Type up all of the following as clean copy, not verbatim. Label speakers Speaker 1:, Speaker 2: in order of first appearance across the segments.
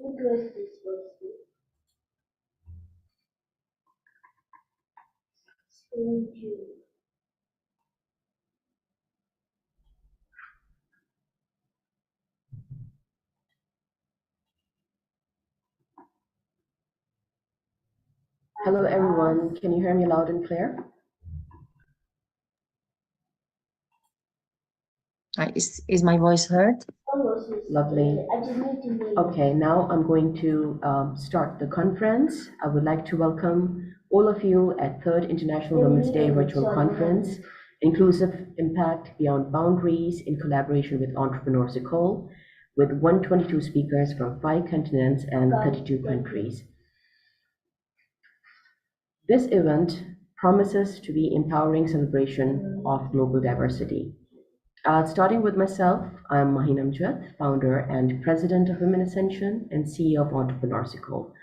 Speaker 1: Hello everyone, can you hear me loud and clear?
Speaker 2: Is my voice heard?
Speaker 1: Lovely. Okay, now I'm going to start the conference. I would like to welcome all of you at Third International Women's Day Virtual Conference, Inclusive Impact Beyond Boundaries in collaboration with Entrepreneurs Ecole, with 122 speakers from 5 continents and 32 countries. This event promises to be empowering celebration of global diversity. Starting with myself, I'm Mahin Amjad, founder and president of WomenAscension and CEO of Entrepreneurs Ecole.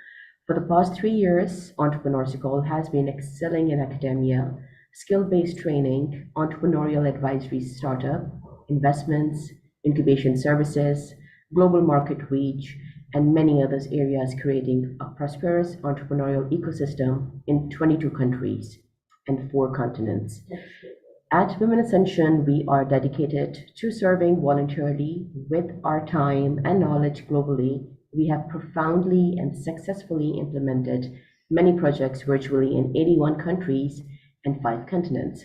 Speaker 1: For the past 3 years, Entrepreneurs Ecole has been excelling in academia, skill-based training, entrepreneurial advisory startup, investments, incubation services, global market reach, and many others areas, creating a prosperous entrepreneurial ecosystem in 22 countries and 4 continents. At WomenAscension, we are dedicated to serving voluntarily with our time and knowledge globally. We have profoundly and successfully implemented many projects virtually in 81 countries and 5 continents.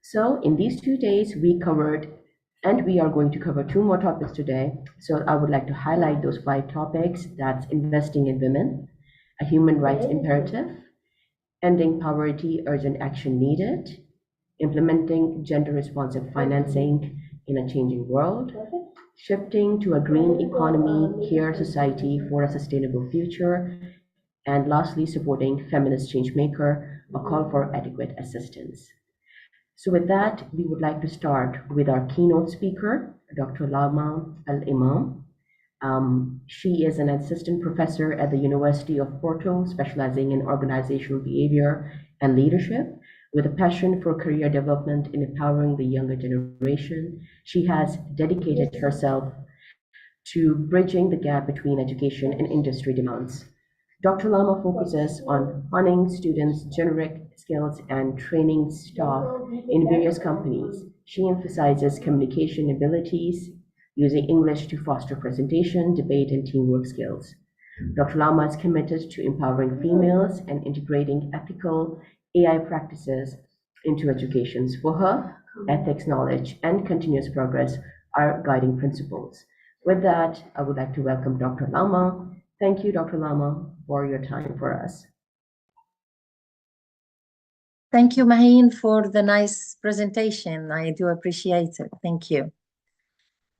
Speaker 1: So in these 2 days, we covered, and we are going to cover 2 more topics today. So I would like to highlight those 5 topics. That's investing in women, a human rights imperative, ending poverty, urgent action needed, implementing gender-responsive financing in a changing world, shifting to a green economy, care society for a sustainable future, and lastly, supporting feminist changemaker, a call for adequate assistance. So with that, we would like to start with our keynote speaker, Dr. Lama Al-Imam. She is an assistant professor at the University of Porto, specializing in organizational behavior and leadership. With a passion for career development in empowering the younger generation, she has dedicated herself to bridging the gap between education and industry demands. Dr. Lama focuses on honing students' generic skills and training staff in various companies. She emphasizes communication abilities, using English to foster presentation, debate, and teamwork skills. Dr. Lama is committed to empowering females and integrating ethical AI practices into education. For her, ethics, knowledge, and continuous progress are guiding principles. With that, I would like to welcome Dr. Lama. Thank you, Dr. Lama, for your time for us.
Speaker 2: Thank you, Mahin, for the nice presentation. I do appreciate it. Thank you.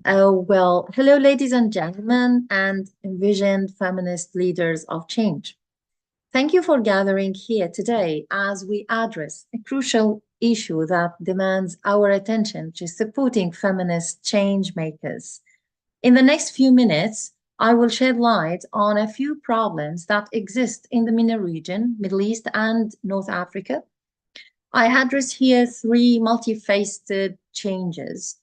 Speaker 2: Well, hello, ladies and gentlemen, and envisioned feminist leaders of change. Thank you for gathering here today as we address a crucial issue that demands our attention, which is supporting feminist change makers. In the next few minutes, I will shed light on a few problems that exist in the MENA region, Middle East, and North Africa. I address here 3 multifaceted challenges.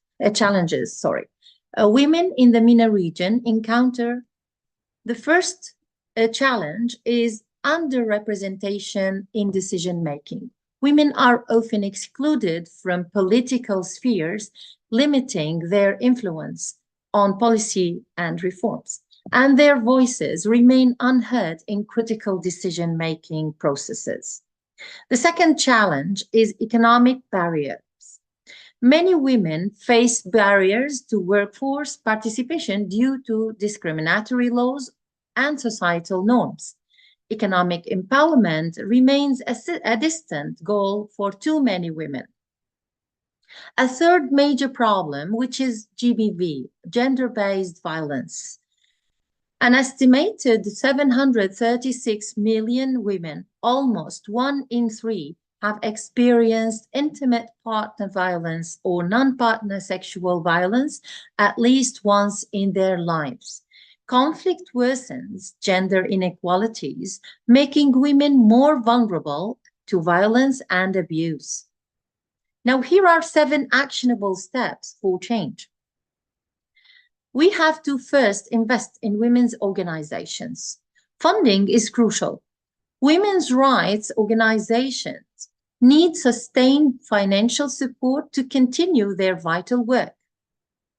Speaker 2: Women in the MENA region encounter the first challenge is underrepresentation in decision-making. Women are often excluded from political spheres, limiting their influence on policy and reforms, and their voices remain unheard in critical decision-making processes. The second challenge is economic barriers. Many women face barriers to workforce participation due to discriminatory laws and societal norms. Economic empowerment remains a distant goal for too many women. A third major problem, which is GBV, gender-based violence. An estimated 736 million women, almost 1 in 3, have experienced intimate partner violence or non-partner sexual violence at least once in their lives. Conflict worsens gender inequalities, making women more vulnerable to violence and abuse. Now, here are 7 actionable steps for change. We have to first invest in women's organizations. Funding is crucial. Women's rights organizations need sustained financial support to continue their vital work,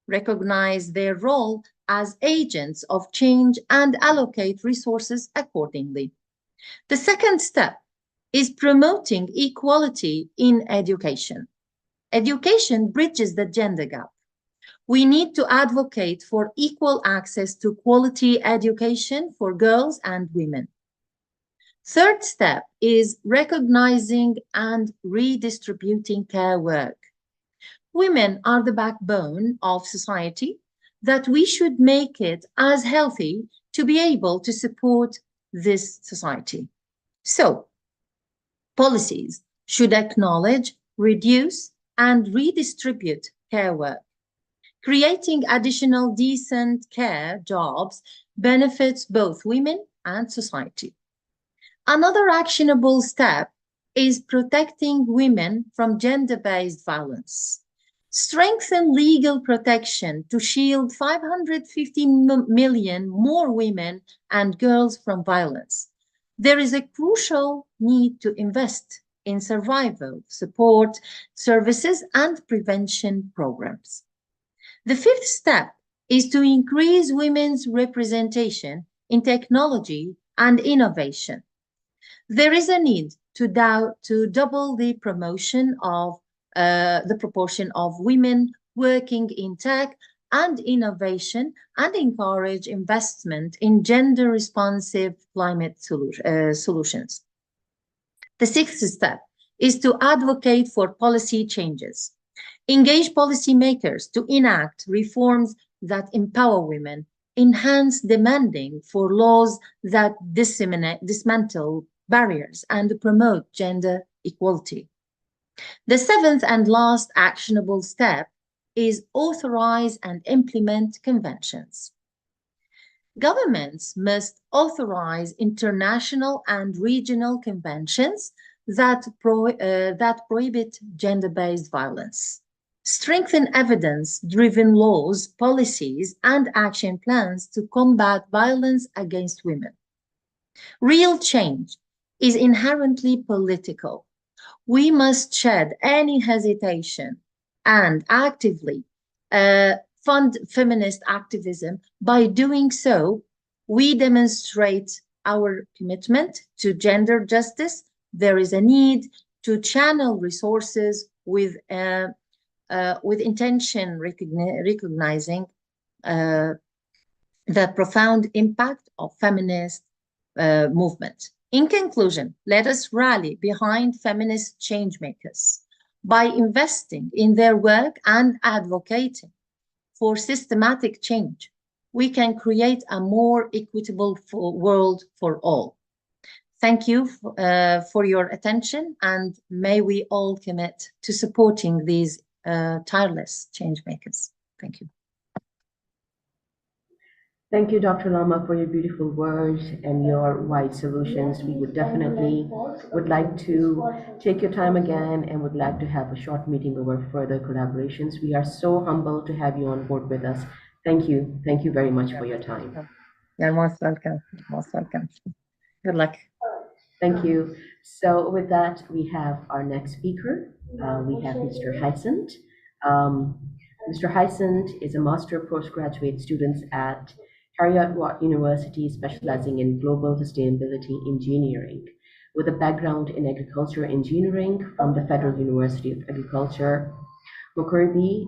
Speaker 2: recognize their role as agents of change, and allocate resources accordingly. The second step is promoting equality in education. Education bridges the gender gap. We need to advocate for equal access to quality education for girls and women. Third step is recognizing and redistributing care work. Women are the backbone of society, that we should make it as healthy to be able to support this society. So, policies should acknowledge, reduce, and redistribute care work. Creating additional decent care jobs benefits both women and society. Another actionable step is protecting women from gender-based violence. Strengthen legal protection to shield 550 million more women and girls from violence. There is a crucial need to invest in survival support services and prevention programs. The fifth step is to increase women's representation in technology and innovation. There is a need to double the proportion of women working in tech and innovation, and encourage investment in gender-responsive climate solutions. The sixth step is to advocate for policy changes. Engage policymakers to enact reforms that empower women, enhance demanding for laws that dismantle barriers, and promote gender equality. The seventh and last actionable step is authorize and implement conventions. Governments must authorize international and regional conventions that prohibit gender-based violence. Strengthen evidence-driven laws, policies, and action plans to combat violence against women. Real change is inherently political. We must shed any hesitation and actively fund feminist activism. By doing so, we demonstrate our commitment to gender justice. There is a need to channel resources with intention, recognizing the profound impact of feminist movement. In conclusion, let us rally behind feminist changemakers by investing in their work and advocating for systematic change. We can create a more equitable world for all. Thank you for your attention, and may we all commit to supporting these tireless changemakers. Thank you.
Speaker 1: Thank you, Dr. Lama, for your beautiful words and your wise solutions. We would like to take your time again and would like to have a short meeting over further collaborations. We are so humbled to have you on board with us. Thank you. Thank you very much for your time.
Speaker 2: You're most welcome. Most welcome. Good luck.
Speaker 1: Thank you. So with that, we have our next speaker. We have Mr. Hysant. Mr. Hysant is a master postgraduate student at Heriot-Watt University, specializing in global sustainability engineering, with a background in agriculture engineering from the Federal University of Agriculture, Mokurbi.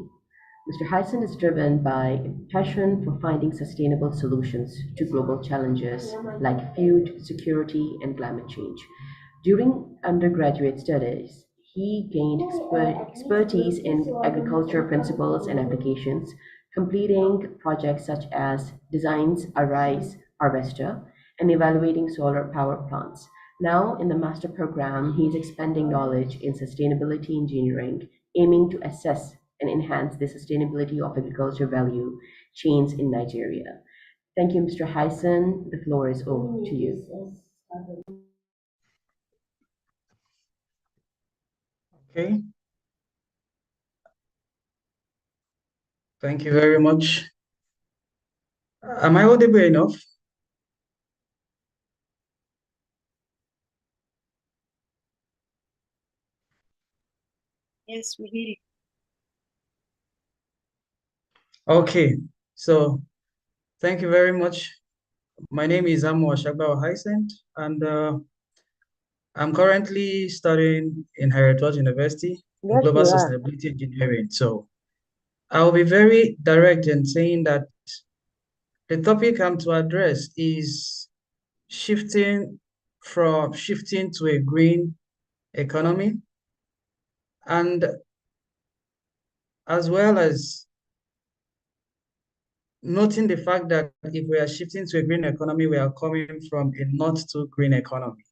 Speaker 1: Mr. Hysant is driven by passion for finding sustainable solutions to global challenges like food security and climate change. During undergraduate studies, he gained expertise in agriculture principles and applications, completing projects such as designs a rice harvester and evaluating solar power plants. Now, in the master program, he is expanding knowledge in sustainability engineering, aiming to assess and enhance the sustainability of agriculture value chains in Nigeria. Thank you, Mr. Hysant. The floor is over to you.
Speaker 3: Okay. Thank you very much. Am I audible enough?
Speaker 4: Yes, we hear you.
Speaker 3: Okay, so thank you very much. My name is Amo Ashagba Hyacinth, and I'm currently studying in Heritage University in
Speaker 4: Yes,
Speaker 3: Global
Speaker 4: you are.
Speaker 3: Sustainability Engineering. So I'll be very direct in saying that the topic I'm to address is shifting to a green economy, and as well as noting the fact that if we are shifting to a green economy, we are coming from a not too green economy.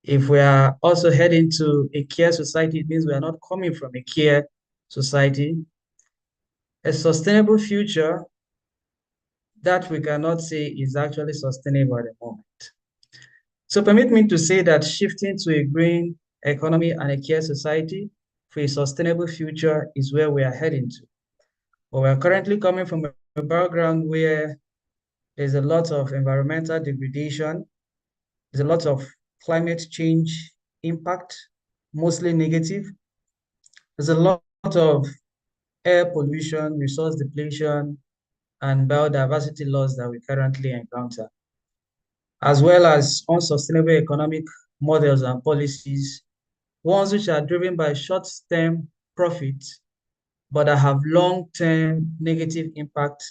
Speaker 3: If we are also heading to a care society, it means we are not coming from a care society. A sustainable future that we cannot say is actually sustainable at the moment. So permit me to say that shifting to a green economy and a care society for a sustainable future is where we are heading to. But we are currently coming from a background where there's a lot of environmental degradation, there's a lot of climate change impact, mostly negative. There's a lot of air pollution, resource depletion, and biodiversity loss that we currently encounter, as well as unsustainable economic models and policies, ones which are driven by short-term profit, but that have long-term negative impact,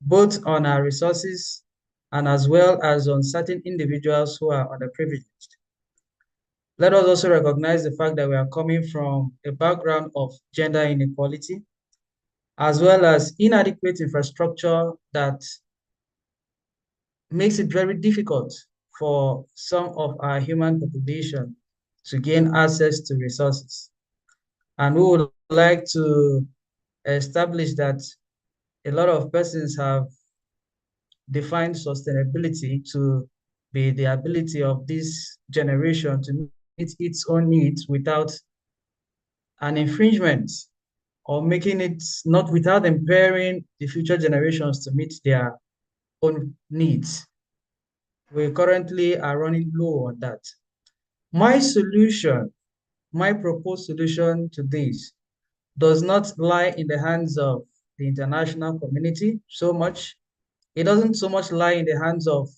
Speaker 3: both on our resources and as well as on certain individuals who are underprivileged. Let us also recognize the fact that we are coming from a background of gender inequality, as well as inadequate infrastructure that makes it very difficult for some of our human population to gain access to resources. And we would like to establish that a lot of persons have defined sustainability to be the ability of this generation to meet its own needs without an infringement, or making it not without impairing the future generations to meet their own needs. We currently are running low on that. My solution, my proposed solution to this does not lie in the hands of the international community so much. It doesn't so much lie in the hands of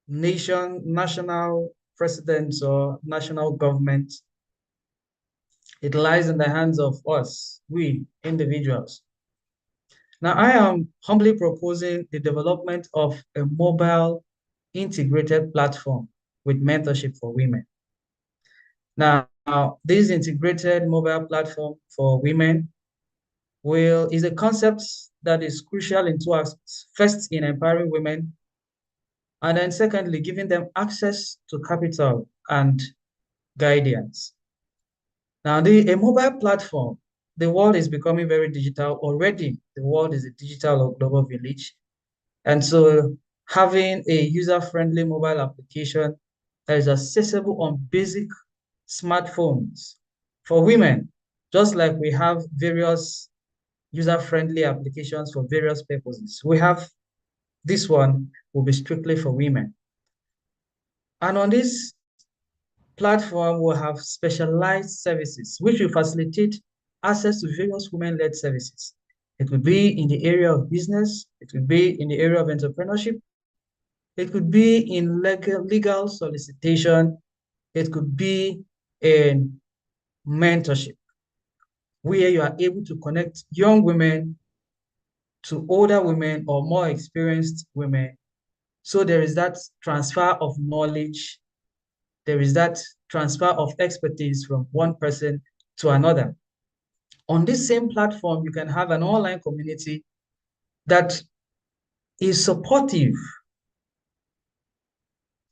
Speaker 3: national presidents or national government. It lies in the hands of us, we individuals. Now, I am humbly proposing the development of a mobile integrated platform with mentorship for women. Now, this integrated mobile platform for women is a concept that is crucial in two aspects. First, in empowering women, and then secondly, giving them access to capital and guidance. Now, a mobile platform, the world is becoming very digital already. The world is a digital or global village. And so having a user-friendly mobile application that is accessible on basic smartphones for women, just like we have various user-friendly applications for various purposes. We have this one will be strictly for women. And on this platform, we'll have specialized services, which will facilitate access to various women-led services. It could be in the area of business, it could be in the area of entrepreneurship, it could be in legal solicitation, it could be in mentorship, where you are able to connect young women to older women or more experienced women. So there is that transfer of knowledge, there is that transfer of expertise from one person to another. On this same platform, you can have an online community that is supportive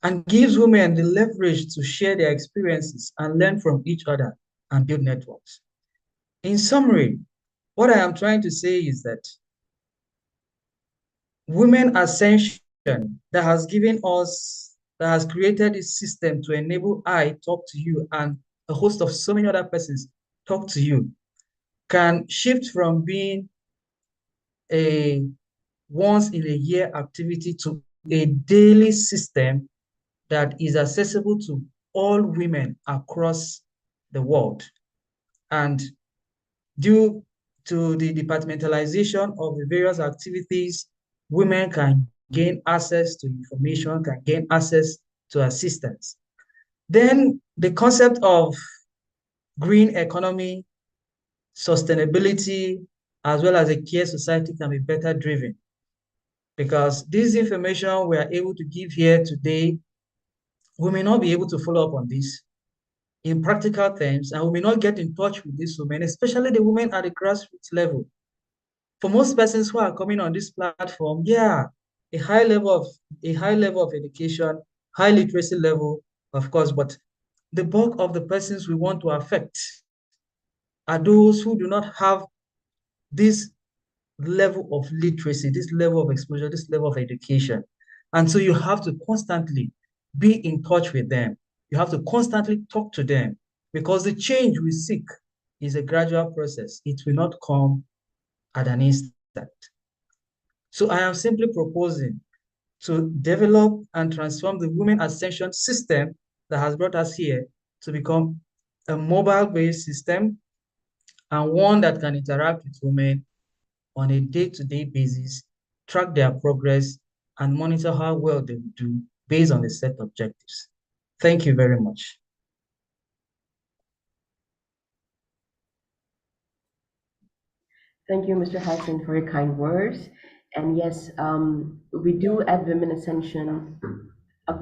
Speaker 3: and gives women the leverage to share their experiences and learn from each other and build networks. In summary, what I am trying to say is that WomenAscension that has given us, that has created this system to enable I talk to you and a host of so many other persons talk to you, can shift from being a once in a year activity to a daily system that is accessible to all women across the world. And due to the departmentalization of the various activities, women can gain access to information, can gain access to assistance. Then the concept of green economy, sustainability, as well as a care society can be better driven, because this information we are able to give here today, we may not be able to follow up on this in practical terms, and we may not get in touch with these women, especially the women at the grassroots level. For most persons who are coming on this platform, yeah, a high level of education, high literacy level, of course, but the bulk of the persons we want to affect are those who do not have this level of literacy, this level of exposure, this level of education. And so you have to constantly be in touch with them. You have to constantly talk to them, because the change we seek is a gradual process. It will not come at an instant. So I am simply proposing to develop and transform the Women Ascension system that has brought us here to become a mobile-based system, and one that can interact with women on a day-to-day basis, track their progress, and monitor how well they do based on the set objectives. Thank you very much.
Speaker 1: Thank you, Mr. Hassan, for your kind words. And yes, we do at Women Ascension,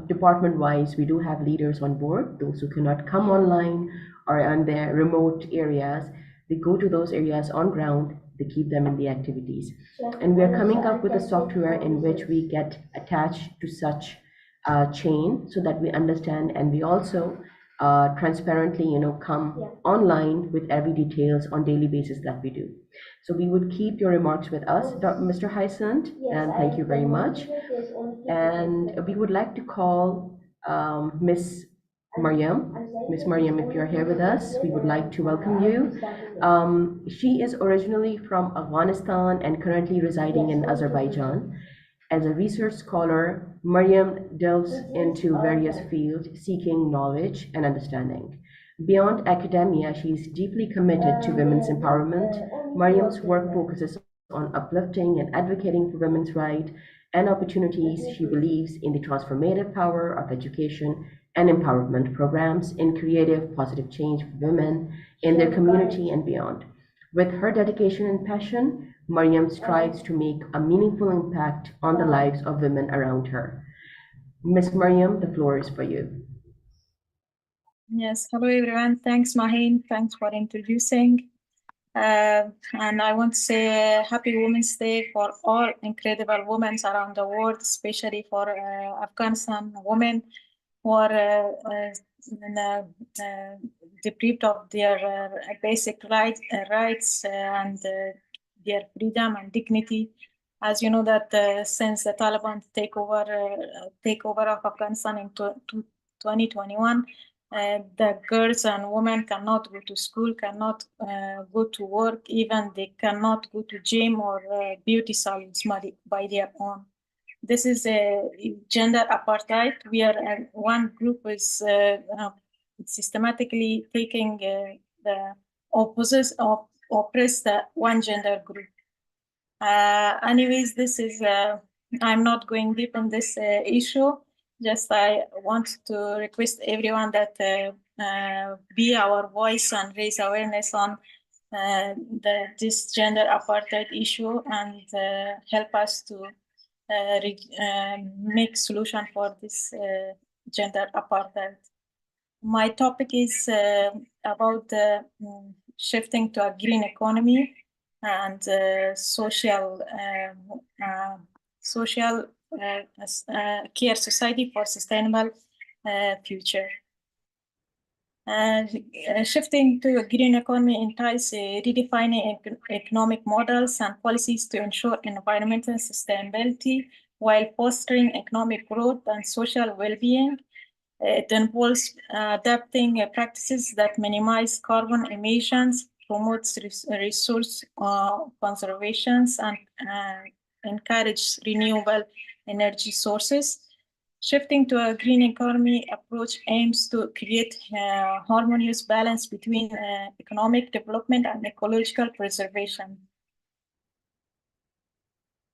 Speaker 1: department-wise, we do have leaders on board, those who cannot come online or on their remote areas. They go to those areas on ground, they keep them in the activities. And we are coming up with a software in which we get attached to such chain so that we understand, and we also transparently, come online with every details on daily basis that we do. So we would keep your remarks with us, Mr. Hysant, and thank you very much. And we would like to call Miss Mariam. Miss Mariam, if you're here with us, we would like to welcome you. She is originally from Afghanistan and currently residing in Azerbaijan. As a research scholar, Mariam delves into various fields seeking knowledge and understanding. Beyond academia, she is deeply committed to women's empowerment. Mariam's work focuses on uplifting and advocating for women's rights and opportunities. She believes in the transformative power of education and empowerment programs in creative, positive change for women in their community and beyond. With her dedication and passion, Mariam strives to make a meaningful impact on the lives of women around her. Miss Mariam, the floor is for you.
Speaker 4: Yes, hello everyone. Thanks, Maheen. Thanks for introducing. And I want to say Happy Women's Day for all incredible women around the world, especially for Afghanistan women who are deprived of their basic rights and their freedom and dignity. As you know that since the Taliban takeover of Afghanistan in 2021, the girls and women cannot go to school, cannot go to work, even they cannot go to gym or beauty salons by their own. This is a gender apartheid. We are one group is systematically taking the oppress the one gender group. Anyways, this is I'm not going deep in this issue. Just I want to request everyone that be our voice and raise awareness on this gender apartheid issue and help us to make solution for this gender apartheid. My topic is about shifting to a green economy and social care society for sustainable future. Shifting to a green economy entails redefining economic models and policies to ensure environmental sustainability while fostering economic growth and social well-being. It involves adapting practices that minimize carbon emissions, promotes resource conservation, and encourage renewable energy sources. Shifting to a green economy approach aims to create a harmonious balance between economic development and ecological preservation.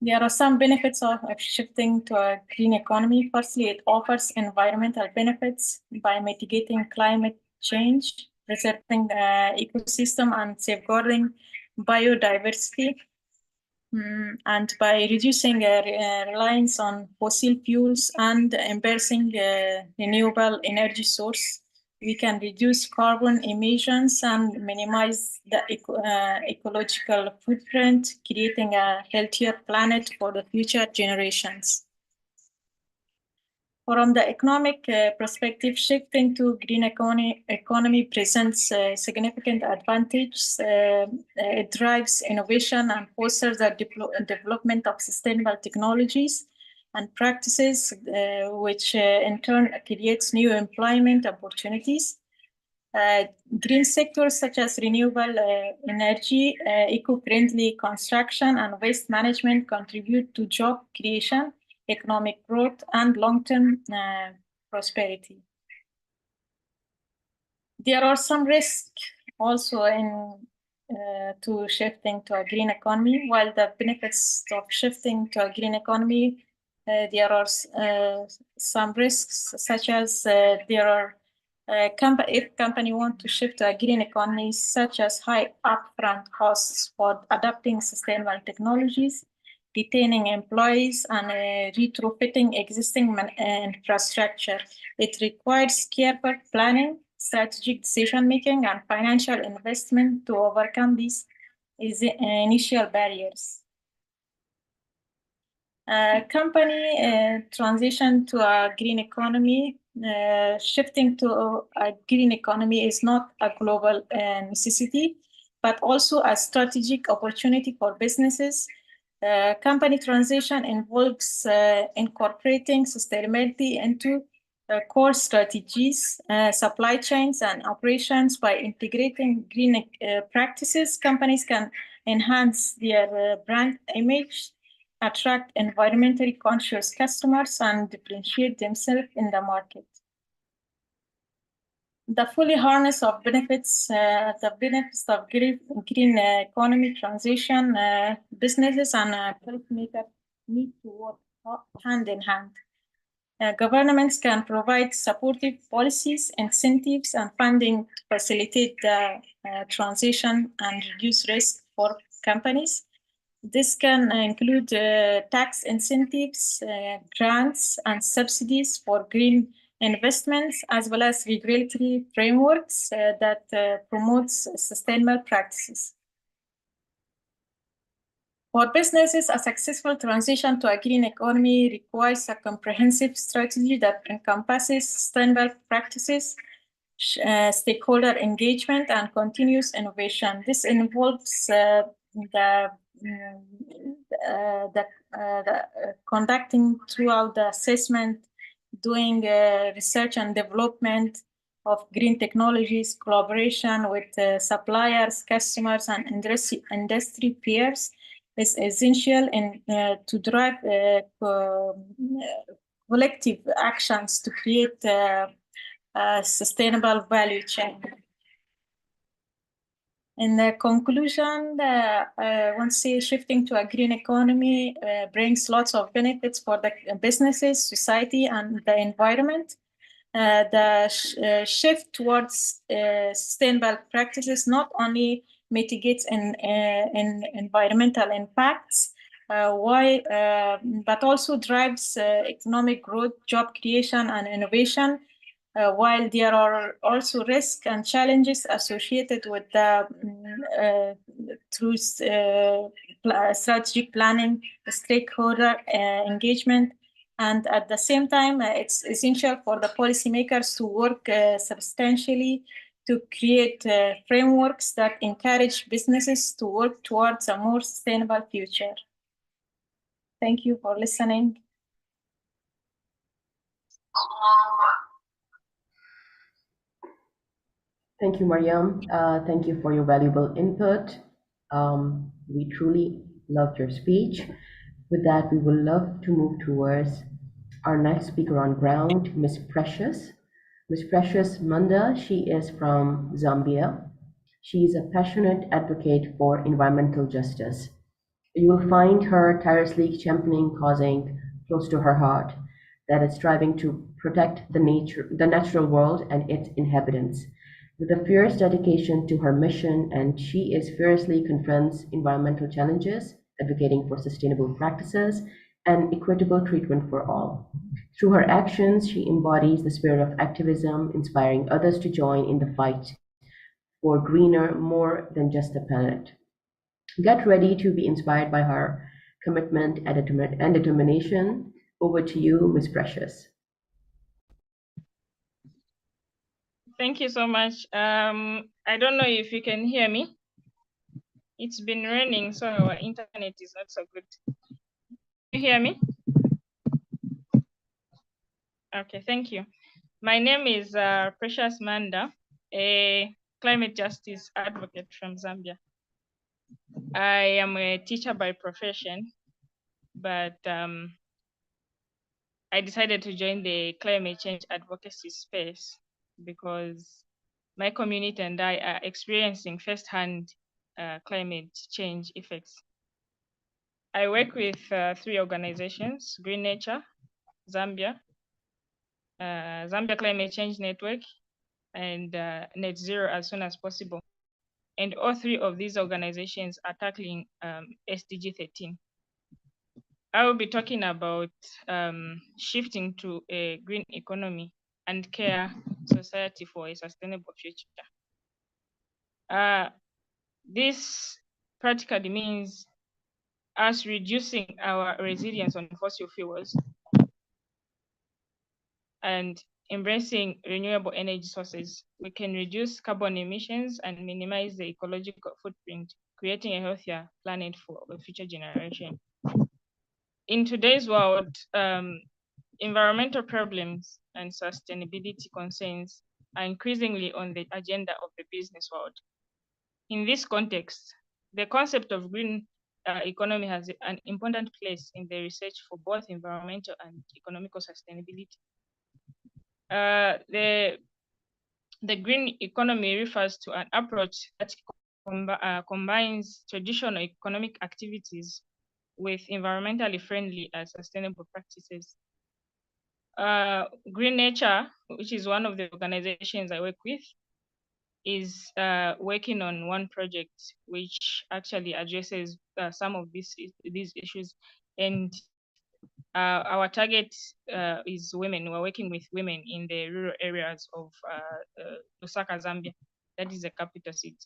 Speaker 4: There are some benefits of shifting to a green economy. Firstly, it offers environmental benefits by mitigating climate change, preserving ecosystem, and safeguarding biodiversity. And by reducing reliance on fossil fuels and embracing renewable energy source, we can reduce carbon emissions and minimize the ecological footprint, creating a healthier planet for the future generations. From the economic perspective, shifting to green economy presents significant advantages. It drives innovation and fosters the development of sustainable technologies and practices, which in turn creates new employment opportunities. Green sectors such as renewable energy, eco-friendly construction, and waste management contribute to job creation, economic growth, and long-term prosperity. There are some risks also in to shifting to a green economy. While the benefits of shifting to a green economy, there are some risks, such as there are if company want to shift to a green economy, such as high upfront costs for adopting sustainable technologies, retaining employees, and retrofitting existing infrastructure. It requires careful planning, strategic decision-making, and financial investment to overcome these initial barriers. Company transition to a green economy. Shifting to a green economy is not a global necessity, but also a strategic opportunity for businesses. Company transition involves incorporating sustainability into core strategies, supply chains, and operations. By integrating green practices, companies can enhance their brand image, attract environmentally conscious customers, and differentiate themselves in the market. The fully harness of benefits, the benefits of green economy transition, businesses and policymakers need to work hand in hand. Governments can provide supportive policies, incentives, and funding to facilitate the transition and reduce risk for companies. This can include tax incentives, grants, and subsidies for green investments, as well as regulatory frameworks that promotes sustainable practices. For businesses, a successful transition to a green economy requires a comprehensive strategy that encompasses sustainable practices, stakeholder engagement, and continuous innovation. This involves conducting throughout the assessment, doing research and development of green technologies, collaboration with suppliers, customers, and industry peers is essential to drive collective actions to create a sustainable value chain. In the conclusion, once shifting to a green economy brings lots of benefits for the businesses, society, and the environment. The shift towards sustainable practices not only mitigates environmental impacts, but also drives economic growth, job creation, and innovation. While there are also risks and challenges associated with the through strategic planning, stakeholder engagement, and at the same time, it's essential for the policymakers to work substantially to create frameworks that encourage businesses to work towards a more sustainable future. Thank you for listening.
Speaker 1: Thank you, Mariam. Thank you for your valuable input. We truly loved your speech. With that, we will love to move towards our next speaker on ground, Miss Precious. Miss Precious Manda, she is from Zambia. She is a passionate advocate for environmental justice. You will find her tirelessly championing causing close to her heart, that is striving to protect the natural world and its inhabitants. With a fierce dedication to her mission, and she is fiercely confronts environmental challenges, advocating for sustainable practices and equitable treatment for all. Through her actions, she embodies the spirit of activism, inspiring others to join in the fight for greener, more than just a planet. Get ready to be inspired by her commitment and determination. Over to you, Miss Precious.
Speaker 5: Thank you so much. I don't know if you can hear me. It's been raining, so our internet is not so good. You hear me? Okay, thank you. My name is Precious Manda, a climate justice advocate from Zambia. I am a teacher by profession, but I decided to join the climate change advocacy space because my community and I are experiencing firsthand climate change effects. I work with 3 organizations: Green Nature, Zambia, Zambia Climate Change Network, and Net Zero as soon as possible. And all 3 of these organizations are tackling SDG 13. I will be talking about shifting to a green economy and care society for a sustainable future. This practically means us reducing our reliance on fossil fuels and embracing renewable energy sources. We can reduce carbon emissions and minimize the ecological footprint, creating a healthier planet for the future generation. In today's world, environmental problems and sustainability concerns are increasingly on the agenda of the business world. In this context, the concept of green economy has an important place in the research for both environmental and economical sustainability. The green economy refers to an approach that combines traditional economic activities with environmentally friendly and sustainable practices. Green Nature, which is one of the organizations I work with, is working on one project which actually addresses some of these issues. And our target is women. We're working with women in the rural areas of Lusaka, Zambia. That is the capital city.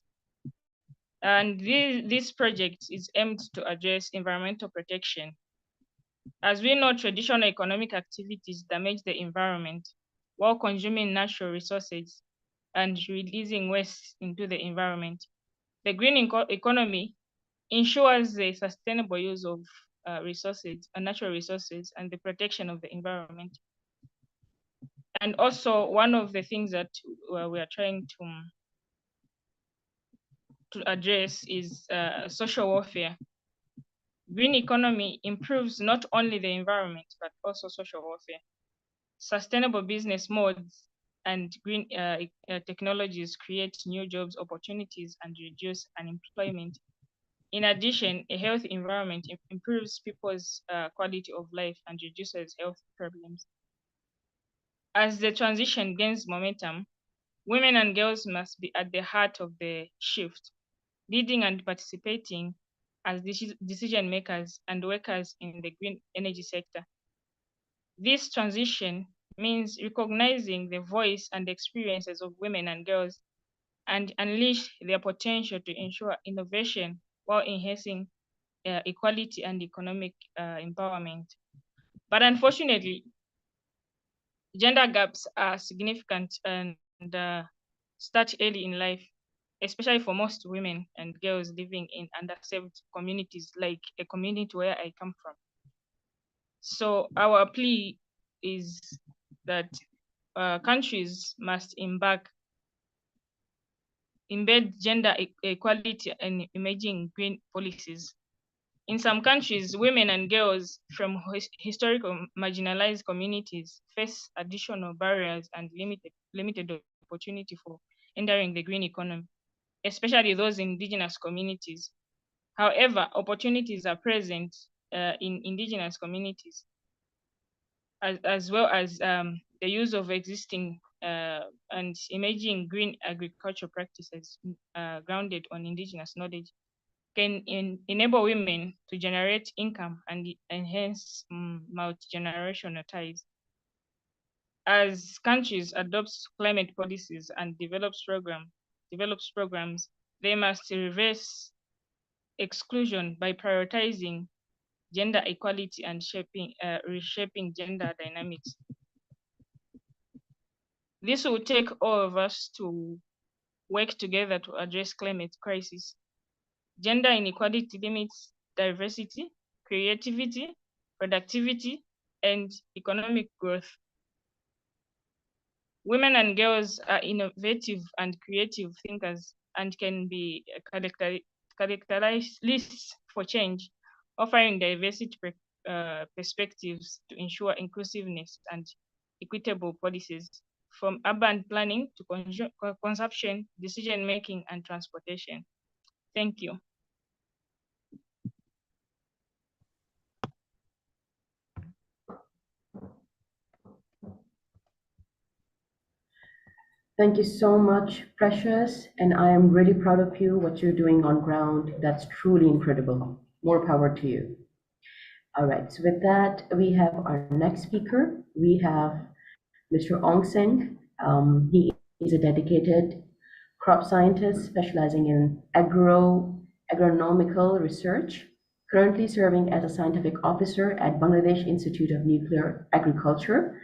Speaker 5: And this project is aimed to address environmental protection. As we know, traditional economic activities damage the environment while consuming natural resources and releasing waste into the environment. The green economy ensures the sustainable use of resources and natural resources and the protection of the environment. And also, one of the things that we are trying to address is social welfare. Green economy improves not only the environment, but also social welfare. Sustainable business modes and green technologies create new jobs opportunities and reduce unemployment. In addition, a healthy environment improves people's quality of life and reduces health problems. As the transition gains momentum, women and girls must be at the heart of the shift, leading and participating as decision makers and workers in the green energy sector. This transition means recognizing the voice and experiences of women and girls and unleash their potential to ensure innovation while enhancing equality and economic empowerment. But unfortunately, gender gaps are significant and start early in life, especially for most women and girls living in underserved communities like a community where I come from. So our plea is that countries must embed gender equality in emerging green policies. In some countries, women and girls from historical marginalized communities face additional barriers and limited opportunity for entering the green economy, especially those in indigenous communities. However, opportunities are present in indigenous communities, as well as the use of existing and emerging green agriculture practices grounded on indigenous knowledge can enable women to generate income and enhance multi-generational ties. As countries adopt climate policies and develops programs, they must reverse exclusion by prioritizing gender equality and reshaping gender dynamics. This will take all of us to work together to address climate crisis. Gender inequality limits diversity, creativity, productivity, and economic growth. Women and girls are innovative and creative thinkers and can be catalysts for change, offering diversity perspectives to ensure inclusiveness and equitable policies, from urban planning to consumption, decision-making, and transportation. Thank you.
Speaker 1: Thank you so much, Precious, and I am really proud of you, what you're doing on ground. That's truly incredible. More power to you. All right, so with that, we have our next speaker. We have Mr. Ong Seng. He is a dedicated crop scientist specializing in agronomical research, currently serving as a scientific officer at Bangladesh Institute of Nuclear Agriculture.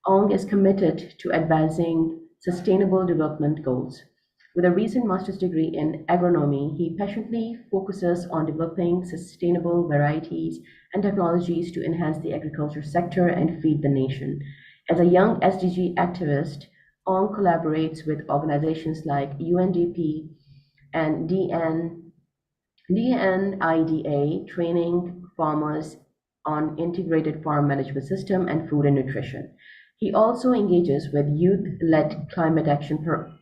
Speaker 1: Ong is committed to advancing sustainable development goals. With a recent master's degree in agronomy, he passionately focuses on developing sustainable varieties and technologies to enhance the agriculture sector and feed the nation. As a young SDG activist, Ong collaborates with organizations like UNDP and DNIDA, training farmers on integrated farm management system and food and nutrition. He also engages with youth-led climate action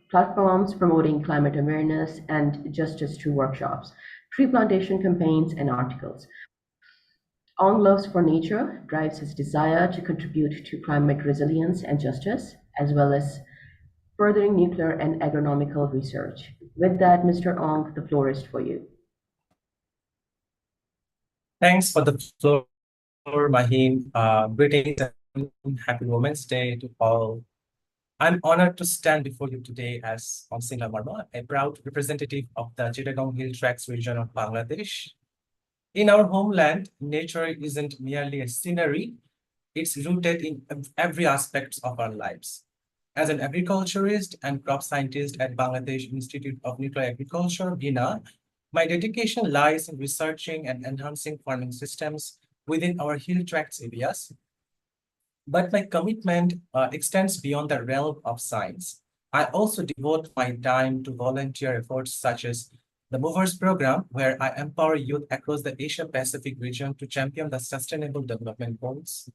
Speaker 1: platforms, promoting climate awareness and justice through workshops, tree plantation campaigns, and articles. Ong loves for nature drives his desire to contribute to climate resilience and justice, as well as furthering nuclear and agronomical research. With that, Mr. Ong, the floor is for you.
Speaker 6: Thanks for the floor, Mahim. Greetings and happy Women's Day to all. I'm honored to stand before you today as Ong Seng Marma, a proud representative of the Chittagong Hill Tracts region of Bangladesh. In our homeland, nature isn't merely a scenery, it's rooted in every aspect of our lives. As an agriculturist and crop scientist at Bangladesh Institute of Nuclear Agriculture, BINA, my dedication lies in researching and enhancing farming systems within our hill tracts areas. But my commitment extends beyond the realm of science. I also devote my time to volunteer efforts such as the Movers Program, where I empower youth across the Asia-Pacific region to champion the Sustainable Development Goals.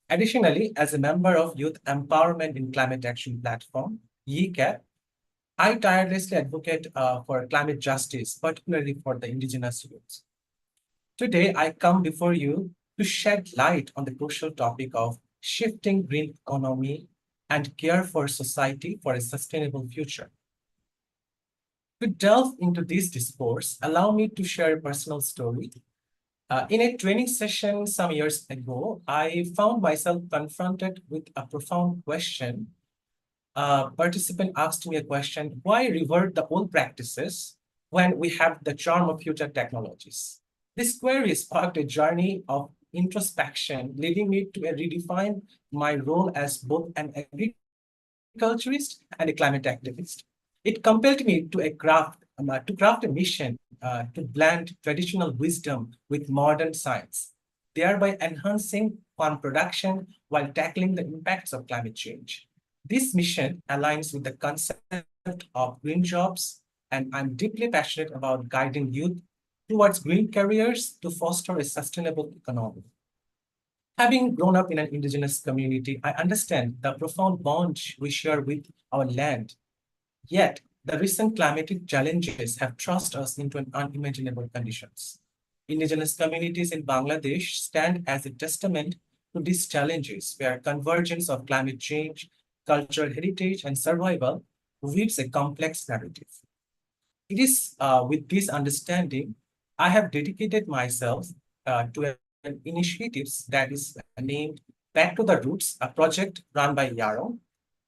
Speaker 6: Additionally, as a member of Youth Empowerment in Climate Action Platform, YCAP, I tirelessly advocate for climate justice, particularly for the indigenous youth. Today, I come before you to shed light on the crucial topic of shifting green economy and care for society for a sustainable future. To delve into this discourse, allow me to share a personal story. In a training session some years ago, I found myself confronted with a profound question. A participant asked me a question: why revert the old practices when we have the charm of future technologies? This query sparked a journey of introspection, leading me to redefine my role as both an agriculturist and a climate activist. It compelled me to craft a mission to blend traditional wisdom with modern science, thereby enhancing farm production while tackling the impacts of climate change. This mission aligns with the concept of green jobs, and I'm deeply passionate about guiding youth towards green careers to foster a sustainable economy. Having grown up in an indigenous community, I understand the profound bond we share with our land. Yet, the recent climatic challenges have thrust us into an unimaginable conditions. Indigenous communities in Bangladesh stand as a testament to these challenges, where convergence of climate change, cultural heritage, and survival weaves a complex narrative. It is with this understanding, I have dedicated myself to an initiatives that is named Back to the Roots, a project run by Yarrow,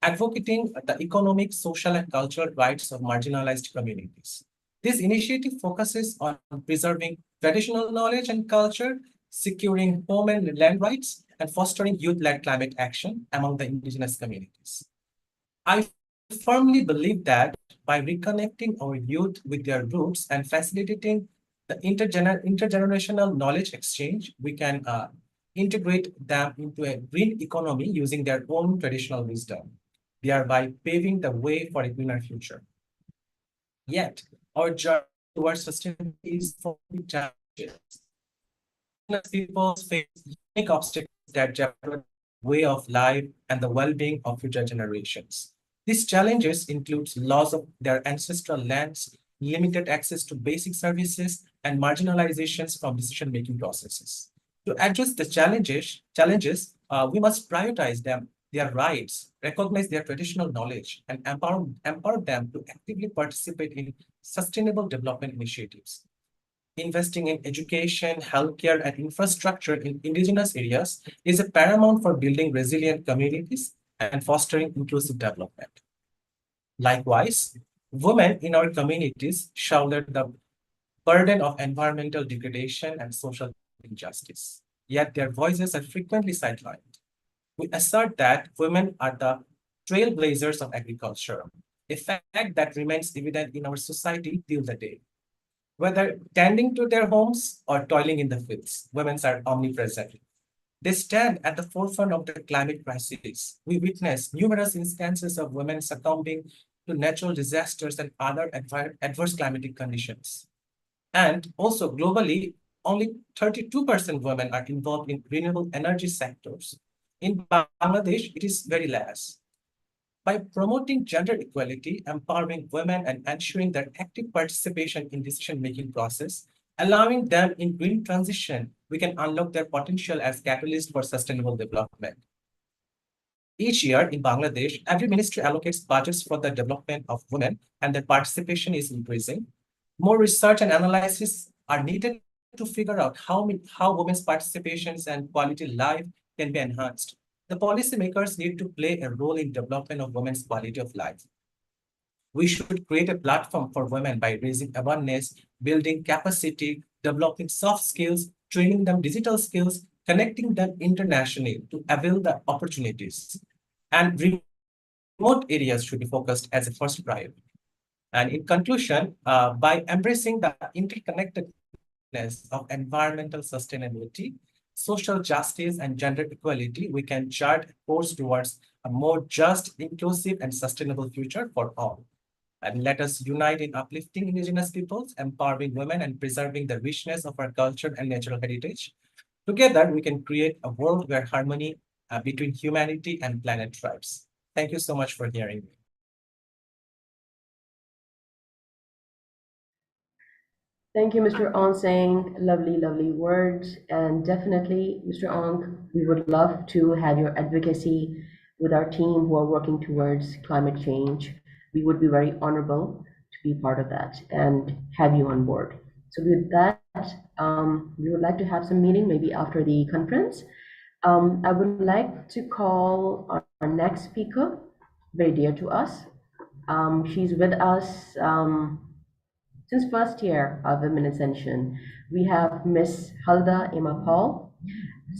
Speaker 6: advocating the economic, social, and cultural rights of marginalized communities. This initiative focuses on preserving traditional knowledge and culture, securing home and land rights, and fostering youth-led climate action among the indigenous communities. I firmly believe that by reconnecting our youth with their roots and facilitating the intergenerational knowledge exchange, we can integrate them into a green economy using their own traditional wisdom, thereby paving the way for a greener future. Yet, our journey towards sustainability is full of challenges. People face unique obstacles that jeopardize the way of life and the well-being of future generations. These challenges include loss of their ancestral lands, limited access to basic services, and marginalizations from decision-making processes. To address the challenges, we must prioritize their rights, recognize their traditional knowledge, and empower them to actively participate in sustainable development initiatives. Investing in education, healthcare, and infrastructure in indigenous areas is a paramount for building resilient communities and fostering inclusive development. Likewise, women in our communities shoulder the burden of environmental degradation and social injustice, yet their voices are frequently sidelined. We assert that women are the trailblazers of agriculture, a fact that remains evident in our society till the day. Whether tending to their homes or toiling in the fields, women are omnipresent. They stand at the forefront of the climate crisis. We witness numerous instances of women succumbing to natural disasters and other adverse climatic conditions. And also globally, only 32% women are involved in renewable energy sectors. In Bangladesh, it is very less. By promoting gender equality, empowering women, and ensuring their active participation in decision-making process, allowing them in green transition, we can unlock their potential as catalysts for sustainable development. Each year in Bangladesh, every ministry allocates budgets for the development of women, and their participation is increasing. More research and analysis are needed to figure out how women's participations and quality life can be enhanced. The policymakers need to play a role in development of women's quality of life. We should create a platform for women by raising awareness, building capacity, developing soft skills, training them digital skills, connecting them internationally to avail the opportunities. And remote areas should be focused as a first priority. And in conclusion, by embracing the interconnectedness of environmental sustainability, social justice, and gender equality, we can chart a course towards a more just, inclusive, and sustainable future for all. And let us unite in uplifting indigenous peoples, empowering women, and preserving the richness of our culture and natural heritage. Together, we can create a world where harmony between humanity and planet thrives. Thank you so much for hearing me.
Speaker 1: Thank you, Mr. Ong saying lovely, lovely words. And definitely, Mr. Ong, we would love to have your advocacy with our team who are working towards climate change. We would be very honorable to be part of that and have you on board. So with that, we would like to have some meeting maybe after the conference. I would like to call our next speaker, very dear to us. She's with us since first year of Women Ascension. We have Miss Halda Emma Paul.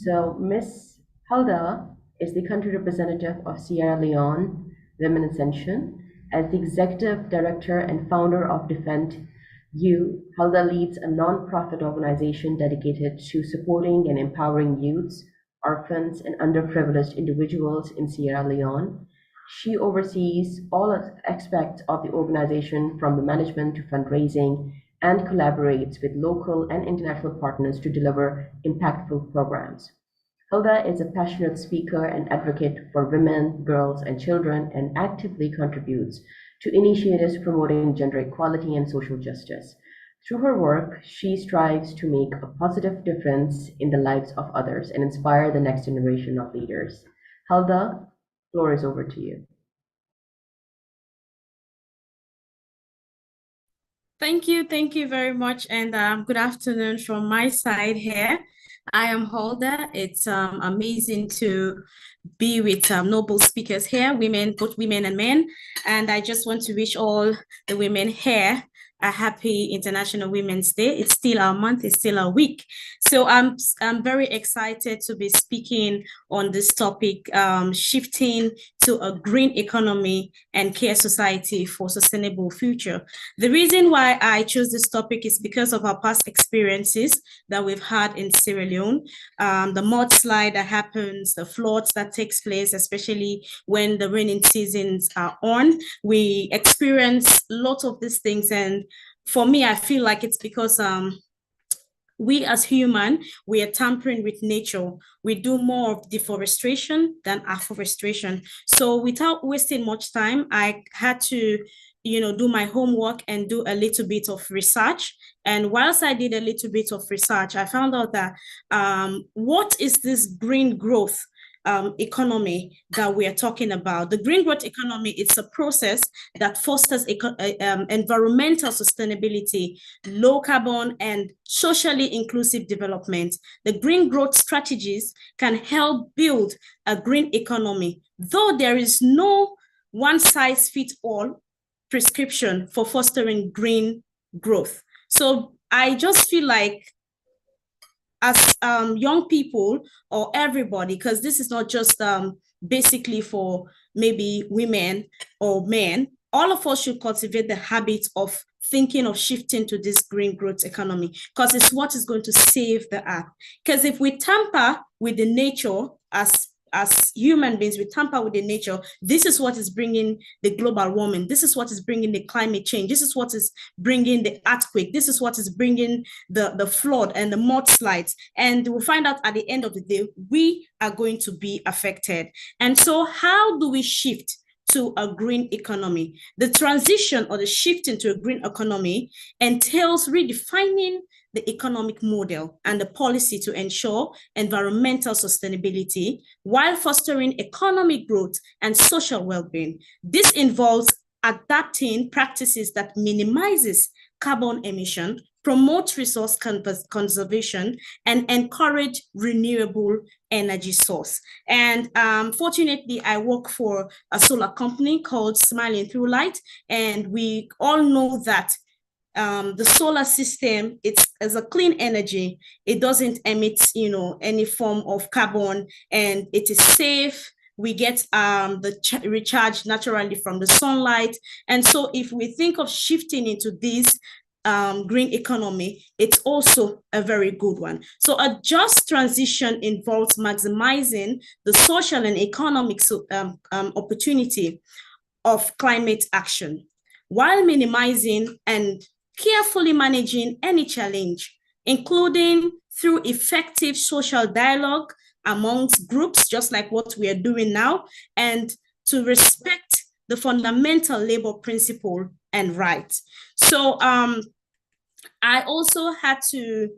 Speaker 1: So Miss Halda is the country representative of Sierra Leone Women Ascension. As the executive director and founder of Defend You, Halda leads a non-profit organization dedicated to supporting and empowering youths, orphans, and underprivileged individuals in Sierra Leone. She oversees all aspects of the organization, from the management to fundraising, and collaborates with local and international partners to deliver impactful programs. Hilda is a passionate speaker and advocate for women, girls, and children, and actively contributes to initiatives promoting gender equality and social justice. Through her work, she strives to make a positive difference in the lives of others and inspire the next generation of leaders. Hilda, floor is over to you.
Speaker 7: Thank you very much, and good afternoon from my side here. I am Holda. It's amazing to be with noble speakers here, women, both women and men, and I just want to wish all the women here a happy International Women's Day. It's still our month, it's still our week. So I'm very excited to be speaking on this topic, shifting to a green economy and care society for sustainable future. The reason why I chose this topic is because of our past experiences that we've had in Sierra Leone, the mudslide that happens, the floods that takes place, especially when the raining seasons are on. We experience lots of these things, and for me, I feel like it's because we as human, we are tampering with nature. We do more of deforestation than afforestation. So without wasting much time, I had to do my homework and do a little bit of research. And whilst I did a little bit of research, I found out that what is this green growth economy that we are talking about? The green growth economy, it's a process that fosters environmental sustainability, low carbon, and socially inclusive development. The green growth strategies can help build a green economy, though there is no one-size-fits-all prescription for fostering green growth. So I just feel like as young people or everybody, because this is not just basically for maybe women or men, all of us should cultivate the habit of thinking of shifting to this green growth economy, because it's what is going to save the earth. Because if we tamper with the nature as human beings, we tamper with the nature, this is what is bringing the global warming. This is what is bringing the climate change. This is what is bringing the earthquake. This is what is bringing the flood and the mudslides. And we'll find out at the end of the day, we are going to be affected. And so how do we shift to a green economy? The transition or the shift into a green economy entails redefining the economic model and the policy to ensure environmental sustainability while fostering economic growth and social well-being. This involves adapting practices that minimizes carbon emission, promote resource conservation, and encourage renewable energy source. And fortunately, I work for a solar company called Smiling Through Light, and we all know that the solar system, it's a clean energy. It doesn't emit, any form of carbon, and it is safe. We get the recharge naturally from the sunlight. And so if we think of shifting into this green economy, it's also a very good one. So a just transition involves maximizing the social and economic opportunity of climate action, while minimizing and carefully managing any challenge, including through effective social dialogue amongst groups, just like what we are doing now, and to respect the fundamental labor principle and rights. So I also had to,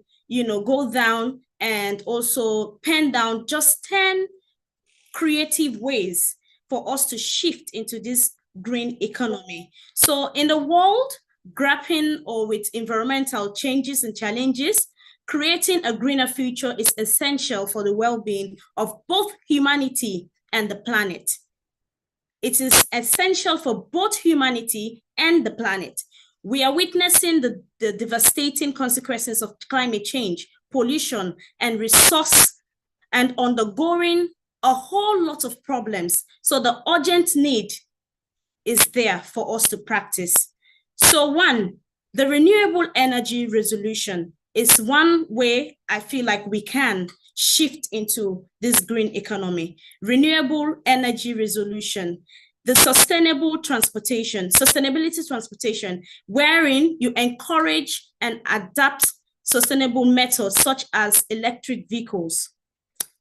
Speaker 7: go down and also pen down just 10 creative ways for us to shift into this green economy. So in the world grappling with environmental changes and challenges, creating a greener future is essential for the well-being of both humanity and the planet. It is essential for both humanity and the planet. We are witnessing the devastating consequences of climate change, pollution, and resource, and undergoing a whole lot of problems. So the urgent need is there for us to practice. So one, the renewable energy resolution is one way I feel like we can shift into this green economy. Renewable energy resolution. the sustainability transportation, wherein you encourage and adapt sustainable methods such as electric vehicles.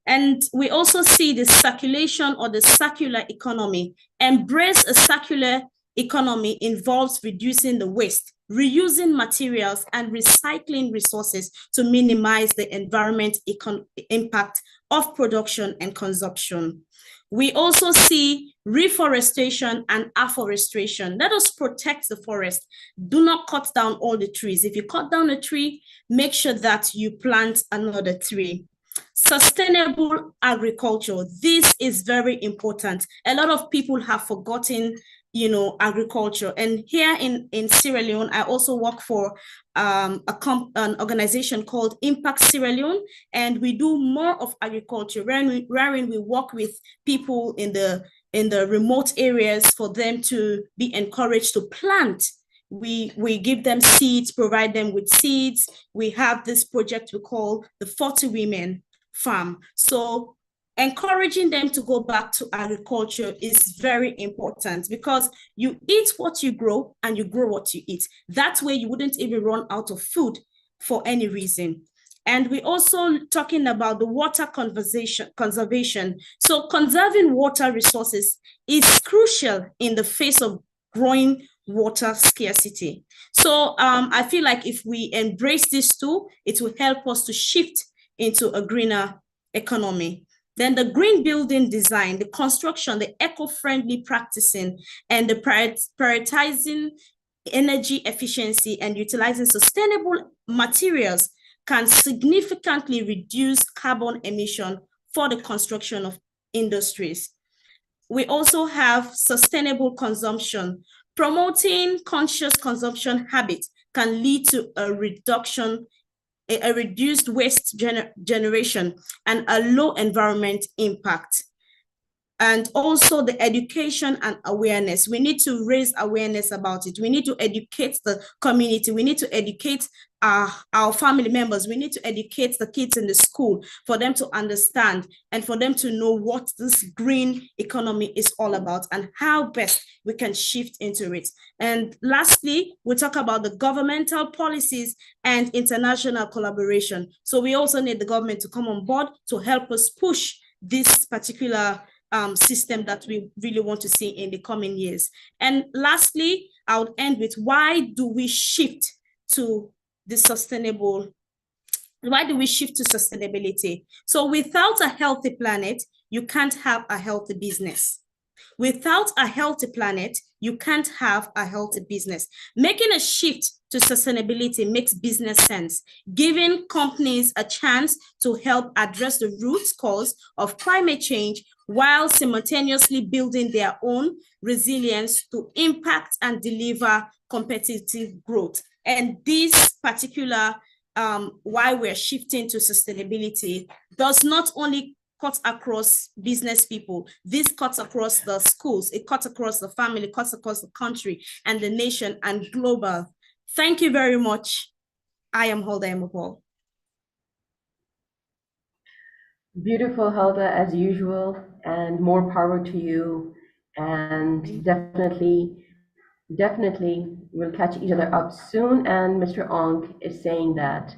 Speaker 7: And we also see the circulation or the circular economy. Embrace a circular economy involves reducing the waste, reusing materials, and recycling resources to minimize the environment impact of production and consumption. We also see reforestation and afforestation. Let us protect the forest. Do not cut down all the trees. If you cut down a tree, make sure that you plant another tree. Sustainable agriculture. This is very important. A lot of people have forgotten, agriculture. And here in Sierra Leone, I also work for an organization called Impact Sierra Leone, and we do more of agriculture, wherein we work with people in the remote areas for them to be encouraged to plant. We give them seeds, provide them with seeds. We have this project we call the 40 Women Farm. So encouraging them to go back to agriculture is very important, because you eat what you grow and you grow what you eat. That way you wouldn't even run out of food for any reason. And we're also talking about the water conservation. So conserving water resources is crucial in the face of growing water scarcity. So I feel like if we embrace this too, it will help us to shift into a greener economy. Then the green building design, the construction, the eco-friendly practicing, and the prioritizing energy efficiency and utilizing sustainable materials can significantly reduce carbon emission for the construction of industries. We also have sustainable consumption. Promoting conscious consumption habits can lead to a reduced waste generation and a low environment impact. And also the education and awareness. We need to raise awareness about it. We need to educate the community. We need to educate our family members. We need to educate the kids in the school for them to understand and for them to know what this green economy is all about and how best we can shift into it. And lastly, we talk about the governmental policies and international collaboration. So we also need the government to come on board to help us push this particular system that we really want to see in the coming years. And lastly, I would end with, why do we shift to the sustainable? Why do we shift to sustainability? So without a healthy planet, you can't have a healthy business. Without a healthy planet, you can't have a healthy business. Making a shift to sustainability makes business sense, giving companies a chance to help address the root cause of climate change while simultaneously building their own resilience to impact and deliver competitive growth. And this particular why we're shifting to sustainability does not only cut across business people. This cuts across the schools, it cuts across the family, it cuts across the country and the nation and global. Thank you very much. I am Hulda Emopol.
Speaker 1: Beautiful, Hulda, as usual, and more power to you. And definitely we'll catch each other up soon. And Mr. Ong is saying that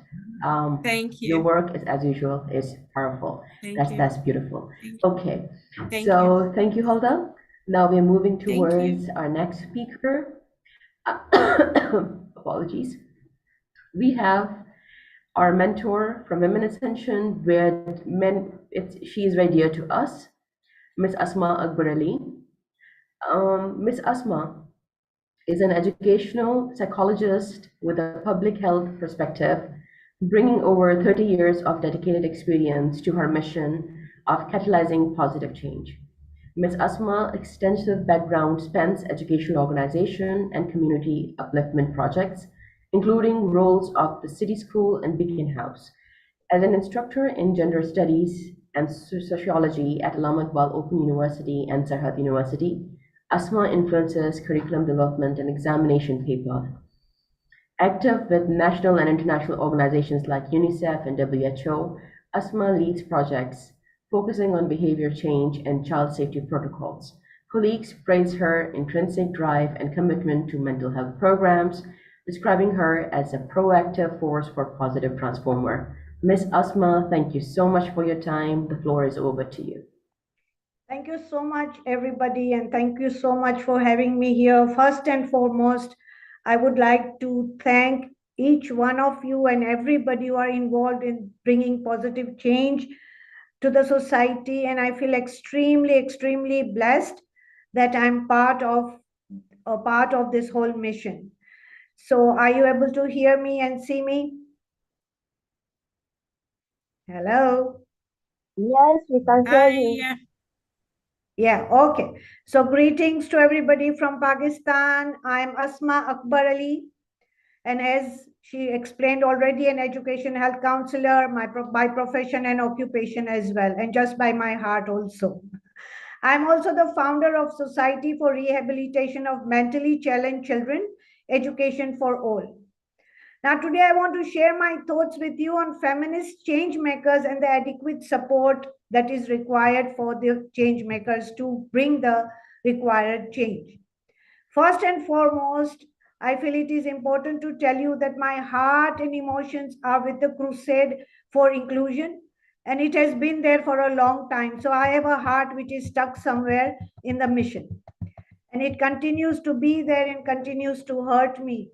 Speaker 7: thank you.
Speaker 1: Your work is, as usual, is powerful. That's beautiful. Okay,
Speaker 7: thank
Speaker 1: you, Hulda. Now we're moving towards our next speaker. Apologies. We have our mentor from Women Ascension, she is very dear to us, Ms. Asma Akbar Ali. Ms. Asma is an educational psychologist with a public health perspective, bringing over 30 years of dedicated experience to her mission of catalyzing positive change. Ms. Asma's extensive background spans educational organization and community upliftment projects, including roles of the City School and Beacon House. As an instructor in gender studies and sociology at Allama Iqbal Open University and Sarhad University, Asma influences curriculum development and examination paper. Active with national and international organizations like UNICEF and WHO, Asma leads projects focusing on behavior change and child safety protocols, Colleagues praise her intrinsic drive and commitment to mental health programs, describing her as a proactive force for positive transformer. Ms. Asma, thank you so much for your time. The floor is over to you.
Speaker 8: Thank you so much, everybody, and thank you so much for having me here. First and foremost, I would like to thank each one of you and everybody who are involved in bringing positive change to the society, and I feel extremely, extremely blessed that I'm part of this whole mission. So are you able to hear me and see me? Hello?
Speaker 9: Yes, we can hear you.
Speaker 7: Yeah.
Speaker 8: Yeah, okay. So greetings to everybody from Pakistan. I'm Asma Akbar Ali, and as she explained already, an education health counselor, by profession and occupation as well, and just by my heart also. I'm also the founder of Society for Rehabilitation of Mentally Challenged Children, Education for All. Now, today I want to share my thoughts with you on feminist change makers and the adequate support that is required for the change makers to bring the required change. First and foremost, I feel it is important to tell you that my heart and emotions are with the crusade for inclusion, and it has been there for a long time. So I have a heart which is stuck somewhere in the mission, and it continues to be there and continues to hurt me.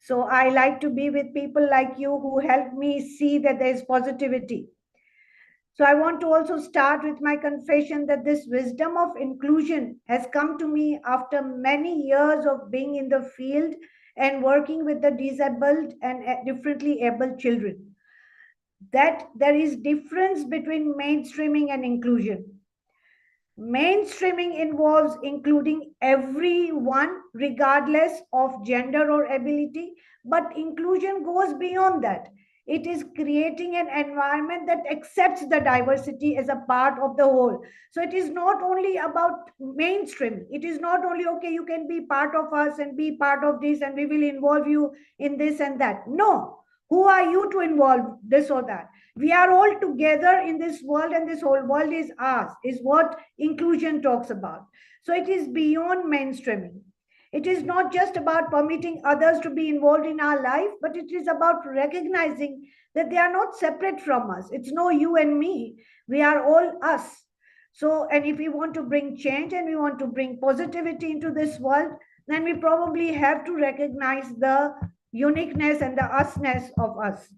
Speaker 8: So I like to be with people like you who help me see that there is positivity. So I want to also start with my confession that this wisdom of inclusion has come to me after many years of being in the field and working with the disabled and differently able children. That there is difference between mainstreaming and inclusion. Mainstreaming involves including everyone regardless of gender or ability, but inclusion goes beyond that. It is creating an environment that accepts the diversity as a part of the whole. So it is not only about mainstream. It is not only, okay, you can be part of us and be part of this and we will involve you in this and that. No. Who are you to involve this or that? We are all together in this world, and this whole world is ours, is what inclusion talks about. So it is beyond mainstreaming. It is not just about permitting others to be involved in our life, but it is about recognizing that they are not separate from us. It's no you and me. We are all us. So, and if we want to bring change and we want to bring positivity into this world, then we probably have to recognize the uniqueness and the usness of us.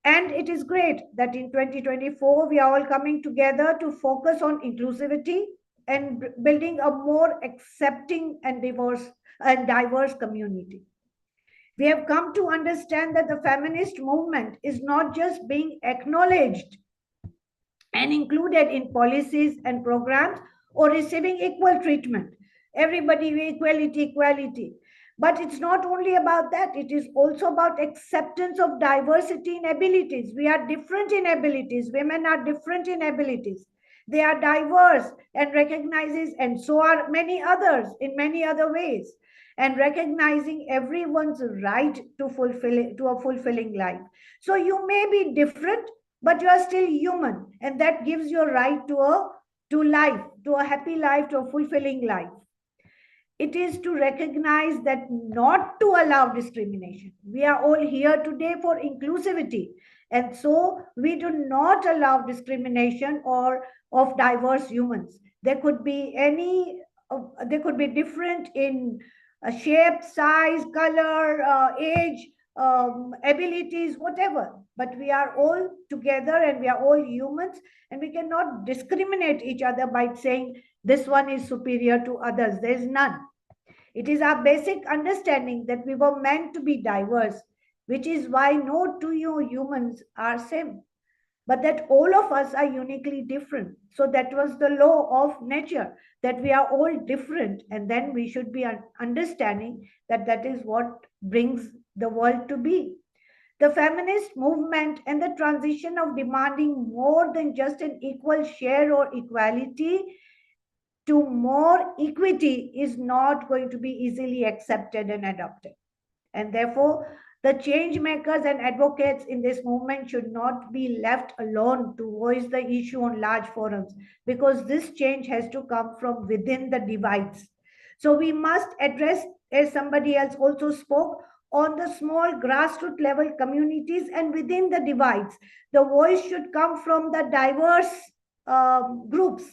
Speaker 8: And it is great that in 2024, we are all coming together to focus on inclusivity and building a more accepting and diverse community. We have come to understand that the feminist movement is not just being acknowledged and included in policies and programs or receiving equal treatment. Everybody, equality. But it's not only about that, it is also about acceptance of diversity in abilities. We are different in abilities. Women are different in abilities. They are diverse and recognizes, and so are many others in many other ways, and recognizing everyone's right to a fulfilling life. So you may be different, but you are still human, and that gives you a right to life, to a happy life, to a fulfilling life. It is to recognize that not to allow discrimination. We are all here today for inclusivity. And so we do not allow discrimination or of diverse humans. There could be different in shape, size, color, age, abilities, whatever. But we are all together and we are all humans, and we cannot discriminate each other by saying this one is superior to others. There is none. It is our basic understanding that we were meant to be diverse, which is why no two humans are same, but that all of us are uniquely different. So that was the law of nature, that we are all different, and then we should be understanding that that is what brings the world to be. The feminist movement and the transition of demanding more than just an equal share or equality to more equity is not going to be easily accepted and adopted. And therefore, The change makers and advocates in this movement should not be left alone to voice the issue on large forums, because this change has to come from within the divides. So we must address, as somebody else also spoke, on the small grassroots level communities and within the divides. The voice should come from the diverse groups.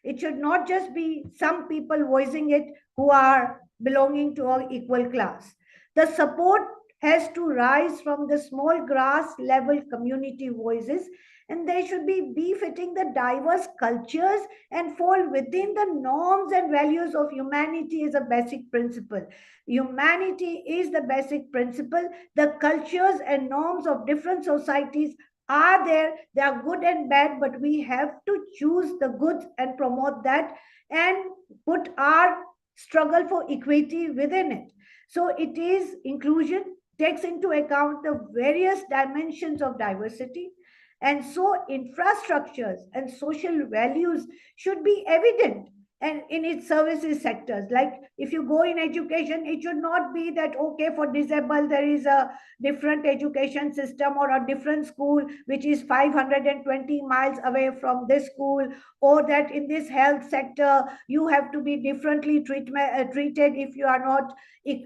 Speaker 8: It should not just be some people voicing it who are belonging to an equal class. The support has to rise from the small grass level community voices, and they should be befitting the diverse cultures and fall within the norms and values of humanity as a basic principle. Humanity is the basic principle. The cultures and norms of different societies are there. They are good and bad, but we have to choose the good and promote that and put our struggle for equity within it. So it is inclusion, takes into account the various dimensions of diversity. And so infrastructures and social values should be evident and in its services sectors. Like if you go in education, it should not be that, okay, for disabled, there is a different education system or a different school which is 520 miles away from this school, or that in this health sector, you have to be differently treated if you are not if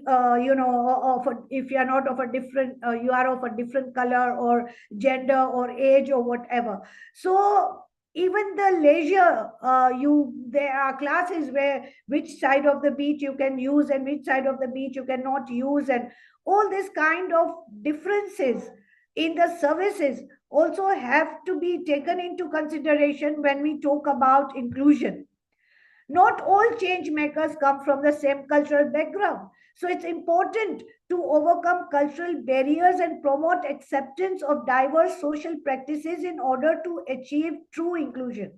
Speaker 8: you are not of a different you are of a different color or gender or age or whatever. So even the leisure, there are classes where which side of the beach you can use and which side of the beach you cannot use, and all this kind of differences in the services also have to be taken into consideration when we talk about inclusion. Not all change makers come from the same cultural background. So it's important to overcome cultural barriers and promote acceptance of diverse social practices in order to achieve true inclusion.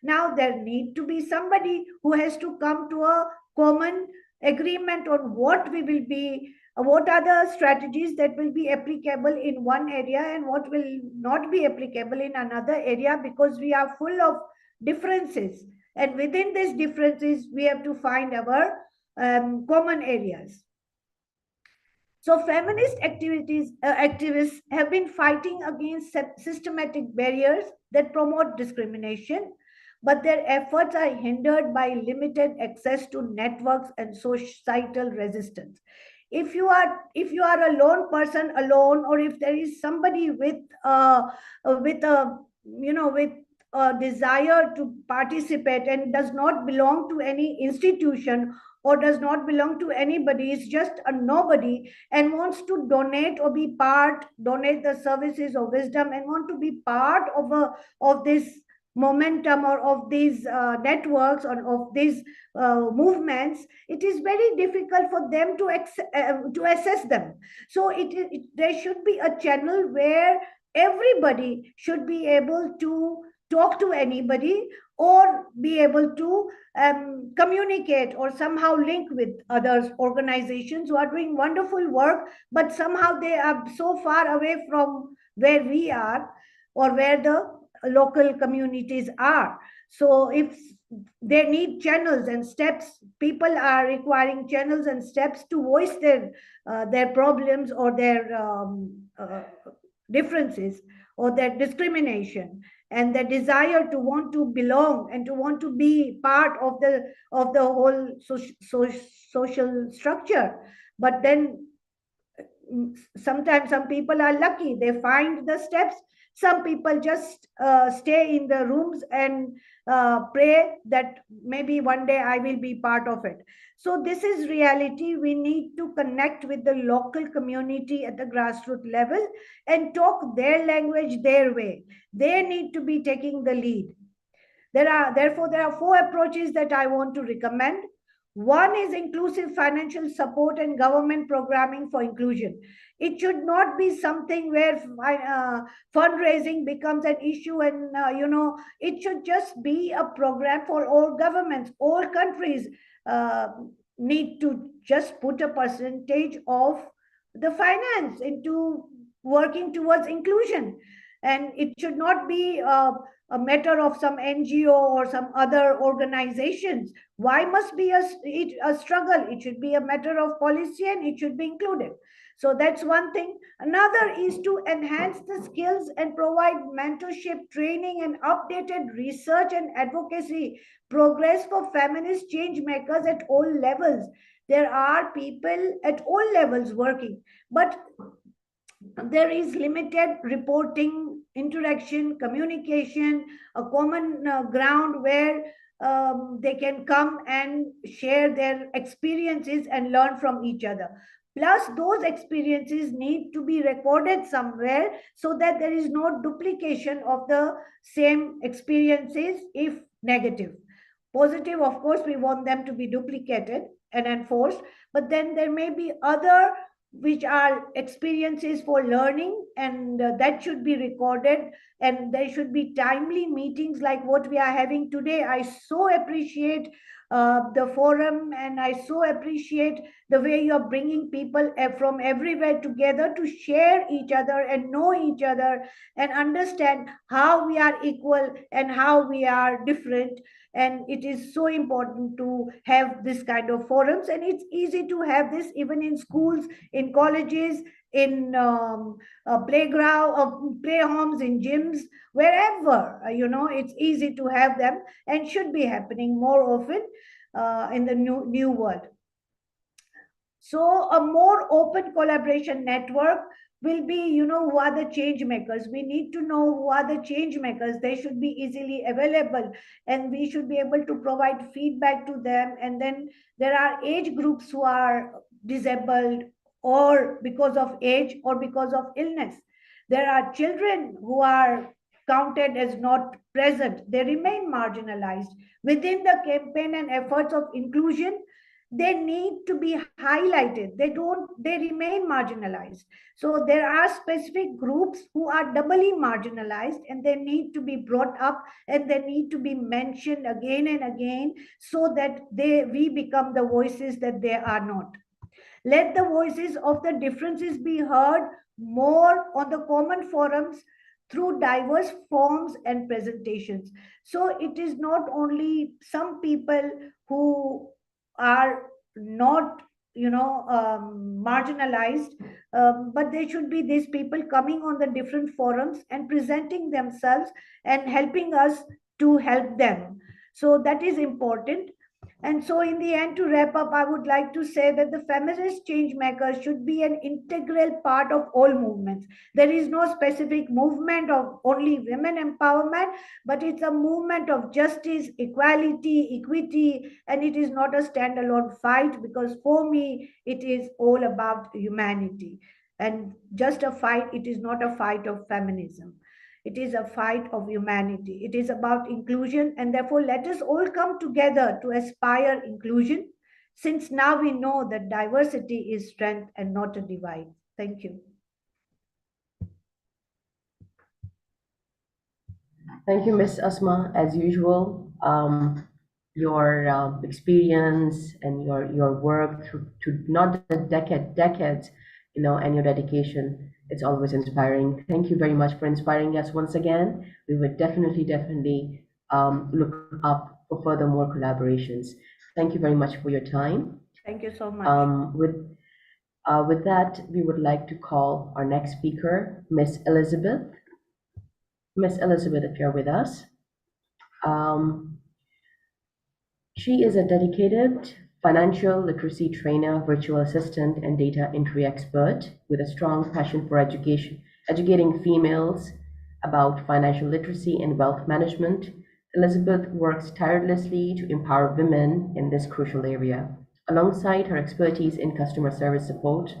Speaker 8: Now, there need to be somebody who has to come to a common agreement on what are the strategies that will be applicable in one area and what will not be applicable in another area, because we are full of differences. And within these differences, we have to find our common areas. So feminist activists have been fighting against systematic barriers that promote discrimination, but their efforts are hindered by limited access to networks and societal resistance. If you are a lone person alone, or if there is somebody with a desire to participate and does not belong to any institution or does not belong to anybody, is just a nobody, and wants to donate or donate the services of wisdom and want to be part of this momentum or of these networks or of these movements, it is very difficult for them to assess them. So there should be a channel where everybody should be able to talk to anybody or be able to communicate or somehow link with other organizations who are doing wonderful work, but somehow they are so far away from where we are or where the local communities are. So if they need channels and steps, people are requiring channels and steps to voice their problems or their differences or their discrimination and their desire to want to belong and to want to be part of the whole social structure. But then sometimes some people are lucky, they find the steps. Some people just stay in the rooms and pray that maybe one day I will be part of it. So this is reality. We need to connect with the local community at the grassroots level and talk their language, their way. They need to be taking the lead. Therefore, there are 4 approaches that I want to recommend. One is inclusive financial support and government programming for inclusion. It should not be something where fundraising becomes an issue and, it should just be a program for all governments. All countries need to just put a percentage of the finance into working towards inclusion. And it should not be a matter of some NGO or some other organizations. Why must be a struggle? It should be a matter of policy and it should be included. So that's one thing. Another is to enhance the skills and provide mentorship, training, and updated research and advocacy progress for feminist change makers at all levels. There are people at all levels working, but there is limited reporting, interaction, communication, a common ground where they can come and share their experiences and learn from each other. Plus, those experiences need to be recorded somewhere so that there is no duplication of the same experiences if negative. Positive, of course, we want them to be duplicated and enforced, but then there may be other which are experiences for learning, and that should be recorded, and there should be timely meetings like what we are having today. I so appreciate the forum, and I so appreciate the way you're bringing people from everywhere together to share each other and know each other and understand how we are equal and how we are different. And it is so important to have this kind of forums, and it's easy to have this even in schools, in colleges, in playground, play homes, in gyms, wherever. It's easy to have them and should be happening more often in the new world. So a more open collaboration network will be, who are the change makers. We need to know who are the change makers. They should be easily available, and we should be able to provide feedback to them. And then there are age groups who are disabled, or because of age or because of illness. There are children who are counted as not present. They remain marginalized. Within the campaign and efforts of inclusion, they need to be highlighted. They remain marginalized. So there are specific groups who are doubly marginalized, and they need to be brought up, and they need to be mentioned again and again, so that we become the voices that they are not. Let the voices of the differences be heard more on the common forums through diverse forms and presentations. So it is not only some people who are not, marginalized, but there should be these people coming on the different forums and presenting themselves and helping us to help them. So that is important. And so, in the end, to wrap up, I would like to say that the feminist change makers should be an integral part of all movements. There is no specific movement of only women empowerment, but it's a movement of justice, equality, equity, and it is not a standalone fight, because for me, it is all about humanity. And just a fight, it is not a fight of feminism. It is a fight of humanity. It is about inclusion, and therefore let us all come together to aspire inclusion, since now we know that diversity is strength and not a divide. Thank you.
Speaker 1: Thank you, Ms. Asma. As usual, your experience and your work to not the decades, and your dedication, it's always inspiring. Thank you very much for inspiring us once again. We would definitely look up for further more collaborations. Thank you very much for your time.
Speaker 8: Thank you so much.
Speaker 1: With that, we would like to call our next speaker, Miss Elizabeth. Miss Elizabeth, if you're with us. She is a dedicated financial literacy trainer, virtual assistant, and data entry expert with a strong passion for educating females about financial literacy and wealth management. Elizabeth works tirelessly to empower women in this crucial area. Alongside her expertise in customer service support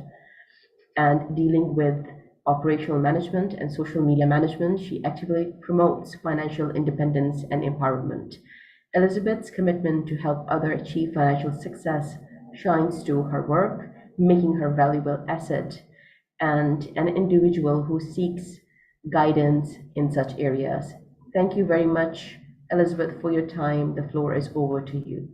Speaker 1: and dealing with operational management and social media management, she actively promotes financial independence and empowerment. Elizabeth's commitment to help others achieve financial success shines through her work, making her a valuable asset and an individual who seeks guidance in such areas. Thank you very much, Elizabeth, for your time. The floor is over to you.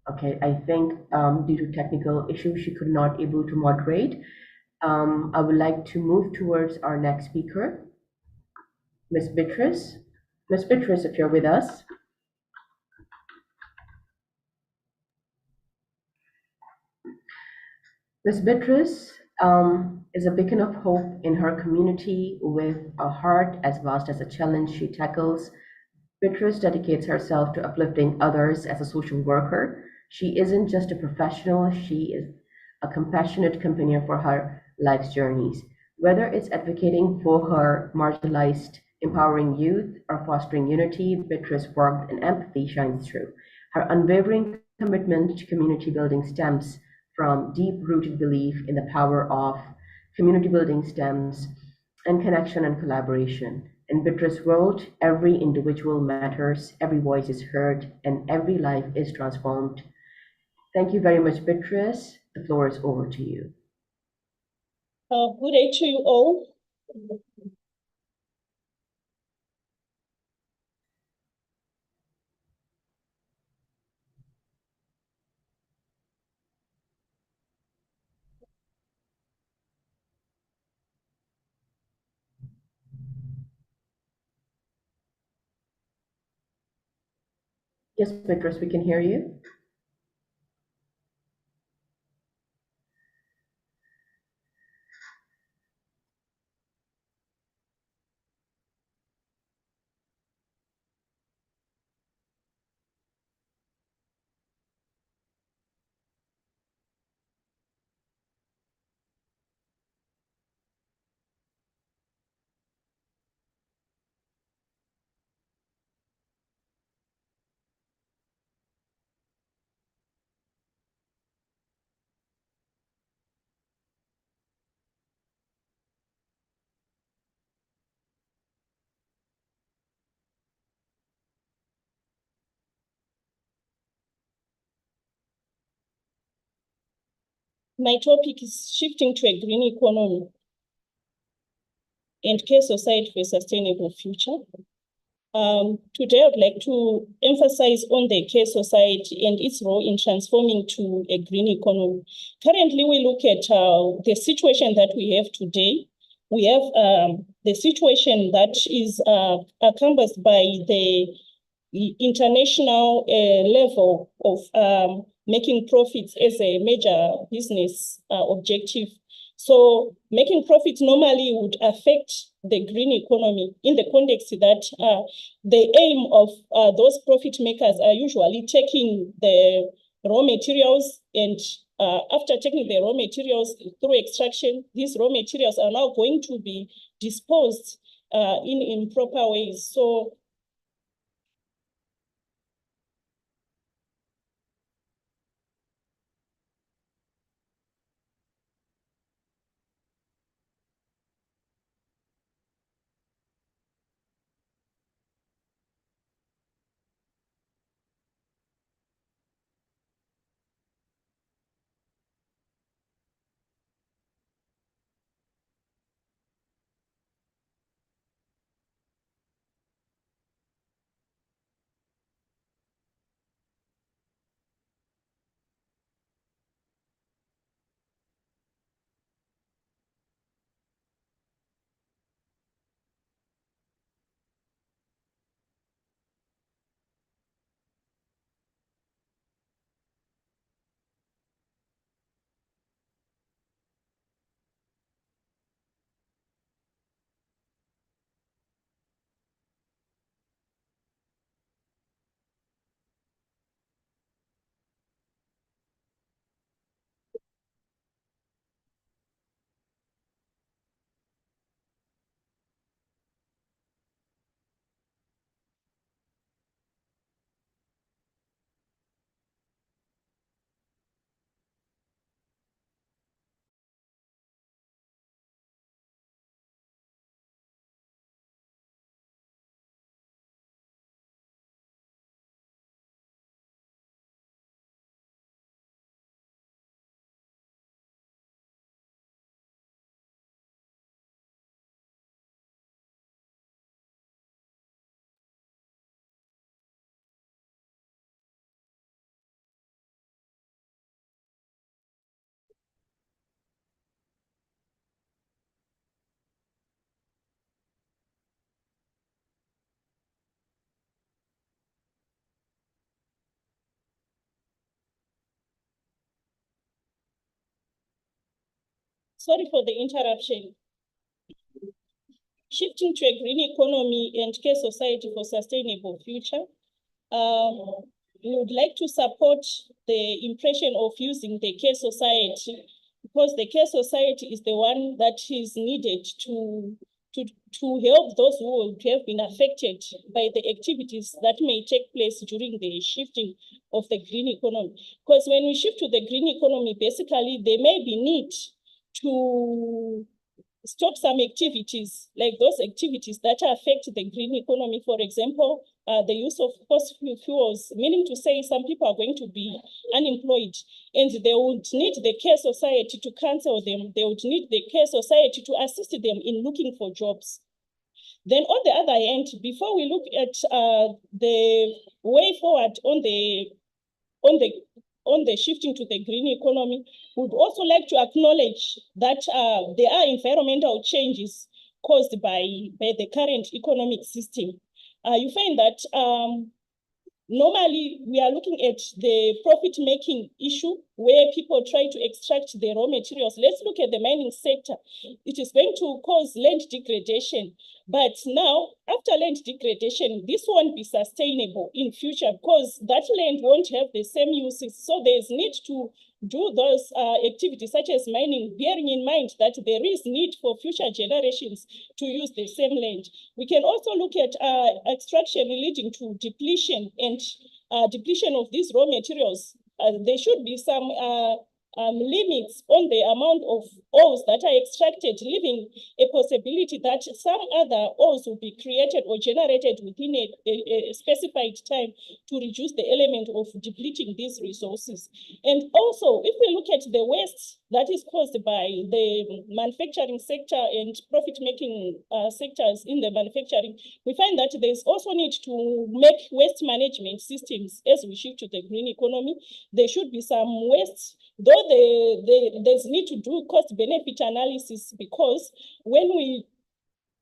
Speaker 1: Okay, I think due to technical issues, she could not able to moderate. I would like to move towards our next speaker, Miss Beatrice. Miss Beatrice, if you're with us. Miss Beatrice is a beacon of hope in her community with a heart as vast as the challenge she tackles. Beatrice dedicates herself to uplifting others as a social worker. She isn't just a professional, she is a compassionate companion for her life's journeys. Whether it's advocating for her marginalized, empowering youth, or fostering unity, Beatrice's warmth and empathy shines through. Her unwavering commitment to community building stems from deep-rooted belief in the power of community building stems and connection and collaboration. In Beatrice's world, every individual matters, every voice is heard, and every life is transformed. Thank you very much, Beatrice. The floor is over to you.
Speaker 10: Good day to you all.
Speaker 1: Yes, Beatrice, we can hear you.
Speaker 10: My topic is shifting to a green economy and care society for a sustainable future. Today, I'd like to emphasize on the care society and its role in transforming to a green economy. Currently, we look at the situation that we have today. We have the situation that is encompassed by the international level of making profits as a major business objective. So making profits normally would affect the green economy in the context that the aim of those profit makers are usually taking the raw materials and after taking the raw materials through extraction, these raw materials are now going to be disposed in improper ways. So Sorry for the interruption. Shifting to a green economy and care society for sustainable future. We would like to support the impression of using the care society, because the care society is the one that is needed to help those who have been affected by the activities that may take place during the shifting of the green economy. Because when we shift to the green economy, basically there may be need to stop some activities, like those activities that affect the green economy. For example, the use of fossil fuels, meaning to say some people are going to be unemployed and they would need the care society to counsel them. They would need the care society to assist them in looking for jobs. Then on the other hand, before we look at the way forward on the shifting to the green economy, would also like to acknowledge that there are environmental changes caused by the current economic system. You find that normally we are looking at the profit-making issue where people try to extract the raw materials. Let's look at the mining sector. It is going to cause land degradation. But now, after land degradation, this won't be sustainable in future because that land won't have the same uses. So there's need to do those activities such as mining, bearing in mind that there is need for future generations to use the same land. We can also look at extraction leading to depletion and depletion of these raw materials. There should be some limits on the amount of ores that are extracted, leaving a possibility that some other ores will be created or generated within a specified time to reduce the element of depleting these resources. And also, if we look at the waste that is caused by the manufacturing sector and profit-making sectors in the manufacturing, we find that there's also need to make waste management systems as we shift to the green economy. There should be some waste, though there's need to do cost-benefit analysis, because when we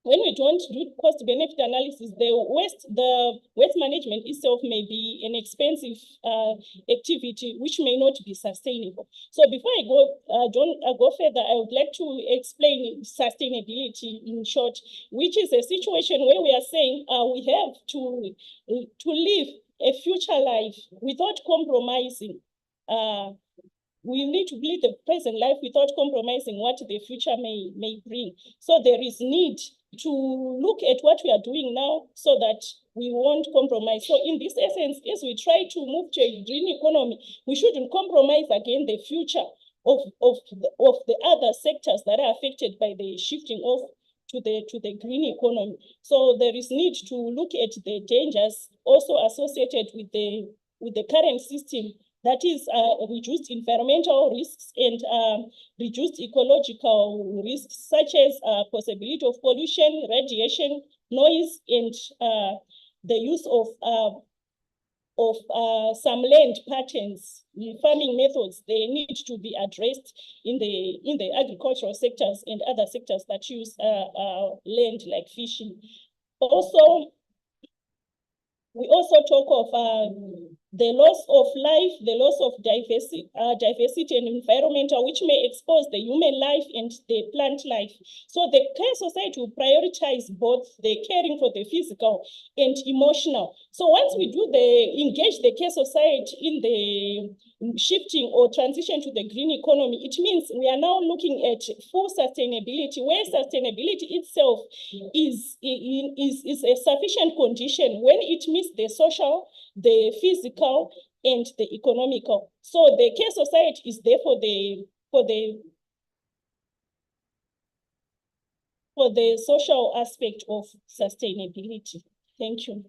Speaker 10: don't do cost-benefit analysis, the waste management itself may be an expensive activity which may not be sustainable. So before I go further, I would like to explain sustainability in short, which is a situation where we are saying we have to live a future life without compromising. We need to live the present life without compromising what the future may bring. So there is need to look at what we are doing now so that we won't compromise. So in this essence, as we try to move to a green economy, we shouldn't compromise again the future of the other sectors that are affected by the shifting of to the green economy. So there is need to look at the dangers also associated with the current system, that is reduced environmental risks and reduced ecological risks, such as possibility of pollution, radiation, noise, and the use of some land patterns, farming methods. They need to be addressed in the agricultural sectors and other sectors that use land like fishing. Also, we also talk of the loss of life, the loss of diversity and environmental, which may expose the human life and the plant life. So the care society will prioritize both the caring for the physical and emotional. So once we engage the care society in the shifting or transition to the green economy, it means we are now looking at full sustainability, where sustainability itself is a sufficient condition when it meets the social, the physical, and the economical. So the care society is there for the social aspect of sustainability. Thank you.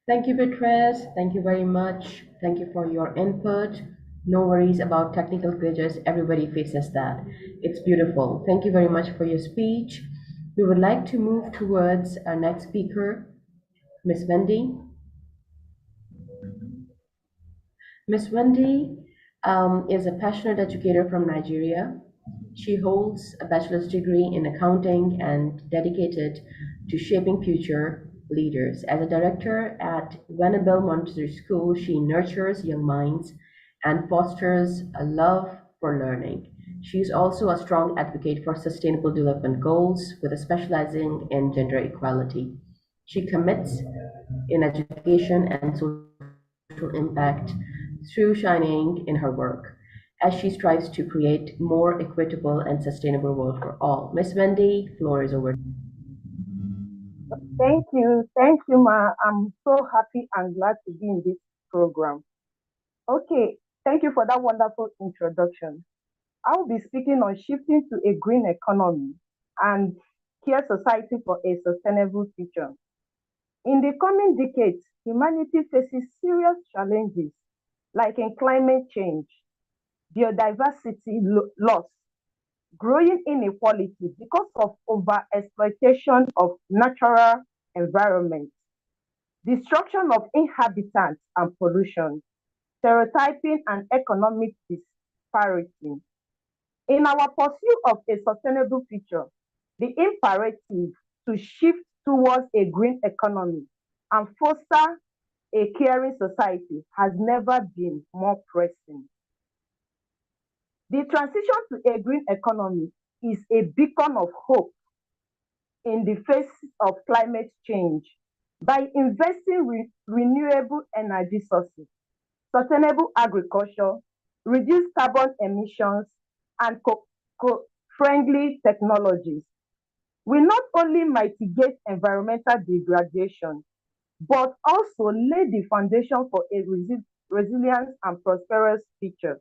Speaker 1: Thank you, Beatrice. Thank you very much. Thank you for your input. No worries about technical glitches. Everybody faces that. It's beautiful. Thank you very much for your speech. We would like to move towards our next speaker, Miss Wendy. Miss Wendy is a passionate educator from Nigeria. She holds a bachelor's degree in accounting and dedicated to shaping future leaders. As a director at Vanabelle Montessori School, she nurtures young minds and fosters a love for learning. She is also a strong advocate for sustainable development goals, with a specializing in gender equality. She commits in education and social impact through shining in her work as she strives to create more equitable and sustainable world for all. Miss Wendy, floor is over.
Speaker 9: Thank you, Ma. I'm so happy and glad to be in this program. Okay, thank you for that wonderful introduction. I'll be speaking on shifting to a green economy and care society for a sustainable future. In the coming decades, humanity faces serious challenges like in climate change, biodiversity loss, growing inequality because of overexploitation of natural environment, destruction of inhabitants and pollution, stereotyping and economic disparity. In our pursuit of a sustainable future, the imperative to shift towards a green economy and foster a caring society has never been more pressing. The transition to a green economy is a beacon of hope in the face of climate change by investing in renewable energy sources, sustainable agriculture, reduce carbon emissions, and co-friendly technologies. We not only mitigate environmental degradation, but also lay the foundation for a resilient and prosperous future,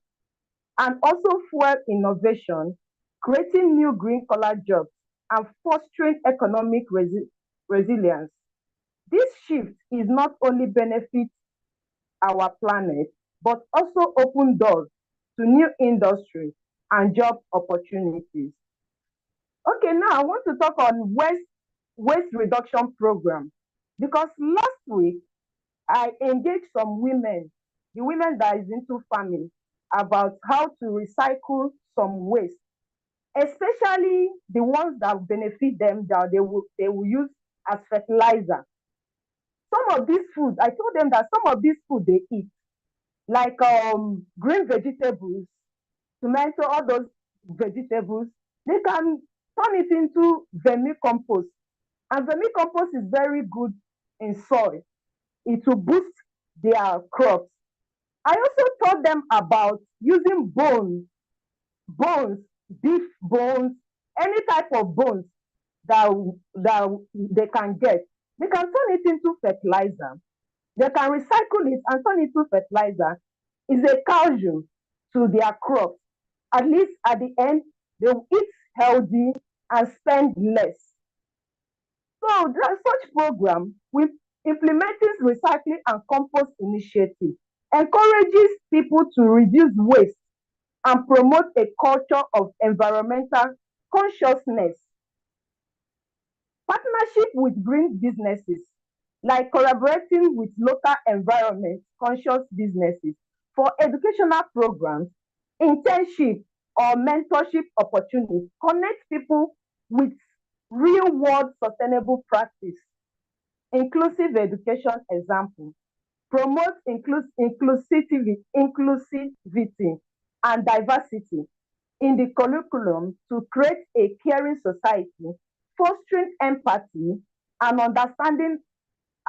Speaker 9: and also fuel innovation, creating new green-collar jobs, and fostering economic resilience. This shift is not only benefit our planet, but also open doors to new industries and job opportunities. Okay, now I want to talk on waste reduction program, because last week I engaged some women, the women that is into farming, about how to recycle some waste, especially the ones that benefit them, that they will use as fertilizer. Some of these foods, I told them that some of these food they eat, like green vegetables, tomato, all those vegetables, they can turn it into vermicompost. And vermicompost is very good in soil. It will boost their crops. I also taught them about using bones, beef bones, any type of bones that they can get. They can turn it into fertilizer. They can recycle it and turn it into fertilizer. It's a calcium to their crops. At least at the end, they will eat healthy and spend less. So such program with implementing recycling and compost initiative encourages people to reduce waste and promote a culture of environmental consciousness. Partnership with green businesses, like collaborating with local environment conscious businesses for educational programs, internship, or mentorship opportunities, connect people with real-world sustainable practice. Inclusive education example, promote inclusivity and diversity in the curriculum to create a caring society, fostering empathy and understanding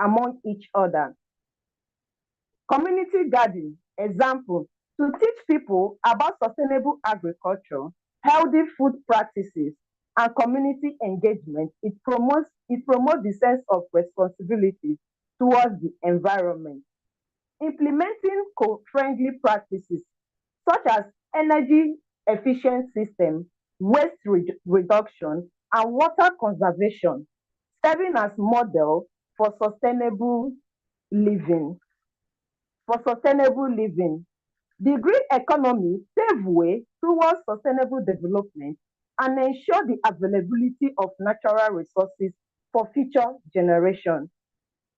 Speaker 9: among each other. Community garden example, to teach people about sustainable agriculture, healthy food practices, and community engagement. It promotes the sense of responsibility towards the environment. Implementing co-friendly practices such as energy efficient system, waste reduction, and water conservation, serving as model for sustainable living. The green economy pave way towards sustainable development and ensure the availability of natural resources for future generations.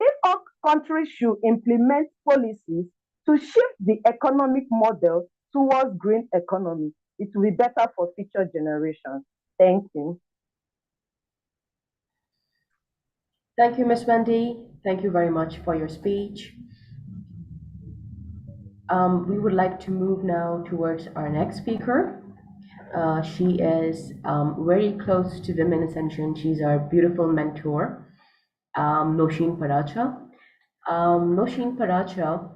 Speaker 9: If all countries should implement policies to shift the economic model towards green economy, it will be better for future generations. Thank you.
Speaker 1: Thank you, Ms. Wendy. Thank you very much for your speech. We would like to move now towards our next speaker. She is very close to Women Ascension. She's our beautiful mentor, Noshin Paracha. Noshin Paracha,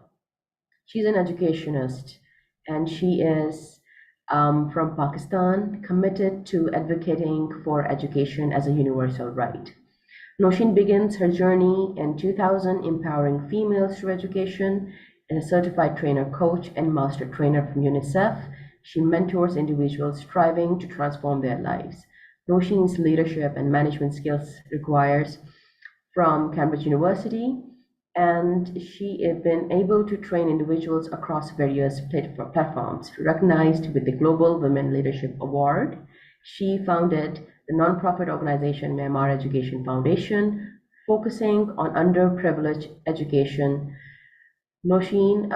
Speaker 1: she's an educationist, and she is from Pakistan, committed to advocating for education as a universal right. Noshin begins her journey in 2000, empowering females through education. As a certified trainer coach and master trainer from UNICEF, she mentors individuals striving to transform their lives. Noshin's leadership and management skills requires from Cambridge University, and she has been able to train individuals across various platforms. Recognized with the Global Women Leadership Award, she founded the nonprofit organization Myanmar Education Foundation, focusing on underprivileged education. Noshin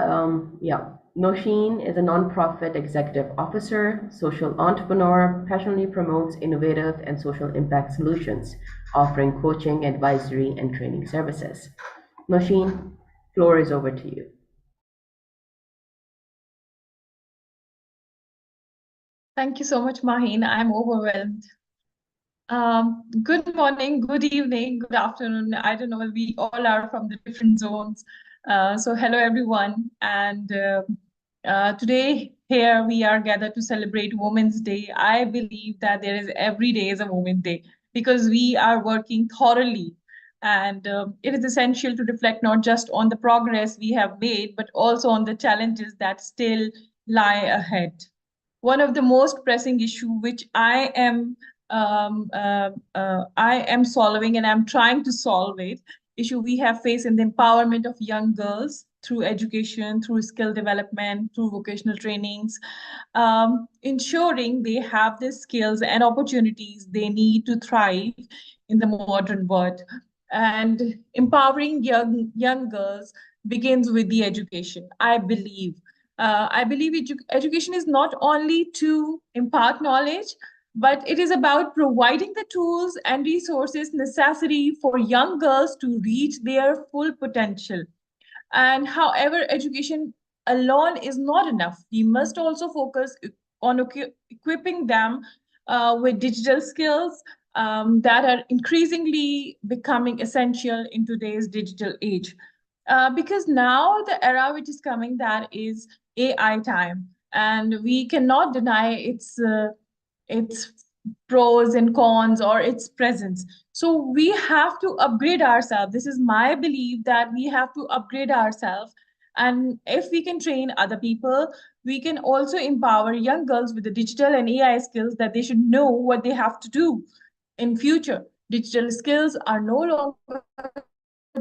Speaker 1: is a nonprofit executive officer, social entrepreneur, passionately promotes innovative and social impact solutions, offering coaching, advisory, and training services. Noshin, floor is over to you.
Speaker 11: Thank you so much, Maheen. I'm overwhelmed. Good morning, good evening, good afternoon. I don't know, we all are from the different zones. So hello, everyone. And today here we are gathered to celebrate Women's Day. I believe that there is every day is a Women's Day because we are working thoroughly. And it is essential to reflect not just on the progress we have made, but also on the challenges that still lie ahead. One of the most pressing issue which I am solving and I'm trying to solve it, issue we have faced in the empowerment of young girls through education, through skill development, through vocational trainings, ensuring they have the skills and opportunities they need to thrive in the modern world. And empowering young girls begins with the education, I believe. I believe education is not only to impart knowledge, but it is about providing the tools and resources necessary for young girls to reach their full potential. And however, education alone is not enough. We must also focus on equipping them with digital skills that are increasingly becoming essential in today's digital age. Because now the era which is coming, that is AI time, and we cannot deny its pros and cons or its presence. So we have to upgrade ourselves. This is my belief that we have to upgrade ourselves. And if we can train other people, we can also empower young girls with the digital and AI skills that they should know what they have to do in future. Digital skills are no longer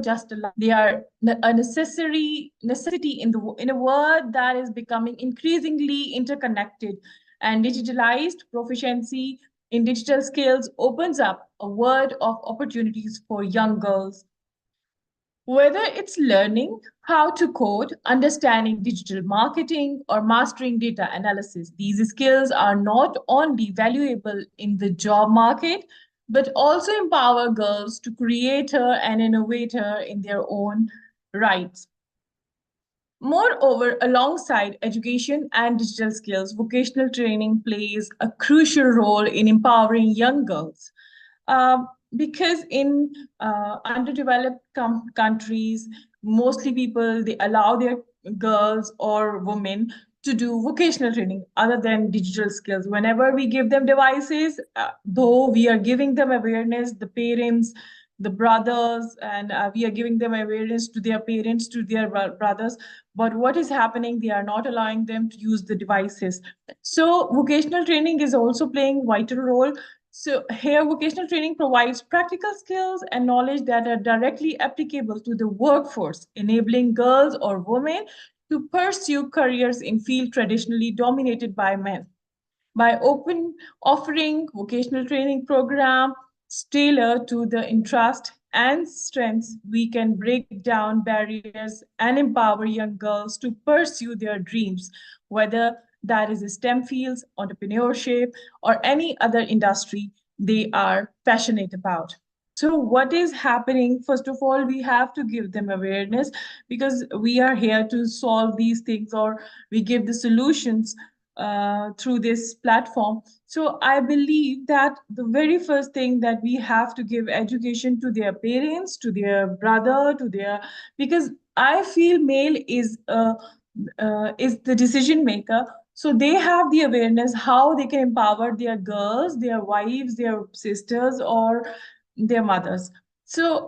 Speaker 11: just they are a necessity in a world that is becoming increasingly interconnected, and digitalized proficiency in digital skills opens up a world of opportunities for young girls. Whether it's learning how to code, understanding digital marketing, or mastering data analysis, these skills are not only valuable in the job market, but also empower girls to creator and innovator in their own rights. Moreover, alongside education and digital skills, vocational training plays a crucial role in empowering young girls. Because in underdeveloped countries, mostly people, they allow their girls or women to do vocational training other than digital skills. Whenever we give them devices, though we are giving them awareness, the parents, the brothers, and we are giving them awareness to their parents, to their brothers. But what is happening? They are not allowing them to use the devices. So vocational training is also playing a vital role. So here, vocational training provides practical skills and knowledge that are directly applicable to the workforce, enabling girls or women to pursue careers in fields traditionally dominated by men. By offering vocational training program tailored to the interest and strengths, we can break down barriers and empower young girls to pursue their dreams, whether that is STEM fields, entrepreneurship, or any other industry they are passionate about. So what is happening? First of all, we have to give them awareness, because we are here to solve these things, or we give the solutions through this platform. So I believe that the very first thing that we have to give education to their parents, to their brother, to their, because I feel male is the decision maker. So they have the awareness how they can empower their girls, their wives, their sisters, or their mothers. So,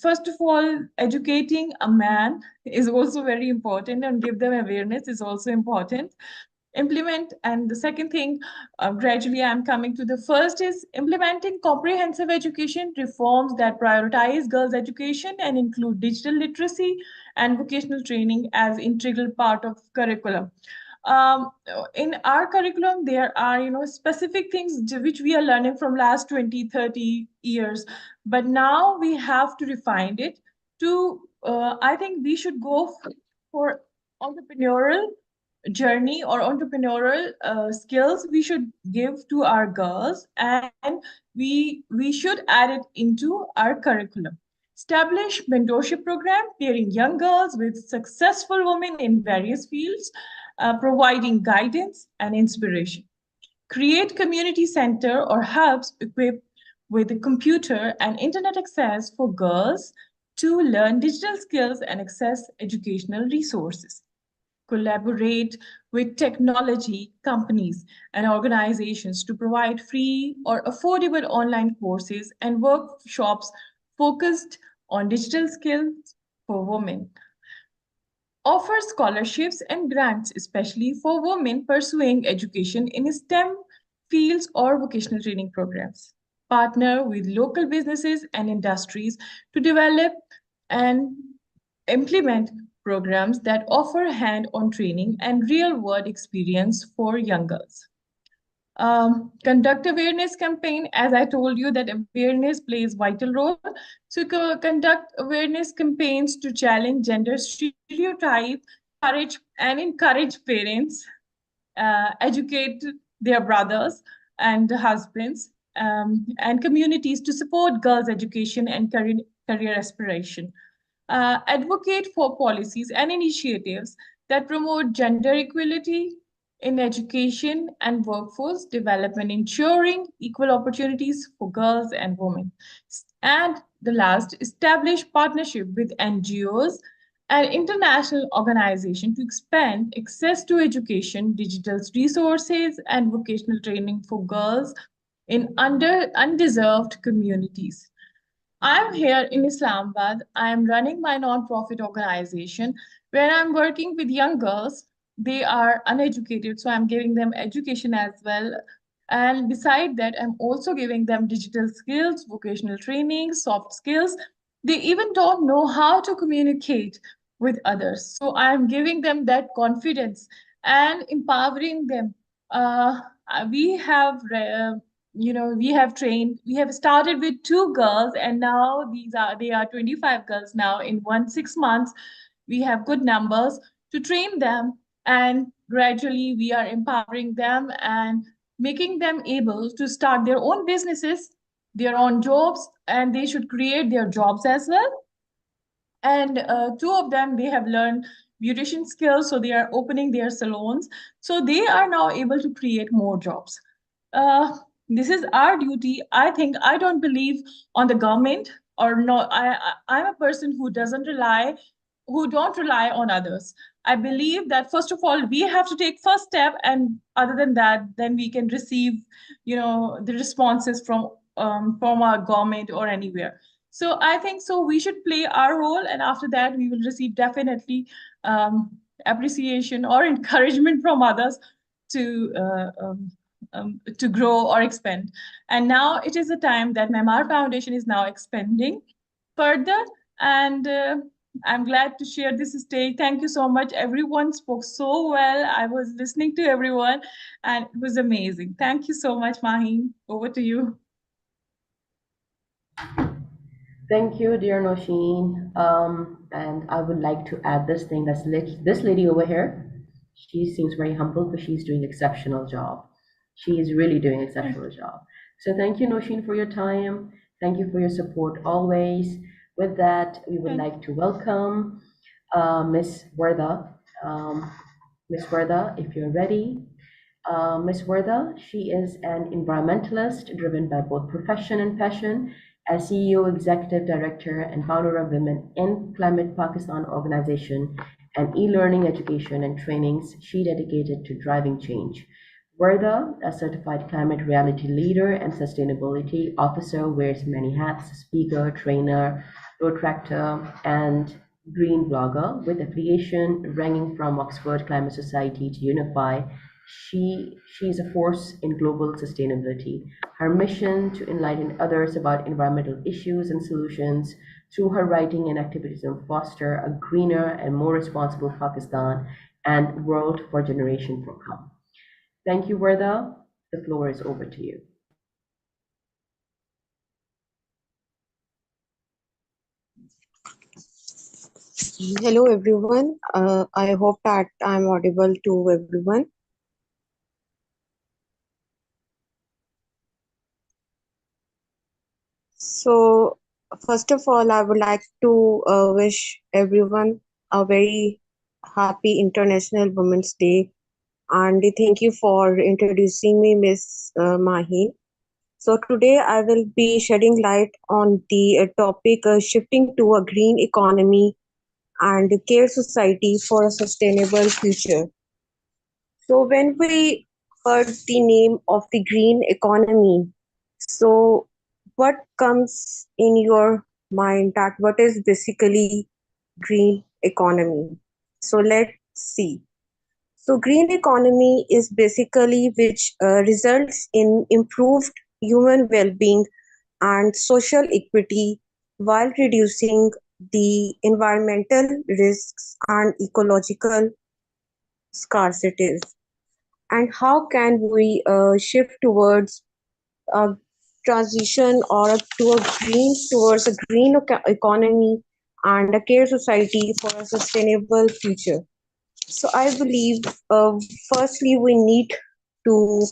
Speaker 11: first of all, educating a man is also very important, and give them awareness is also important. Implement, and the second thing, gradually I'm coming to the first, is implementing comprehensive education reforms that prioritize girls' education and include digital literacy and vocational training as integral part of curriculum. um, in our curriculum, there are, specific things which we are learning from last 20, 30 years, but now we have to refine it to, I think we should go for entrepreneurial journey, or entrepreneurial skills we should give to our girls, and we should add it into our curriculum. Establish mentorship program pairing young girls with successful women in various fields, providing guidance and inspiration. Create community center or hubs equipped with computer and internet access for girls to learn digital skills and access educational resources. Collaborate with technology companies and organizations to provide free or affordable online courses and workshops focused on digital skills for women. Offer scholarships and grants, especially for women pursuing education in STEM fields or vocational training programs. Partner with local businesses and industries to develop and implement programs that offer hand-on training and real-world experience for young girls. Conduct awareness campaign, as I told you that awareness plays vital role. So conduct awareness campaigns to challenge gender stereotype, encourage parents, educate their brothers and husbands, and communities to support girls' education and career aspiration. Advocate for policies and initiatives that promote gender equality in education and workforce development, ensuring equal opportunities for girls and women. And the last, establish partnership with NGOs and international organizations to expand access to education, digital resources, and vocational training for girls in undeserved communities. I'm here in Islamabad. I'm running my nonprofit organization where I'm working with young girls. They are uneducated, so I'm giving them education as well. And beside that, I'm also giving them digital skills, vocational training, soft skills. They even don't know how to communicate with others. So I'm giving them that confidence and empowering them. We have we have started with 2 girls, and now they are 25 girls now in 6 months. We have good numbers to train them, and gradually we are empowering them and making them able to start their own businesses, their own jobs, and they should create their jobs as well. And 2 of them, they have learned beautician skills, so they are opening their salons, so they are now able to create more jobs. This is our duty. I think, I don't believe on the government, or no. I'm a person who don't rely on others. I believe that first of all we have to take first step, and other than that, then we can receive, the responses from our government or anywhere. So I think so we should play our role, and after that we will receive definitely appreciation or encouragement from others to grow or expand. And now it is the time that Myanmar Foundation is now expanding further, and I'm glad to share this stage. Thank you so much. Everyone spoke so well. I was listening to everyone, and it was amazing. Thank you so much, Maheen. Over to you.
Speaker 1: Thank you, dear Nosheen. And I would like to add this thing. This lady over here. She seems very humble, but she's doing exceptional job. She is really doing exceptional job. So thank you, Nosheen, for your time. Thank you for your support always. With that, we would like to welcome Ms. Wertha. Ms. Wertha, if you're ready. Ms. Wertha, she is an environmentalist driven by both profession and passion. As CEO, Executive Director, and founder of Women in Climate Pakistan organization and e-learning education and trainings, she dedicated to driving change. Wertha, a certified climate reality leader and sustainability officer, wears many hats: speaker, trainer, road tractor, and green blogger, with affiliation ranging from Oxford Climate Society to Unify. She's a force in global sustainability. Her mission to enlighten others about environmental issues and solutions through her writing and activism foster a greener and more responsible Pakistan and world for generations to come. Thank you, Wertha. The floor is over to you.
Speaker 12: Hello everyone. I hope that I'm audible to everyone. So first of all, I would like to wish everyone a very happy International Women's Day, and thank you for introducing me, Miss Mahi. So today I will be shedding light on the topic shifting to a green economy and care society for a sustainable future. So when we heard the name of the green economy, so what comes in your mind that what is basically green economy? So let's see. So green economy is basically which results in improved human well-being and social equity while reducing the environmental risks and ecological scarcities. And how can we shift towards a transition or towards a green economy and a care society for a sustainable future? So I believe firstly we need to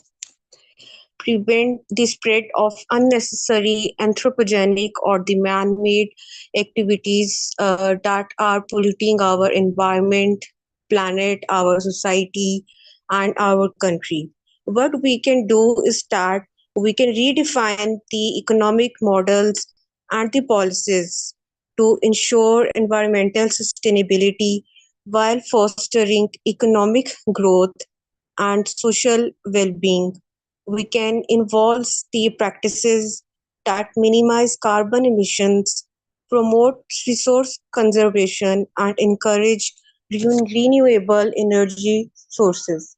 Speaker 12: prevent the spread of unnecessary anthropogenic or the man-made activities that are polluting our environment, planet, our society, and our country. What we can do is that we can redefine the economic models and the policies to ensure environmental sustainability while fostering economic growth and social well-being. We can involve the practices that minimize carbon emissions, promote resource conservation, and encourage renewable energy sources.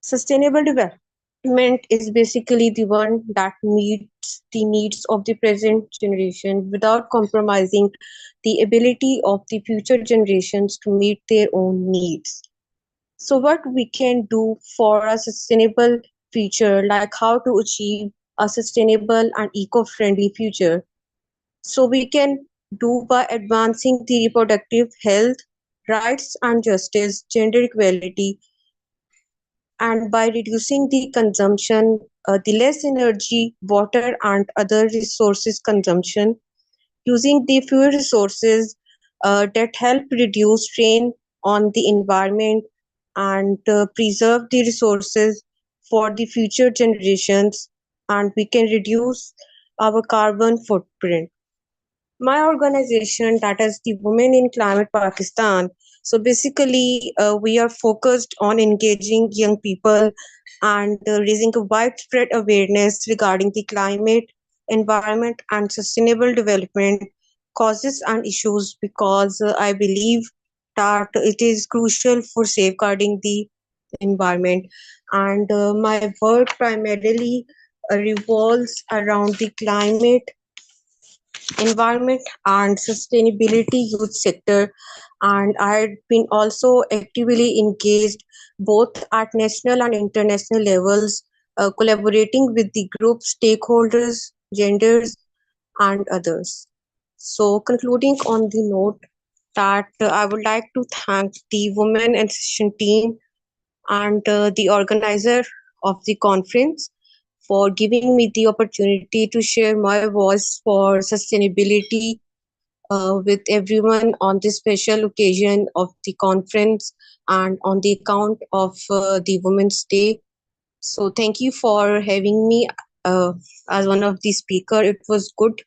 Speaker 12: Sustainable development is basically the one that meets the needs of the present generation without compromising the ability of the future generations to meet their own needs. So what we can do for a sustainable future, like how to achieve a sustainable and eco-friendly future. So we can do by advancing the reproductive health, rights and justice, gender equality, and by reducing the consumption, the less energy, water and other resources consumption, using the fewer resources that help reduce strain on the environment and preserve the resources for the future generations, and we can reduce our carbon footprint. My organization, that is the Women in Climate Pakistan, so basically we are focused on engaging young people and raising a widespread awareness regarding the climate, environment and sustainable development causes and issues, because I believe that it is crucial for safeguarding the environment. And my work primarily revolves around the climate, environment and sustainability youth sector, and I had been also actively engaged both at national and international levels, collaborating with the group stakeholders, genders and others. So concluding on the note that I would like to thank the Women Ascension team and the organizer of the conference for giving me the opportunity to share my voice for sustainability with everyone on this special occasion of the conference and on the account of the Women's Day. So thank you for having me as one of the speaker. It was good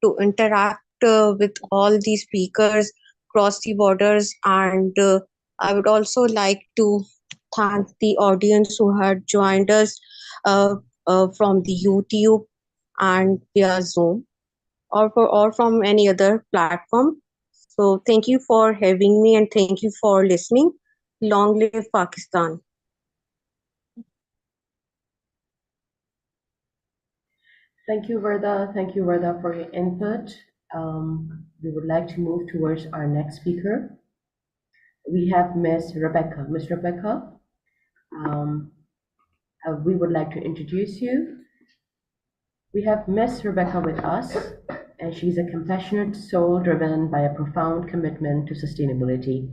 Speaker 12: to interact with all the speakers across the borders, and I would also like to thank the audience who had joined us from the YouTube and via Zoom or from any other platform. So thank you for having me and thank you for listening. Long live Pakistan.
Speaker 1: Thank you, Verda. Thank you, Verda, for your input. We would like to move towards our next speaker. We have Ms. Rebecca. Ms. Rebecca, we would like to introduce you. We have Ms. Rebecca with us, and she's a compassionate soul driven by a profound commitment to sustainability.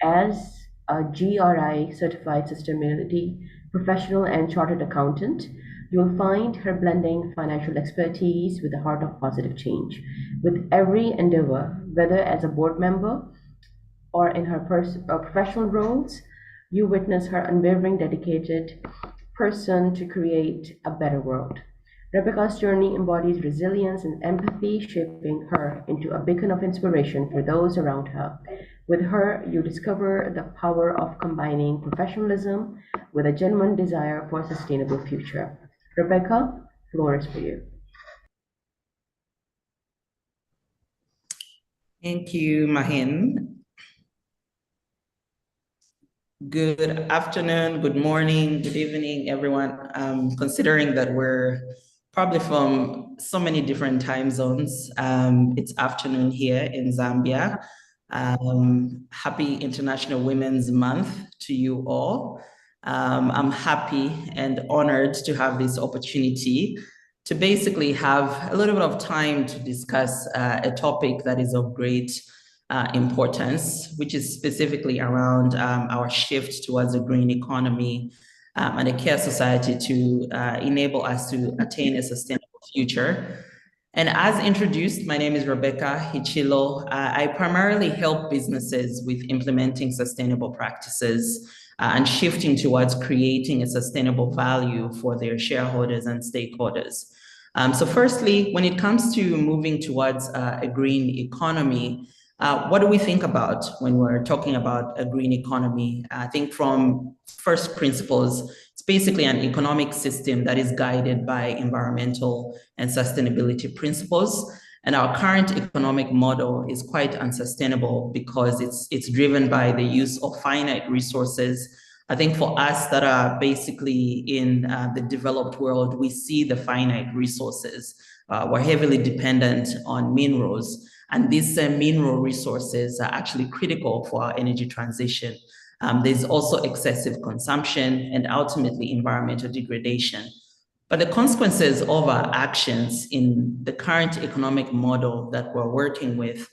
Speaker 1: As a GRI certified sustainability professional and chartered accountant, you will find her blending financial expertise with a heart of positive change. With every endeavor, whether as a board member or in her professional roles, you witness her unwavering, dedicated person to create a better world. Rebecca's journey embodies resilience and empathy, shaping her into a beacon of inspiration for those around her. With her, you discover the power of combining professionalism with a genuine desire for a sustainable future. Rebecca, floor is for you.
Speaker 13: Thank you, Mahin. Good afternoon, good morning, good evening, everyone. Considering that we're probably from so many different time zones, it's afternoon here in Zambia. Happy International Women's Month to you all. I'm happy and honored to have this opportunity to basically have a little bit of time to discuss a topic that is of great importance, which is specifically around our shift towards a green economy and a care society to enable us to attain a sustainable future. And as introduced, my name is Rebecca Hichilo. I primarily help businesses with implementing sustainable practices and shifting towards creating a sustainable value for their shareholders and stakeholders. So firstly, when it comes to moving towards a green economy, what do we think about when we're talking about a green economy? I think from first principles, it's basically an economic system that is guided by environmental and sustainability principles. And our current economic model is quite unsustainable because it's driven by the use of finite resources. I think for us that are basically in the developed world, we see the finite resources. We're heavily dependent on minerals. And these mineral resources are actually critical for our energy transition. There's also excessive consumption and ultimately environmental degradation. But the consequences of our actions in the current economic model that we're working with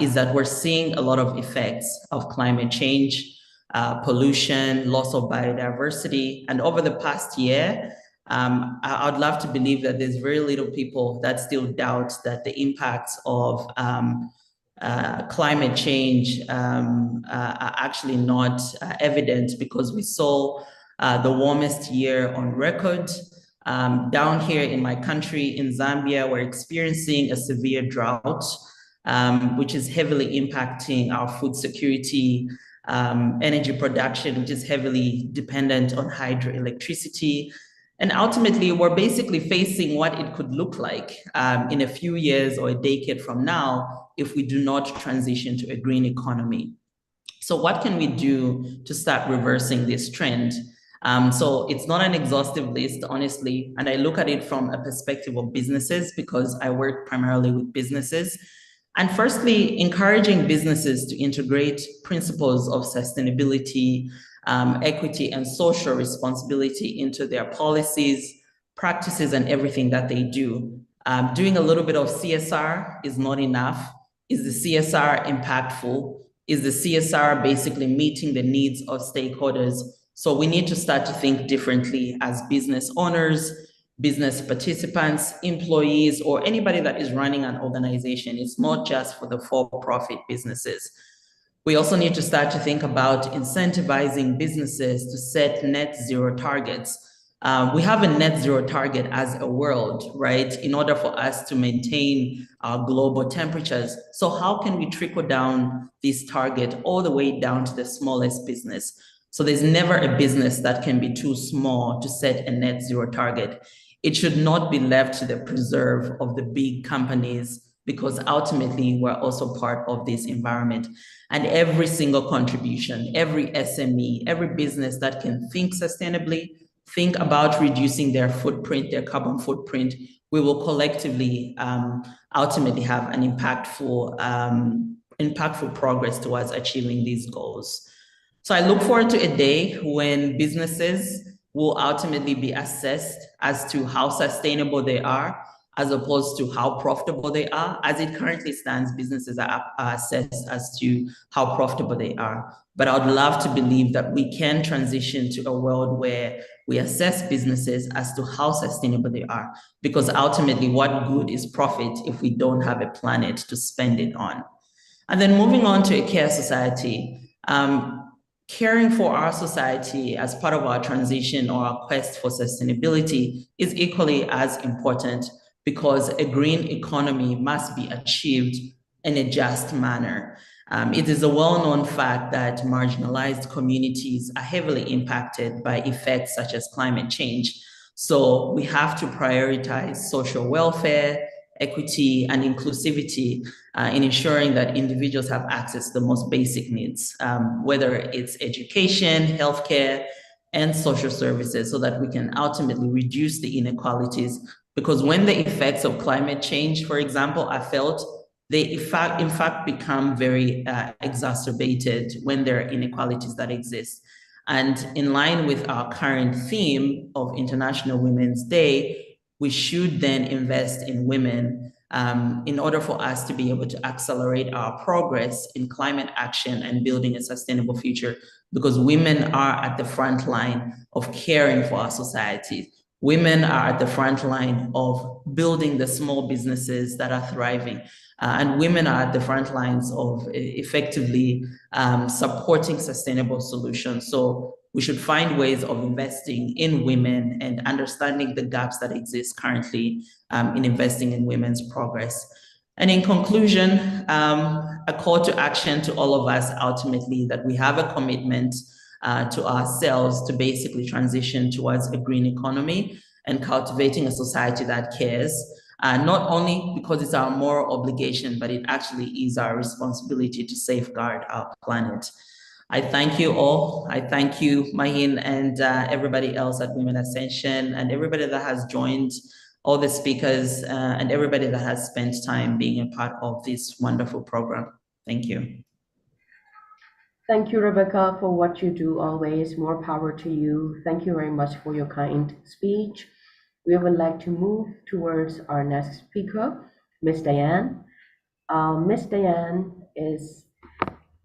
Speaker 13: is that we're seeing a lot of effects of climate change, pollution, loss of biodiversity. And over the past year, I'd love to believe that there's very little people that still doubt that the impacts of climate change are actually not evident, because we saw the warmest year on record. Down here in my country, in Zambia, we're experiencing a severe drought, which is heavily impacting our food security, energy production, which is heavily dependent on hydroelectricity. And ultimately, we're basically facing what it could look like in a few years or a decade from now if we do not transition to a green economy. So what can we do to start reversing this trend? So it's not an exhaustive list, honestly, and I look at it from a perspective of businesses because I work primarily with businesses. And firstly, encouraging businesses to integrate principles of sustainability, equity, and social responsibility into their policies, practices, and everything that they do. Doing a little bit of CSR is not enough. Is the CSR impactful? Is the CSR basically meeting the needs of stakeholders? So we need to start to think differently as business owners, business participants, employees, or anybody that is running an organization. It's not just for the for-profit businesses. We also need to start to think about incentivizing businesses to set net zero targets. We have a net zero target as a world, right, in order for us to maintain our global temperatures. So how can we trickle down this target all the way down to the smallest business? So there's never a business that can be too small to set a net zero target. It should not be left to the preserve of the big companies, because ultimately we're also part of this environment. And every single contribution, every SME, every business that can think sustainably, think about reducing their footprint, their carbon footprint, we will collectively ultimately have an impactful progress towards achieving these goals. So I look forward to a day when businesses will ultimately be assessed as to how sustainable they are, as opposed to how profitable they are. As it currently stands, businesses are assessed as to how profitable they are. But I would love to believe that we can transition to a world where we assess businesses as to how sustainable they are, because ultimately, what good is profit if we don't have a planet to spend it on? And then moving on to a care society. Caring for our society as part of our transition or our quest for sustainability is equally as important, because a green economy must be achieved in a just manner. It is a well-known fact that marginalized communities are heavily impacted by effects such as climate change. So we have to prioritize social welfare, equity, and inclusivity in ensuring that individuals have access to the most basic needs, whether it's education, healthcare, and social services, so that we can ultimately reduce the inequalities. Because when the effects of climate change, for example, are felt, they in fact become very exacerbated when there are inequalities that exist. And in line with our current theme of International Women's Day, we should then invest in women in order for us to be able to accelerate our progress in climate action and building a sustainable future, because women are at the front line of caring for our society. Women are at the front line of building the small businesses that are thriving. And women are at the front lines of effectively supporting sustainable solutions. So we should find ways of investing in women and understanding the gaps that exist currently in investing in women's progress. And in conclusion, a call to action to all of us ultimately, that we have a commitment to ourselves to basically transition towards a green economy and cultivating a society that cares, not only because it's our moral obligation, but it actually is our responsibility to safeguard our planet. I thank you all. I thank you, Mahin, and everybody else at WomenAscension, and everybody that has joined, all the speakers, and everybody that has spent time being a part of this wonderful program. Thank you.
Speaker 1: Thank you, Rebecca, for what you do always. More power to you. Thank you very much for your kind speech. We would like to move towards our next speaker, Ms. Diane. Ms. Diane is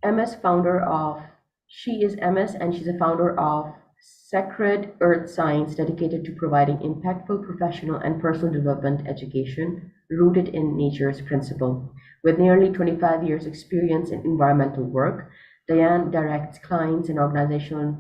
Speaker 1: MS founder of, she is MS and she's a founder of Sacred Earth Science, dedicated to providing impactful professional and personal development education rooted in nature's principle. With nearly 25 years experience in environmental work, Diane directs clients and organizations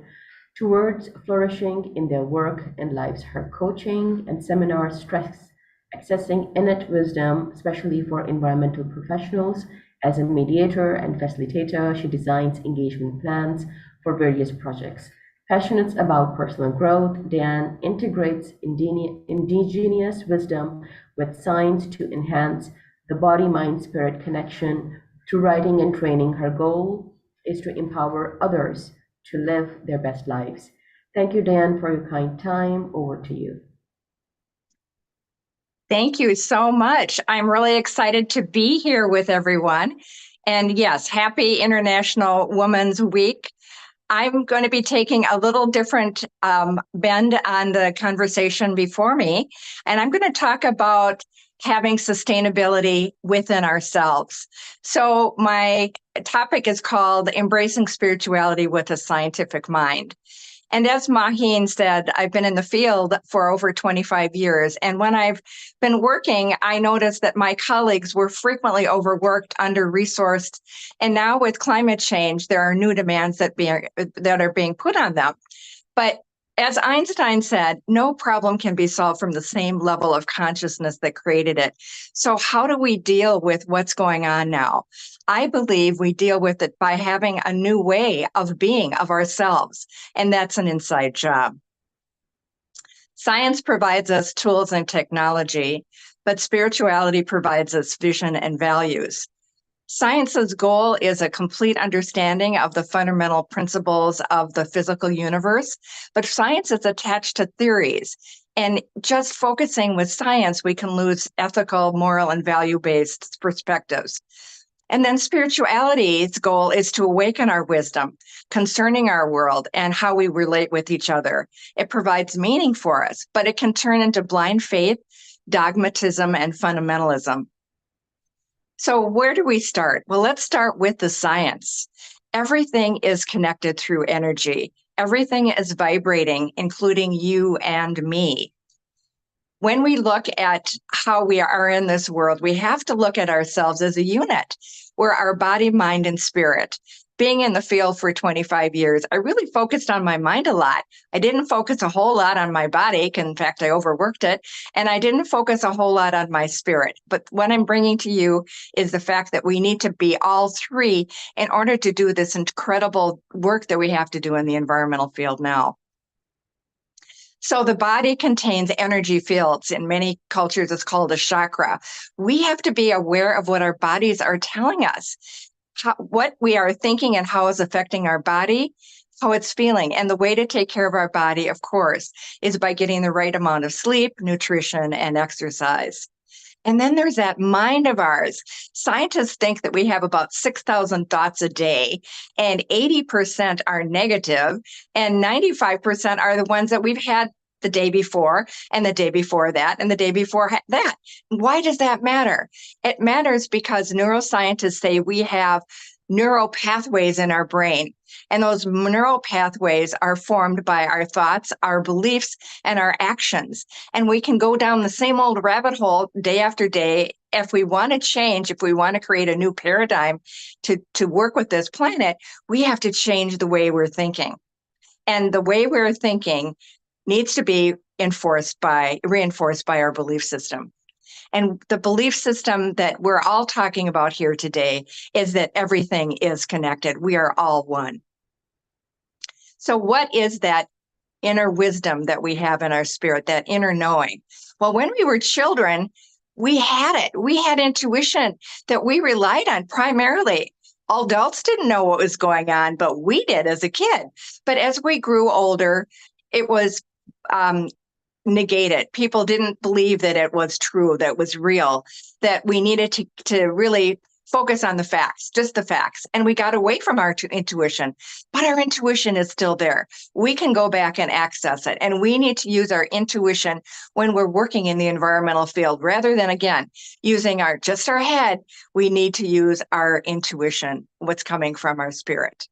Speaker 1: towards flourishing in their work and lives. Her coaching and seminars stress accessing innate wisdom, especially for environmental professionals. As a mediator and facilitator, she designs engagement plans for various projects. Passionate about personal growth, Diane integrates indigenous wisdom with science to enhance the body-mind-spirit connection. Through writing and training, her goal is to empower others to live their best lives. Thank you, Diane, for your kind time. Over to you.
Speaker 14: Thank you so much. I'm really excited to be here with everyone. And yes, happy International Women's Week. I'm going to be taking a little different bend on the conversation before me. And I'm going to talk about having sustainability within ourselves. So my topic is called Embracing Spirituality with a Scientific Mind. And as Maheen said, I've been in the field for over 25 years. And when I've been working, I noticed that my colleagues were frequently overworked, under-resourced. And now with climate change, there are new demands that are being put on them. But as Einstein said, no problem can be solved from the same level of consciousness that created it. So how do we deal with what's going on now? I believe we deal with it by having a new way of being of ourselves, and that's an inside job. Science provides us tools and technology, but spirituality provides us vision and values. Science's goal is a complete understanding of the fundamental principles of the physical universe, but science is attached to theories. And just focusing with science, we can lose ethical, moral, and value-based perspectives. And then spirituality's goal is to awaken our wisdom concerning our world and how we relate with each other. It provides meaning for us, but it can turn into blind faith, dogmatism, and fundamentalism. So where do we start? Well, let's start with the science. Everything is connected through energy. Everything is vibrating, including you and me. When we look at how we are in this world, we have to look at ourselves as a unit. We're our body, mind, and spirit. Being in the field for 25 years, I really focused on my mind a lot. I didn't focus a whole lot on my body. In fact, I overworked it. And I didn't focus a whole lot on my spirit. But what I'm bringing to you is the fact that we need to be all three in order to do this incredible work that we have to do in the environmental field now. So the body contains energy fields. In many cultures, it's called a chakra. We have to be aware of what our bodies are telling us. What we are thinking and how it's affecting our body, how it's feeling. And the way to take care of our body, of course, is by getting the right amount of sleep, nutrition, and exercise. And then there's that mind of ours. Scientists think that we have about 6,000 thoughts a day, and 80% are negative, and 95% are the ones that we've had the day before, and the day before that, and the day before that. Why does that matter? It matters because neuroscientists say we have neural pathways in our brain, and those neural pathways are formed by our thoughts, our beliefs, and our actions. And we can go down the same old rabbit hole day after day. If we want to change, if we want to create a new paradigm to work with this planet, we have to change the way we're thinking. And the way we're thinking needs to be reinforced by our belief system. And the belief system that we're all talking about here today is that everything is connected. We are all one. So what is that inner wisdom that we have in our spirit, that inner knowing? Well, when we were children, we had it. We had intuition that we relied on primarily. Adults didn't know what was going on, but we did as a kid. But as we grew older, it was negated. People didn't believe that it was true, that it was real, that we needed to really focus on the facts, just the facts. And we got away from our intuition, but our intuition is still there. We can go back and access it. And we need to use our intuition when we're working in the environmental field, rather than, again, using just our head. We need to use our intuition, what's coming from our spirit.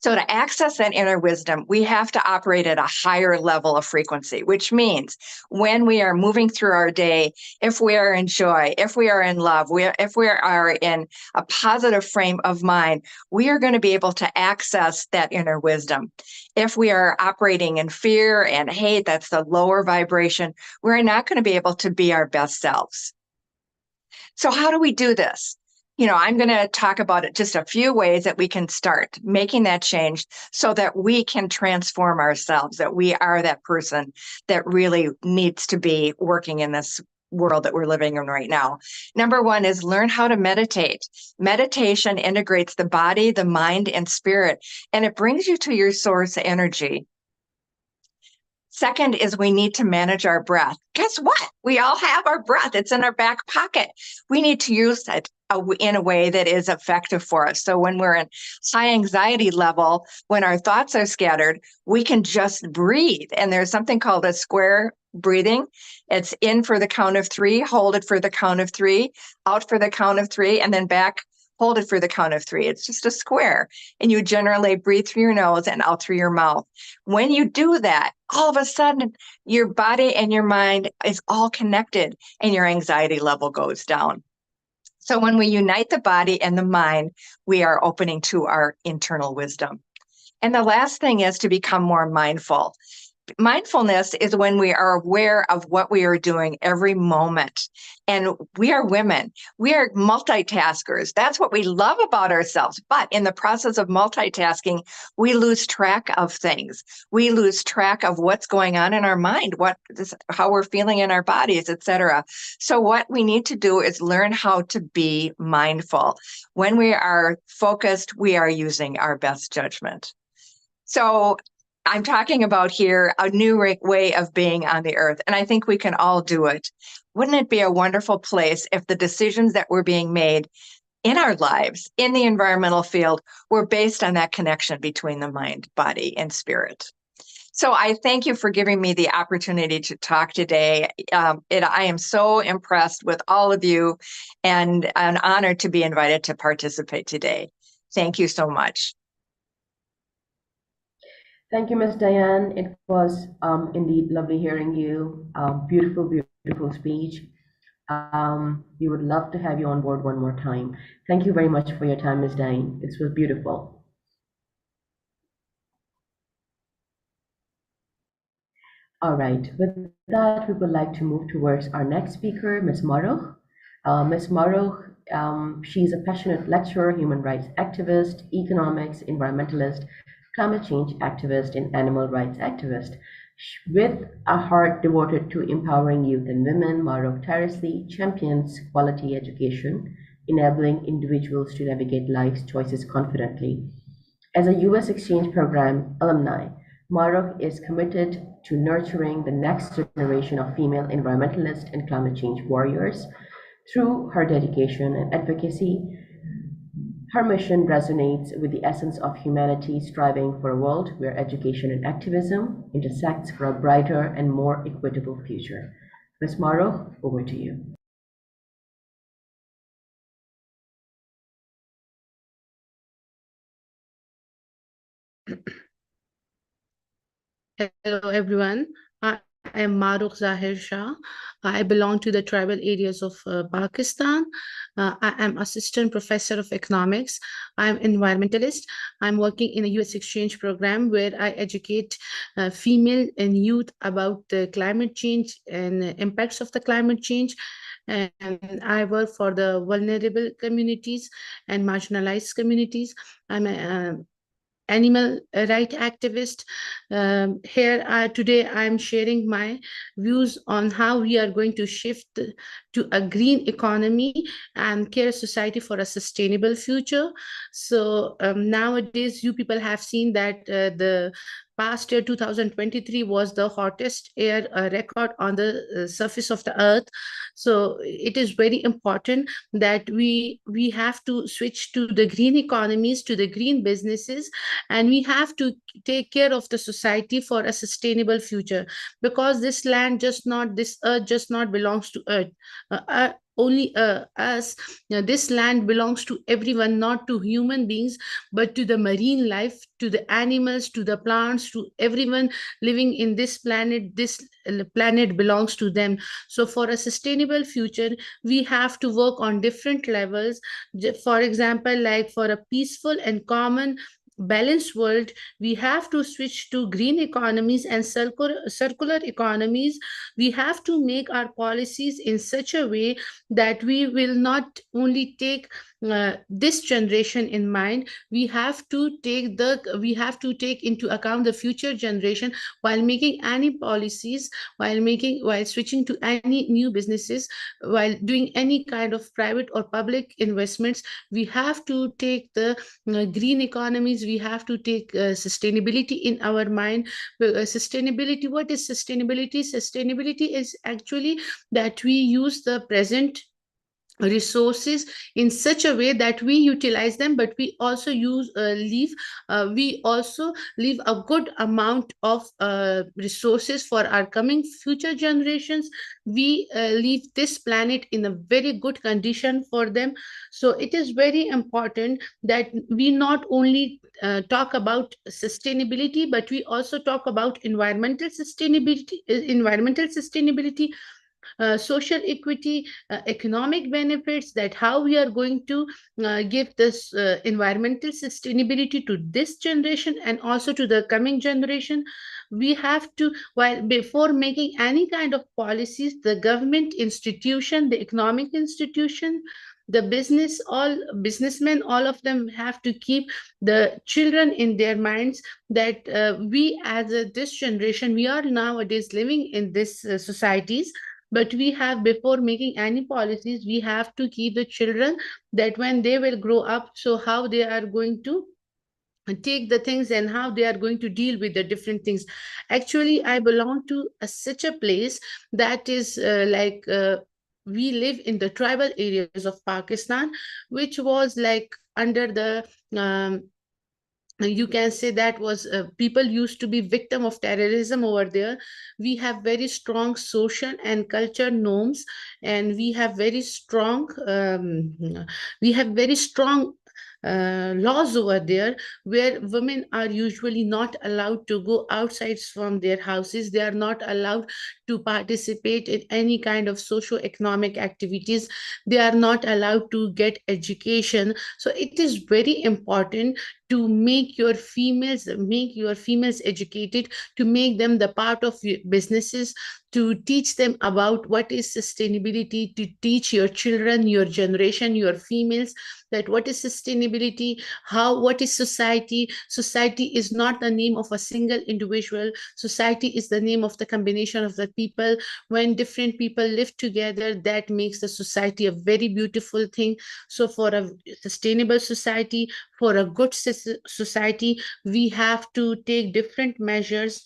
Speaker 14: So to access that inner wisdom, we have to operate at a higher level of frequency, which means when we are moving through our day, if we are in joy, if we are in love, if we are in a positive frame of mind, we are going to be able to access that inner wisdom. If we are operating in fear and hate, that's the lower vibration, we're not going to be able to be our best selves. So how do we do this? I'm going to talk about it, just a few ways that we can start making that change so that we can transform ourselves, that we are that person that really needs to be working in this world that we're living in right now. Number one is learn how to meditate. Meditation integrates the body, the mind, and spirit, and it brings you to your source energy. Second is we need to manage our breath. Guess what? We all have our breath. It's in our back pocket. We need to use it in a way that is effective for us. So when we're in high anxiety level, when our thoughts are scattered, we can just breathe. And there's something called a square breathing. It's in for the count of 3, hold it for the count of 3, out for the count of 3, and then back hold it for the count of 3. It's just a square. And you generally breathe through your nose and out through your mouth. When you do that, all of a sudden, your body and your mind is all connected and your anxiety level goes down. So when we unite the body and the mind, we are opening to our internal wisdom. And the last thing is to become more mindful. Mindfulness is when we are aware of what we are doing every moment. And we are women. We are multitaskers. That's what we love about ourselves. But in the process of multitasking, we lose track of things. We lose track of what's going on in our mind, how we're feeling in our bodies, etc. So what we need to do is learn how to be mindful. When we are focused, we are using our best judgment. So I'm talking about here a new way of being on the earth, and I think we can all do it. Wouldn't it be a wonderful place if the decisions that were being made in our lives, in the environmental field, were based on that connection between the mind, body, and spirit? So I thank you for giving me the opportunity to talk today. I am so impressed with all of you and an honor to be invited to participate today. Thank you so much.
Speaker 1: Thank you, Ms. Diane. It was indeed lovely hearing you. Beautiful, beautiful speech. We would love to have you on board one more time. Thank you very much for your time, Ms. Diane. This was beautiful. All right, with that, we would like to move towards our next speaker, Ms. Maroch. Ms. Maroch, she's a passionate lecturer, human rights activist, economics, environmentalist, climate change activist, and animal rights activist. With a heart devoted to empowering youth and women, Maroch tirelessly champions quality education, enabling individuals to navigate life's choices confidently. As a U.S. exchange program alumni, Maroch is committed to nurturing the next generation of female environmentalists and climate change warriors. Through her dedication and advocacy, her mission resonates with the essence of humanity striving for a world where education and activism intersects for a brighter and more equitable future. Ms. Maroch, over to you.
Speaker 15: Hello, everyone. I am Maroch Zahir Shah. I belong to the tribal areas of Pakistan. I am assistant professor of economics. I'm environmentalist. I'm working in a U.S. exchange program where I educate female and youth about the climate change and the impacts of the climate change. And I work for the vulnerable communities and marginalized communities. I'm a animal right activist. Today I'm sharing my views on how we are going to shift to a green economy and care society for a sustainable future. So nowadays you people have seen that the past year 2023 was the hottest year record on the surface of the earth. So it is very important that we have to switch to the green economies, to the green businesses, and we have to take care of the society for a sustainable future, because this earth just not belongs to earth. Only us. This land belongs to everyone, not to human beings, but to the marine life, to the animals, to the plants, to everyone living in this planet. This planet belongs to them. So for a sustainable future, we have to work on different levels. For example, like for a peaceful and common balanced world, we have to switch to green economies and circular economies. We have to make our policies in such a way that we will not only take this generation in mind. We have to take into account the future generation while making any policies, while switching to any new businesses, while doing any kind of private or public investments. We have to take the green economies. We have to take sustainability in our mind. Sustainability, what is sustainability? Sustainability is actually that we use the present resources in such a way that we utilize them, but we also leave a good amount of resources for our coming future generations. We leave this planet in a very good condition for them. So it is very important that we not only talk about sustainability, but we also talk about environmental sustainability, social equity, economic benefits, that how we are going to give this environmental sustainability to this generation and also to the coming generation. We have to, while before making any kind of policies, the government institution, the economic institution, the businessmen, all of them have to keep the children in their minds, that we as this generation, we are nowadays living in this societies, but we have, before making any policies, we have to keep the children, that when they will grow up, so how they are going to take the things and how they are going to deal with the different things. Actually, I belong to such a place that is we live in the tribal areas of Pakistan, which was like under the you can say that was people used to be victim of terrorism over there. We have very strong social and culture norms, and we have very strong laws over there, where women are usually not allowed to go outside from their houses. They are not allowed to participate in any kind of socio-economic activities. They are not allowed to get education. So it is very important to make your females educated, to make them the part of your businesses, to teach them about what is sustainability, to teach your children, your generation, your females, that what is sustainability, what is society. Society is not the name of a single individual. Society is the name of the combination of the people. When different people live together, that makes the society a very beautiful thing. So for a sustainable society, for a good society, we have to take different measures.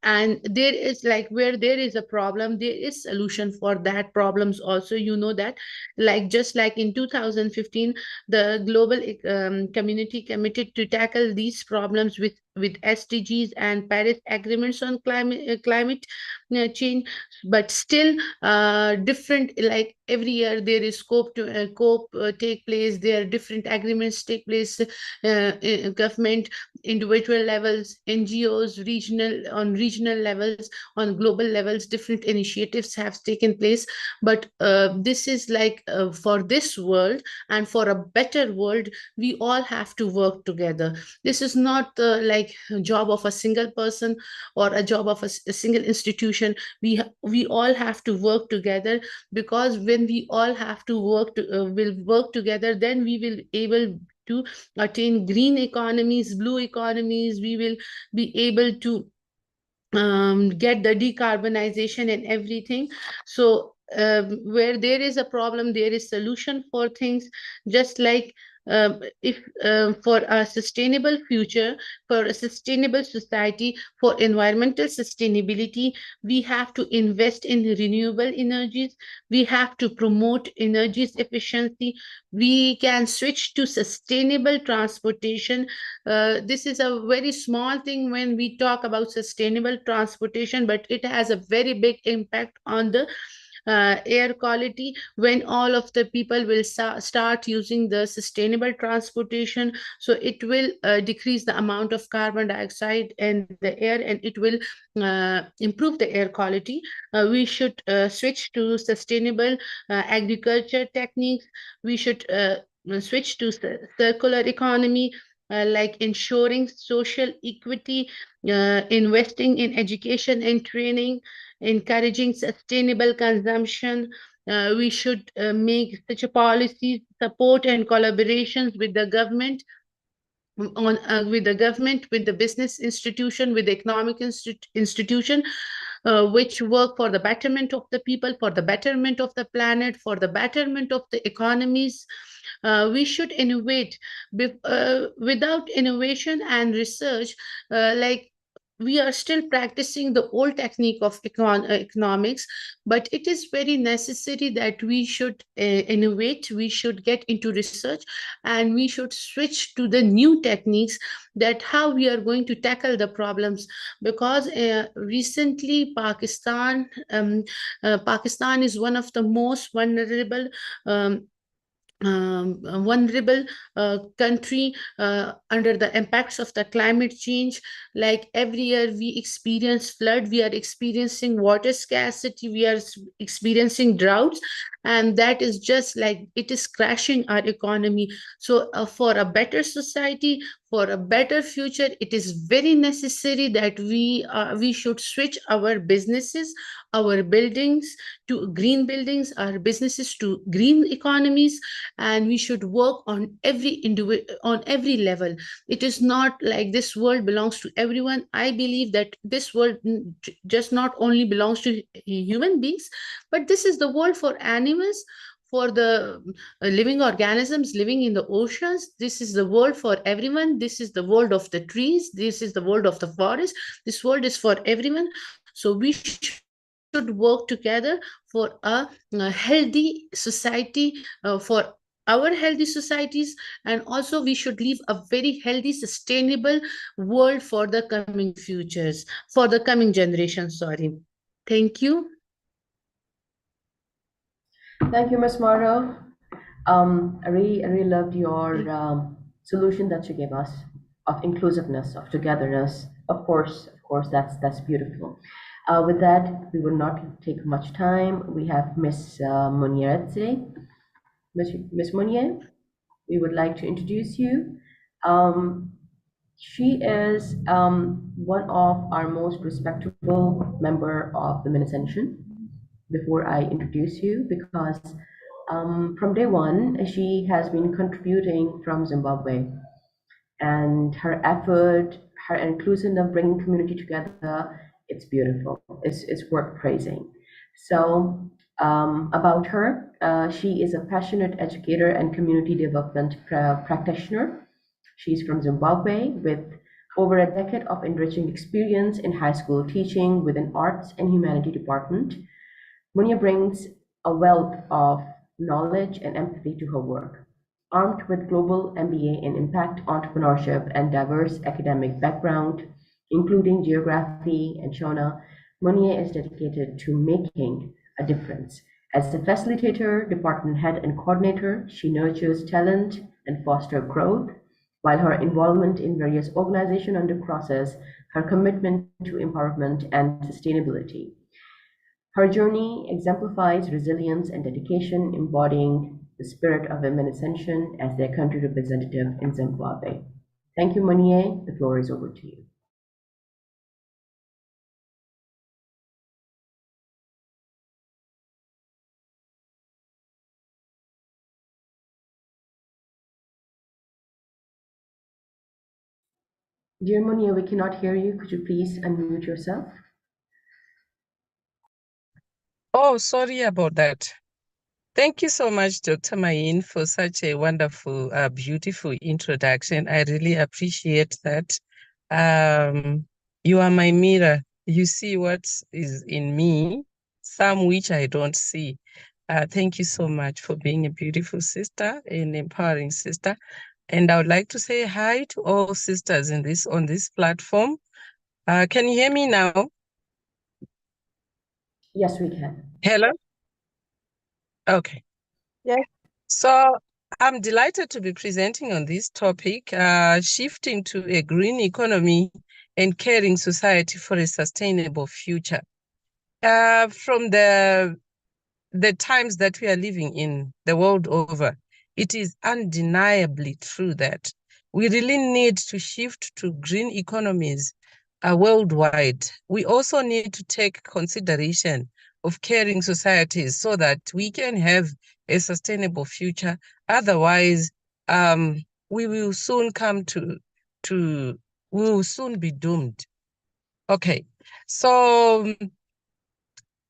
Speaker 15: And there is, like, where there is a problem, there is solution for that problems also, that, like, just like in 2015, the global community committed to tackle these problems with SDGs and Paris agreements on climate change. But still, different, like every year there is COP take place, there are different agreements take place, government, individual levels, NGOs, regional levels, on global levels, different initiatives have taken place. But this is like, for this world and for a better world, we all have to work together. This is not like a job of a single person or a job of a single institution. We all have to work together, because when we all have to will work together, then we will able to attain green economies, blue economies. We will be able to get the decarbonization and everything. So where there is a problem, there is solution for things. Just like, if for a sustainable future, for a sustainable society, for environmental sustainability, we have to invest in renewable energies. We have to promote energy efficiency. We can switch to sustainable transportation. This is a very small thing when we talk about sustainable transportation, but it has a very big impact on the air quality. When all of the people will start using the sustainable transportation, so it will decrease the amount of carbon dioxide in the air, and it will improve the air quality. We should switch to sustainable agriculture techniques. We should switch to circular economy, like ensuring social equity, investing in education and training, encouraging sustainable consumption. We should make such a policy support and collaborations with the government, with the business institution, with the economic institution, which work for the betterment of the people, for the betterment of the planet, for the betterment of the economies. We should innovate. Without innovation and research, like we are still practicing the old technique of economics, but it is very necessary that we should innovate, we should get into research, and we should switch to the new techniques, that how we are going to tackle the problems. Because recently Pakistan is one of the most um, vulnerable country under the impacts of the climate change. Like every year we experience flood, we are experiencing water scarcity, we are experiencing droughts, and that is just like it is crashing our economy. So for a better society, for a better future, it is very necessary that we should switch our businesses, our buildings to green buildings, our businesses to green economies, and we should work on on every level. It is not like this world belongs to everyone. I believe that this world just not only belongs to human beings, but this is the world for animals, for the living organisms living in the oceans. This is the world for everyone. This is the world of the trees, this is the world of the forest. This world is for everyone. So we should work together for a healthy society, for our healthy societies, and also we should leave a very healthy, sustainable world for the coming futures, for the coming generations. Sorry. Thank you.
Speaker 1: Thank you, Ms. Mara. I really loved your solution that you gave us of inclusiveness, of togetherness. Of course, that's beautiful. With that, we will not take much time. We have Ms. Monier today. Ms. Monier, we would like to introduce you. She is one of our most respectable member of the WomenAscension. Before I introduce you, because from day one, she has been contributing from Zimbabwe, and her effort, her inclusion of bringing community together, it's beautiful. It's worth praising. So about her, she is a passionate educator and community development practitioner. She's from Zimbabwe with over a decade of enriching experience in high school teaching within arts and humanity department. Munya brings a wealth of knowledge and empathy to her work. Armed with global MBA in impact entrepreneurship and diverse academic background, including geography and Shona, Munya is dedicated to making a difference. As a facilitator, department head, and coordinator, she nurtures talent and fosters growth, while her involvement in various organizations undercrosses her commitment to empowerment and sustainability. Her journey exemplifies resilience and dedication, embodying the spirit of WomenAscension as their country representative in Zimbabwe. Thank you, Monier. The floor is over to you. Dear Monier, we cannot hear you. Could you please unmute yourself?
Speaker 16: Oh, sorry about that. Thank you so much, Dr. Mayin, for such a wonderful, beautiful introduction. I really appreciate that. You are my mirror. You see what is in me, some which I don't see. Thank you so much for being a beautiful sister, an empowering sister. And I would like to say hi to all sisters on this platform. Can you hear me now?
Speaker 1: Yes, we can.
Speaker 16: Hello? Okay.
Speaker 12: Yes.
Speaker 16: So I'm delighted to be presenting on this topic, shifting to a green economy and caring society for a sustainable future. From the times that we are living in the world over, it is undeniably true that we really need to shift to green economies worldwide. We also need to take consideration of caring societies so that we can have a sustainable future. Otherwise, we will soon we will soon be doomed. Okay, so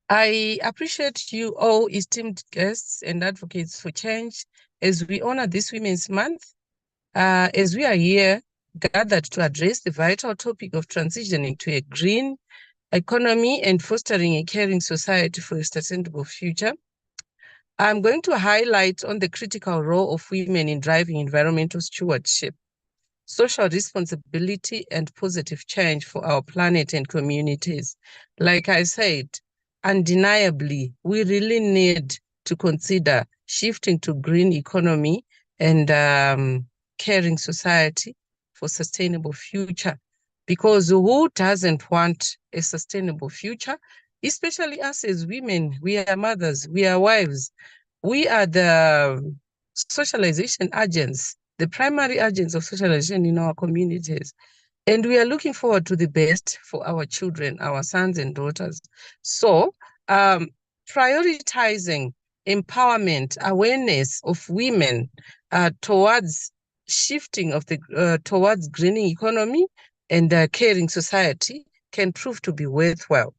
Speaker 16: I appreciate you all, esteemed guests and advocates for change, as we honor this Women's Month, as we are here gathered to address the vital topic of transitioning to a green economy and fostering a caring society for a sustainable future. I'm going to highlight on the critical role of women in driving environmental stewardship, social responsibility, and positive change for our planet and communities. Like I said, undeniably, we really need to consider shifting to green economy and caring society for sustainable future. Because who doesn't want a sustainable future? Especially us as women, we are mothers, we are wives, we are the socialization agents, the primary agents of socialization in our communities. And we are looking forward to the best for our children, our sons and daughters. So prioritizing empowerment, awareness of women towards shifting of the towards greening economy and caring society can prove to be worthwhile.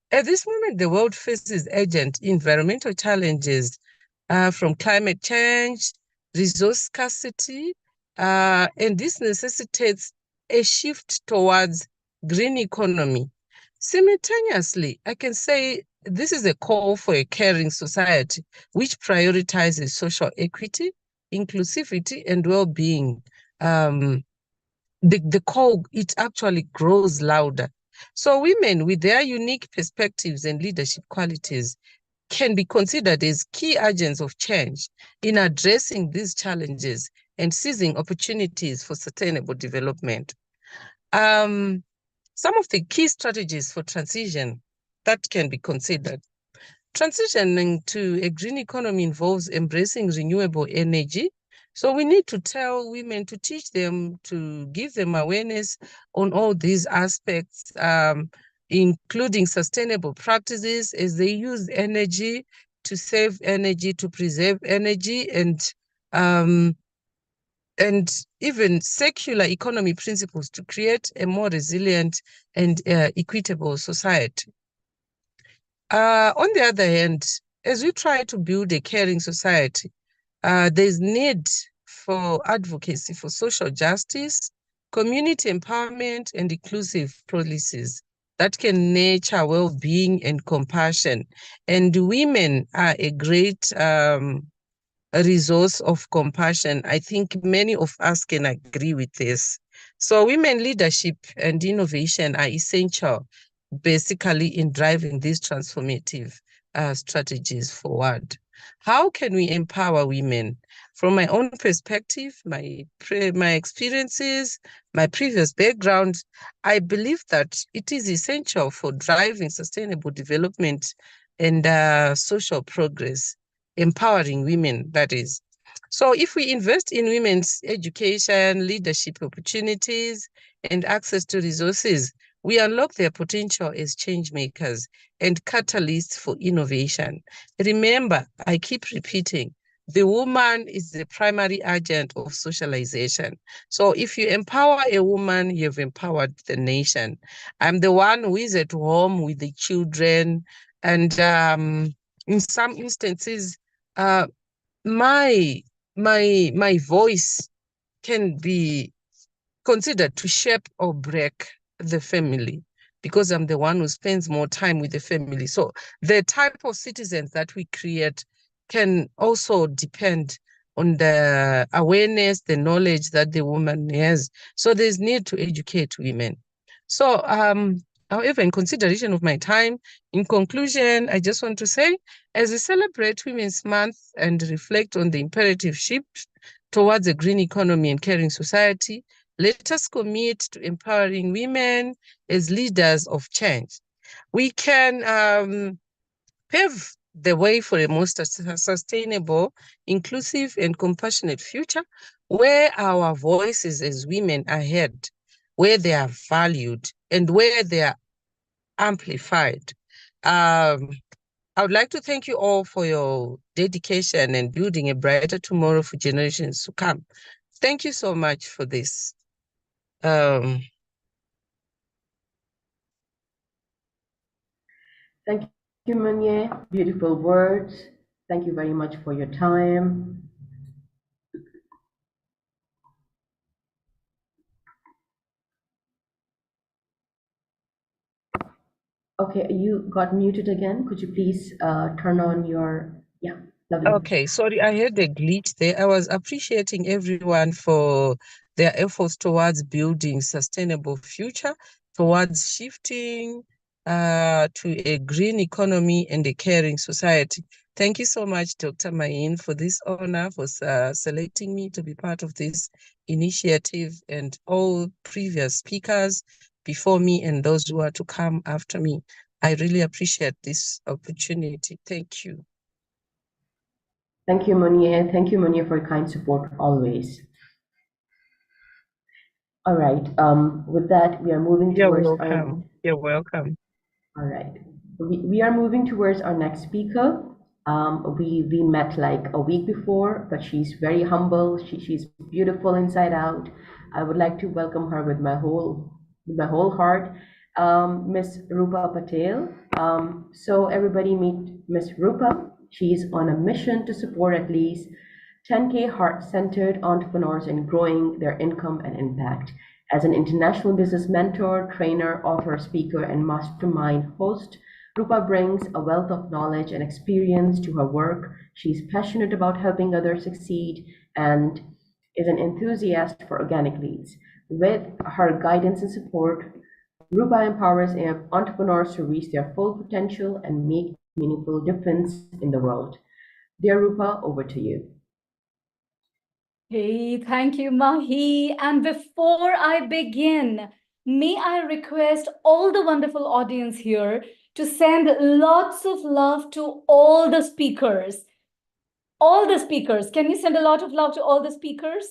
Speaker 16: At this moment, the world faces urgent environmental challenges from climate change, resource scarcity, and this necessitates a shift towards green economy. Simultaneously, I can say this is a call for a caring society which prioritizes social equity, inclusivity, and well-being. The call, it actually grows louder. So women with their unique perspectives and leadership qualities can be considered as key agents of change in addressing these challenges and seizing opportunities for sustainable development. Some of the key strategies for transition that can be considered. Transitioning to a green economy involves embracing renewable energy. So we need to tell women, to teach them, to give them awareness on all these aspects, including sustainable practices as they use energy to save energy, to preserve energy, and even circular economy principles to create a more resilient and equitable society. On the other hand, as we try to build a caring society, there's need for advocacy for social justice, community empowerment, and inclusive policies that can nurture well-being and compassion. And women are a great resource of compassion. I think many of us can agree with this. So women leadership and innovation are essential, basically, in driving these transformative strategies forward. How can we empower women? From my own perspective, my experiences, my previous background, I believe that it is essential for driving sustainable development and social progress, empowering women, that is. So if we invest in women's education, leadership opportunities, and access to resources, we unlock their potential as change makers and catalysts for innovation. Remember, I keep repeating, the woman is the primary agent of socialization. So if you empower a woman, you've empowered the nation. I'm the one who is at home with the children, and in some instances, my voice can be considered to shape or break the family, because I'm the one who spends more time with the family. So the type of citizens that we create can also depend on the awareness, the knowledge that the woman has. So there's need to educate women. So however, in consideration of my time, in conclusion, I just want to say, as we celebrate Women's Month and reflect on the imperative shift towards a green economy and caring society, let us commit to empowering women as leaders of change. We can pave the way for a more sustainable, inclusive, and compassionate future where our voices as women are heard, where they are valued, and where they are amplified. I would like to thank you all for your dedication and building a brighter tomorrow for generations to come. Thank you so much for this.
Speaker 1: Thank you, Manye. Beautiful words. Thank you very much for your time. Okay, you got muted again. Could you please turn on your, yeah, lovely.
Speaker 16: Okay, sorry, I had a glitch there. I was appreciating everyone for their efforts towards building sustainable future, towards shifting to a green economy and a caring society. Thank you so much, Dr. Mayin, for this honor, for selecting me to be part of this initiative, and all previous speakers before me and those who are to come after me. I really appreciate this opportunity. Thank you.
Speaker 1: Thank you, Monier. Thank you, Monier, for your kind support always. All right. With that, we are moving towards our.
Speaker 16: You're welcome.
Speaker 1: All right. We are moving towards our next speaker. We met like a week before, but she's very humble. She's beautiful inside out. I would like to welcome her with my whole heart, Miss Rupa Patel. So everybody meet Miss Rupa. She's on a mission to support at least 10K heart-centered entrepreneurs in growing their income and impact. As an international business mentor, trainer, author, speaker, and mastermind host, Rupa brings a wealth of knowledge and experience to her work. She's passionate about helping others succeed and is an enthusiast for organic leads. With her guidance and support, Rupa empowers entrepreneurs to reach their full potential and make meaningful difference in the world. Dear Rupa, over to you.
Speaker 17: Hey, thank you, Mahi. And before I begin, may I request all the wonderful audience here to send lots of love to all the speakers. All the speakers. Can you send a lot of love to all the speakers?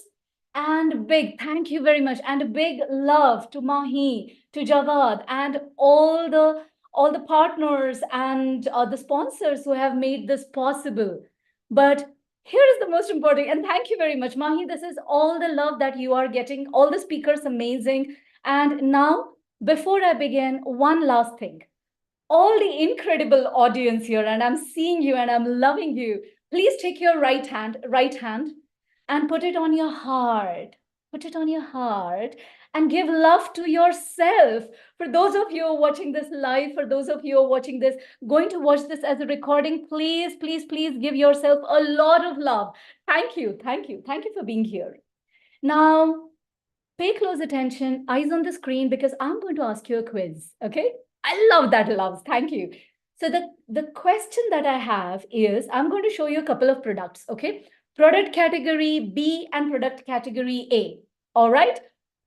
Speaker 17: And big thank you very much. And a big love to Mahi, to Javad, and all the partners and the sponsors who have made this possible. But here is the most important, and thank you very much, Mahi. This is all the love that you are getting. All the speakers, amazing. And now, before I begin, one last thing. All the incredible audience here, and I'm seeing you and I'm loving you. Please take your right hand, and put it on your heart. Put it on your heart and give love to yourself. For those of you watching this live, for those of you watching this, going to watch this as a recording, please, please, please give yourself a lot of love. Thank you, thank you, thank you for being here. Now, pay close attention, eyes on the screen, because I'm going to ask you a quiz, okay? I love that, loves, thank you. So the question that I have is, I'm going to show you a couple of products, okay? Product category B and product category A, all right?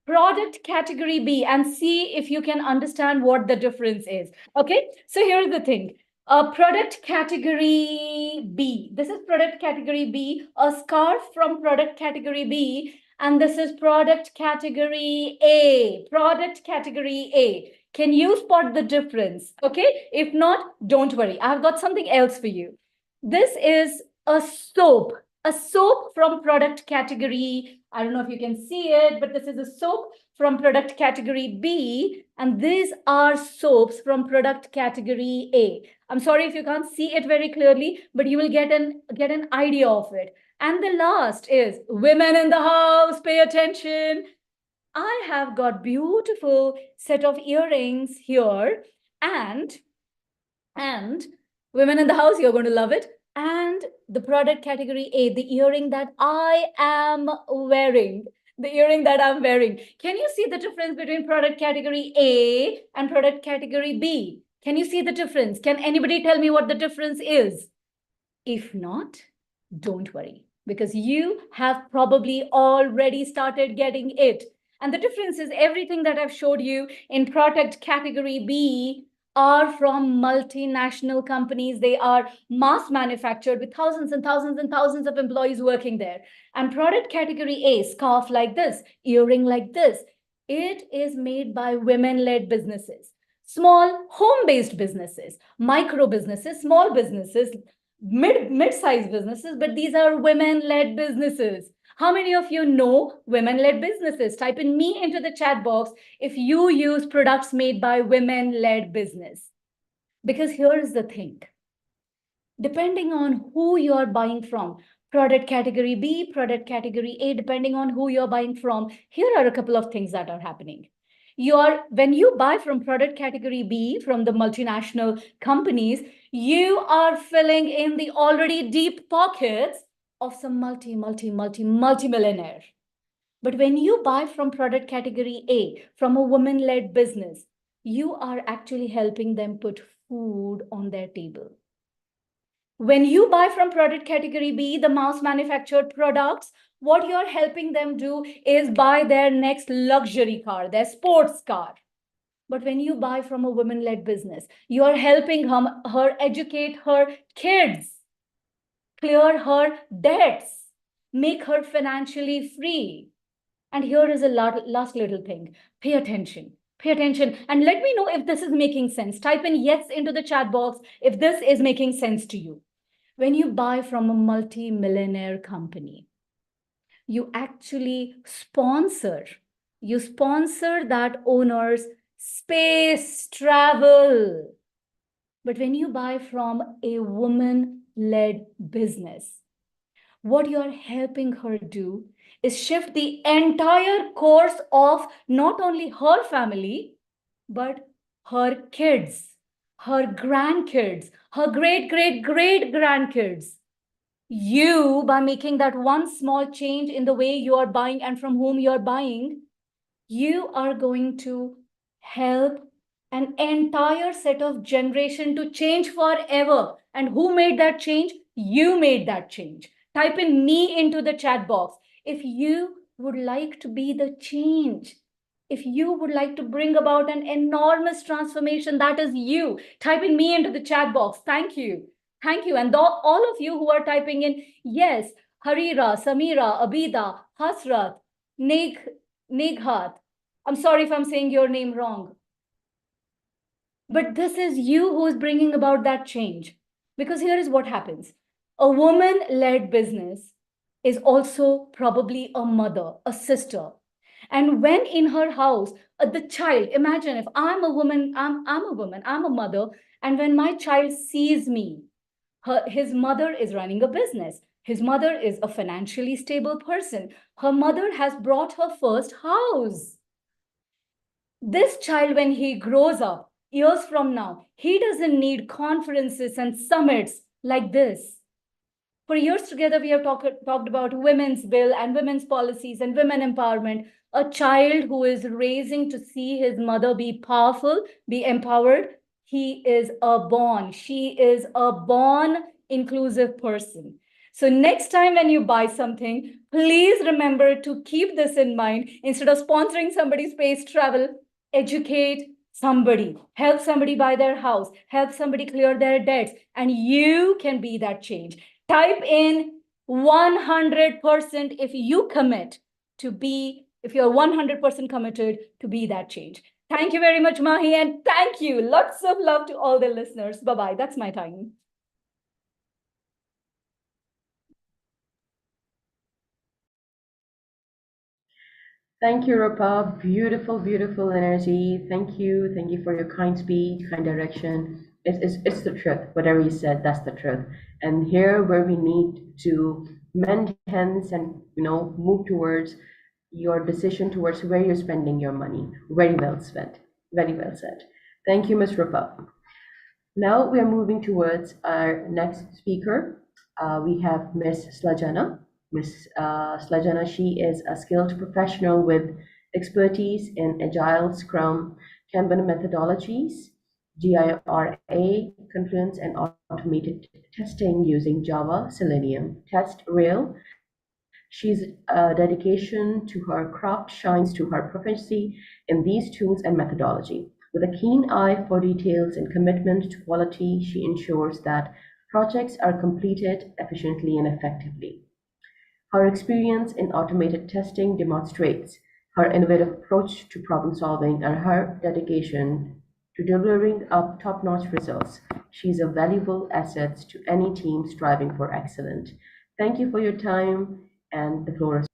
Speaker 17: Product category B, and see if you can understand what the difference is, okay? So here's the thing. Product category B, this is product category B, a scarf from product category B, and this is product category A, product category A. Can you spot the difference? Okay, if not, don't worry. I've got something else for you. This is a soap from product category. I don't know if you can see it, but this is a soap from product category B, and these are soaps from product category A. I'm sorry if you can't see it very clearly, but you will get an idea of it. And the last is women in the house, pay attention. I have got beautiful set of earrings here, and women in the house, you're going to love it. And the product category A, the earring that I am wearing, the earring that I'm wearing. Can you see the difference between product category A and product category B? Can you see the difference? Can anybody tell me what the difference is? If not, don't worry, because you have probably already started getting it. And the difference is everything that I've showed you in product category B are from multinational companies. They are mass manufactured with thousands and thousands and thousands of employees working there. And product category A, scarf like this, earring like this, it is made by women-led businesses, small home-based businesses, micro businesses, small businesses, mid-sized businesses, but these are women-led businesses. How many of you know women-led businesses? Type in me into the chat box if you use products made by women-led business. Because here is the thing. Depending on who you're buying from, product category B, product category A, depending on who you're buying from, here are a couple of things that are happening. When you buy from product category B from the multinational companies, you are filling in the already deep pockets of some multi-millionaire. But when you buy from product category A, from a woman-led business, you are actually helping them put food on their table. When you buy from product category B, the mass manufactured products, what you're helping them do is buy their next luxury car, their sports car. But when you buy from a women-led business, you are helping her educate her kids, clear her debts, make her financially free. And here is a last little thing. Pay attention. Pay attention and let me know if this is making sense. Type in yes into the chat box if this is making sense to you. When you buy from a multi-millionaire company, you actually sponsor that owner's space travel. But when you buy from a woman-led business, what you're helping her do is shift the entire course of not only her family, but her kids, her grandkids, her great-great-great-grandkids. You, by making that one small change in the way you are buying and from whom you are buying, you are going to help an entire set of generation to change forever. And who made that change? You made that change. Type in me into the chat box if you would like to be the change. If you would like to bring about an enormous transformation, that is you. Type in me into the chat box. Thank you. Thank you. And all of you who are typing in, yes, Harira, Samira, Abida, Hasrat, Nighat. I'm sorry if I'm saying your name wrong. But this is you who is bringing about that change. Because here is what happens. A woman-led business is also probably a mother, a sister. And when in her house, the child, imagine if I'm a woman, I'm a mother, and when my child sees me, his mother is running a business. His mother is a financially stable person. Her mother has brought her first house. This child, when he grows up, years from now, he doesn't need conferences and summits like this. For years together, we have talked about women's bill and women's policies and women empowerment. A child who is raising to see his mother be powerful, be empowered, she is a born inclusive person. So next time when you buy something, please remember to keep this in mind. Instead of sponsoring somebody's space travel, educate somebody, help somebody buy their house, help somebody clear their debts, and you can be that change. Type in 100% if you commit to be, if you're 100% committed to be that change. Thank you very much, Mahi, and thank you. Lots of love to all the listeners. Bye-bye. That's my time.
Speaker 1: Thank you, Rupa. Beautiful, beautiful energy. Thank you. Thank you for your kind speech, kind direction. It's the truth. Whatever you said, that's the truth. And here where we need to mend hands and move towards your decision towards where you're spending your money. Very well spent. Very well said. Thank you, Ms. Rupa. Now we are moving towards our next speaker. We have Ms. Slajana. Ms. Slajana, she is a skilled professional with expertise in Agile, Scrum, Kanban methodologies, GIRA, Confluence, and automated testing using Java, Selenium, Test Rail. She's dedication to her craft shines to her proficiency in these tools and methodology. With a keen eye for details and commitment to quality, she ensures that projects are completed efficiently and effectively. Her experience in automated testing demonstrates her innovative approach to problem solving and her dedication to delivering up top-notch results. She's a valuable asset to any team striving for excellence. Thank you for your time, and the floor is.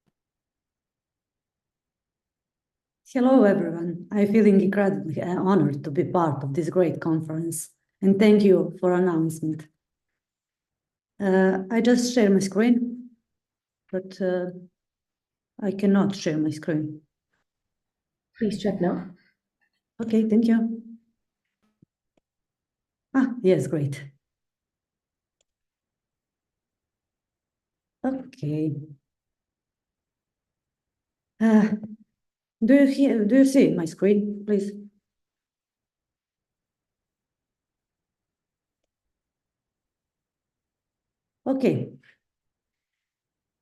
Speaker 18: Hello, everyone. I'm feeling incredibly honored to be part of this great conference, and thank you for announcement. I just share my screen, but I cannot share my screen.
Speaker 1: Please check now.
Speaker 18: Okay, thank you. Yes, great. Okay. Do you see my screen, please? Okay.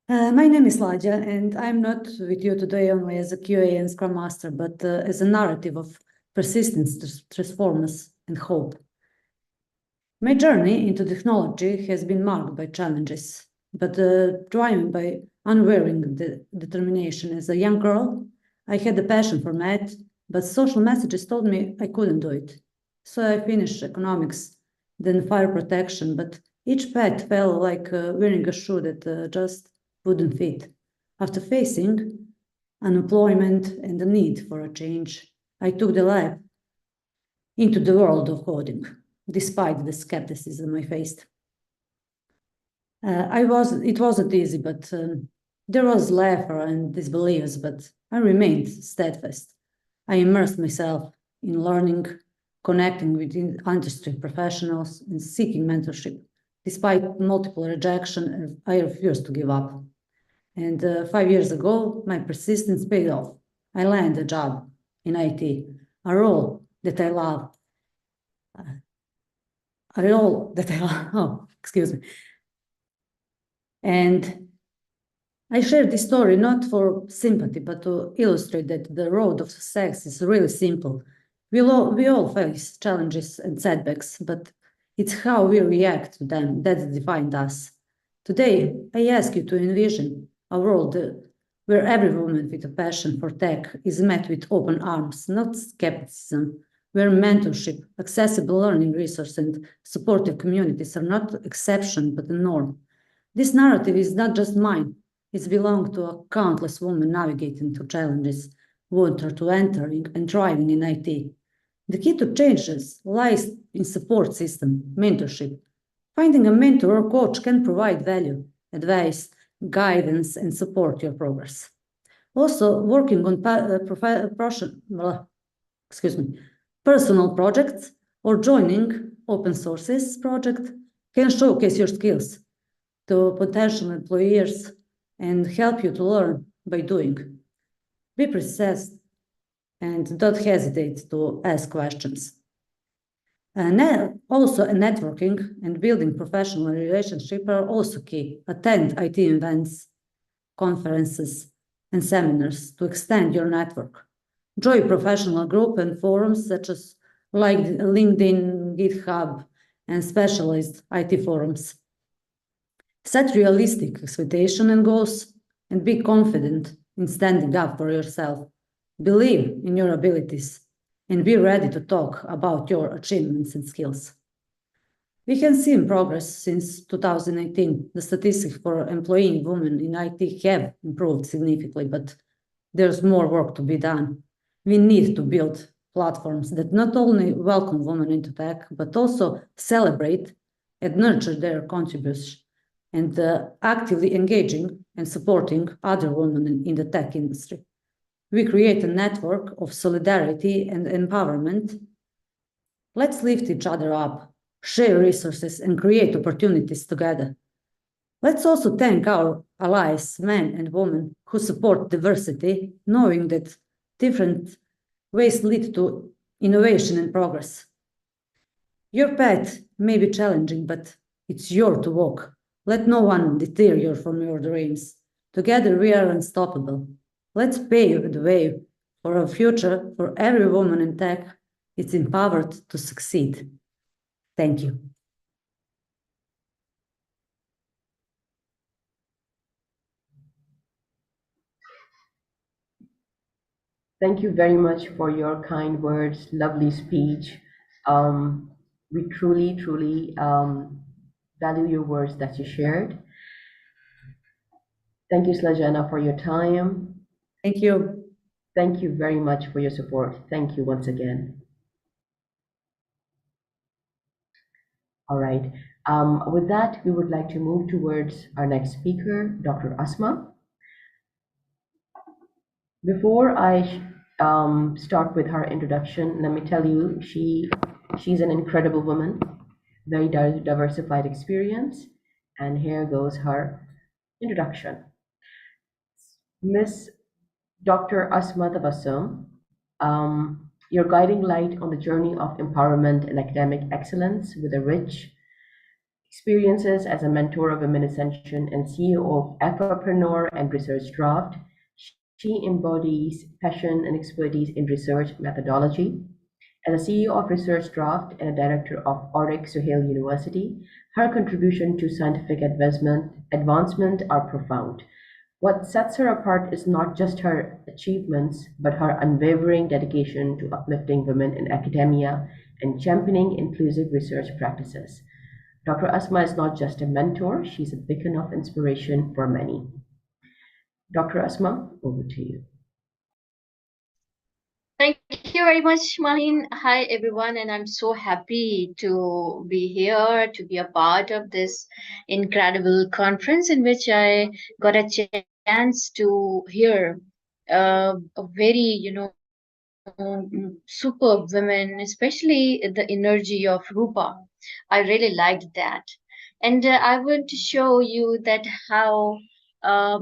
Speaker 18: My name is Ladja, and I'm not with you today only as a QA and Scrum Master, but as a narrative of persistence, transformers, and hope. My journey into technology has been marked by challenges, but driven by unwavering determination. As a young girl, I had a passion for math, but social messages told me I couldn't do it. So I finished economics, then fire protection, but each path felt like wearing a shoe that just wouldn't fit. After facing unemployment and the need for a change, I took the leap into the world of coding, despite the skepticism I faced. It wasn't easy, but there was laughter and disbeliefs, but I remained steadfast. I immersed myself in learning, connecting with industry professionals, and seeking mentorship. Despite multiple rejection, I refused to give up. And 5 years ago, my persistence paid off. I landed a job in IT, a role that I love. Excuse me. And I share this story not for sympathy, but to illustrate that the road of success is really simple. We all face challenges and setbacks, but it's how we react to them that define us. Today, I ask you to envision a world where every woman with a passion for tech is met with open arms, not skepticism, where mentorship, accessible learning resources, and supportive communities are not exception but the norm. This narrative is not just mine. It belongs to a countless women navigating through challenges, wanting to entering and thriving in IT. The key to changes lies in support system, mentorship. Finding a mentor or coach can provide value, advice, guidance, and support your progress. Also, working on personal projects or joining open sources project can showcase your skills to potential employers and help you to learn by doing. Be precise and don't hesitate to ask questions. Also, networking and building professional relationships are also key. Attend IT events, conferences, and seminars to extend your network. Join professional groups and forums such as LinkedIn, GitHub, and specialized IT forums. Set realistic expectations and goals and be confident in standing up for yourself. Believe in your abilities and be ready to talk about your achievements and skills. We can see progress since 2018. The statistics for employing women in IT have improved significantly, but there's more work to be done. We need to build platforms that not only welcome women into tech, but also celebrate and nurture their contributions and actively engaging and supporting other women in the tech industry. We create a network of solidarity and empowerment. Let's lift each other up, share resources, and create opportunities together. Let's also thank our allies, men and women, who support diversity, knowing that different ways lead to innovation and progress. Your path may be challenging, but it's yours to walk. Let no one deter you from your dreams. Together we are unstoppable. Let's pave the way for a future for every woman in tech is empowered to succeed. Thank you.
Speaker 1: Thank you very much for your kind words, lovely speech. We truly, truly value your words that you shared. Thank you, Slajana, for your time.
Speaker 18: Thank you.
Speaker 1: Thank you very much for your support. Thank you once again. All right. With that, we would like to move towards our next speaker, Dr. Asma. Before I start with her introduction. Let me tell you, she's an incredible woman, very diversified experience, and here goes her introduction. Miss Dr. Asma Tabassum, your guiding light on the journey of empowerment and academic excellence with a rich experiences as a mentor of Women Ascension and CEO of Aquapreneur and Research Draft. She embodies passion and expertise in research methodology. As a CEO of Research Draft and a director of Auric Suhail University, her contribution to scientific advancement are profound. What sets her apart is not just her achievements, but her unwavering dedication to uplifting women in academia and championing inclusive research practices. Dr. Asma is not just a mentor, she's a beacon of inspiration for many. Dr. Asma, over to you.
Speaker 19: Thank you very much, Mahin. Hi, everyone, and I'm so happy to be here, to be a part of this incredible conference in which I got a chance to hear a very, superb women, especially the energy of Rupa. I really liked that. And I want to show you that how a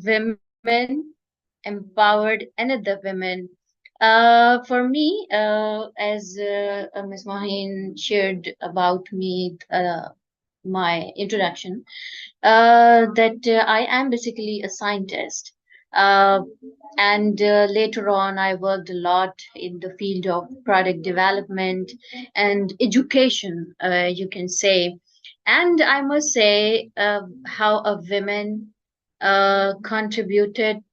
Speaker 19: woman empowered another woman. For me, as Ms. Mahin shared about me, my introduction, that I am basically a scientist. Uh, and later on, I worked a lot in the field of product development and education, you can say. And I must say how a woman contributed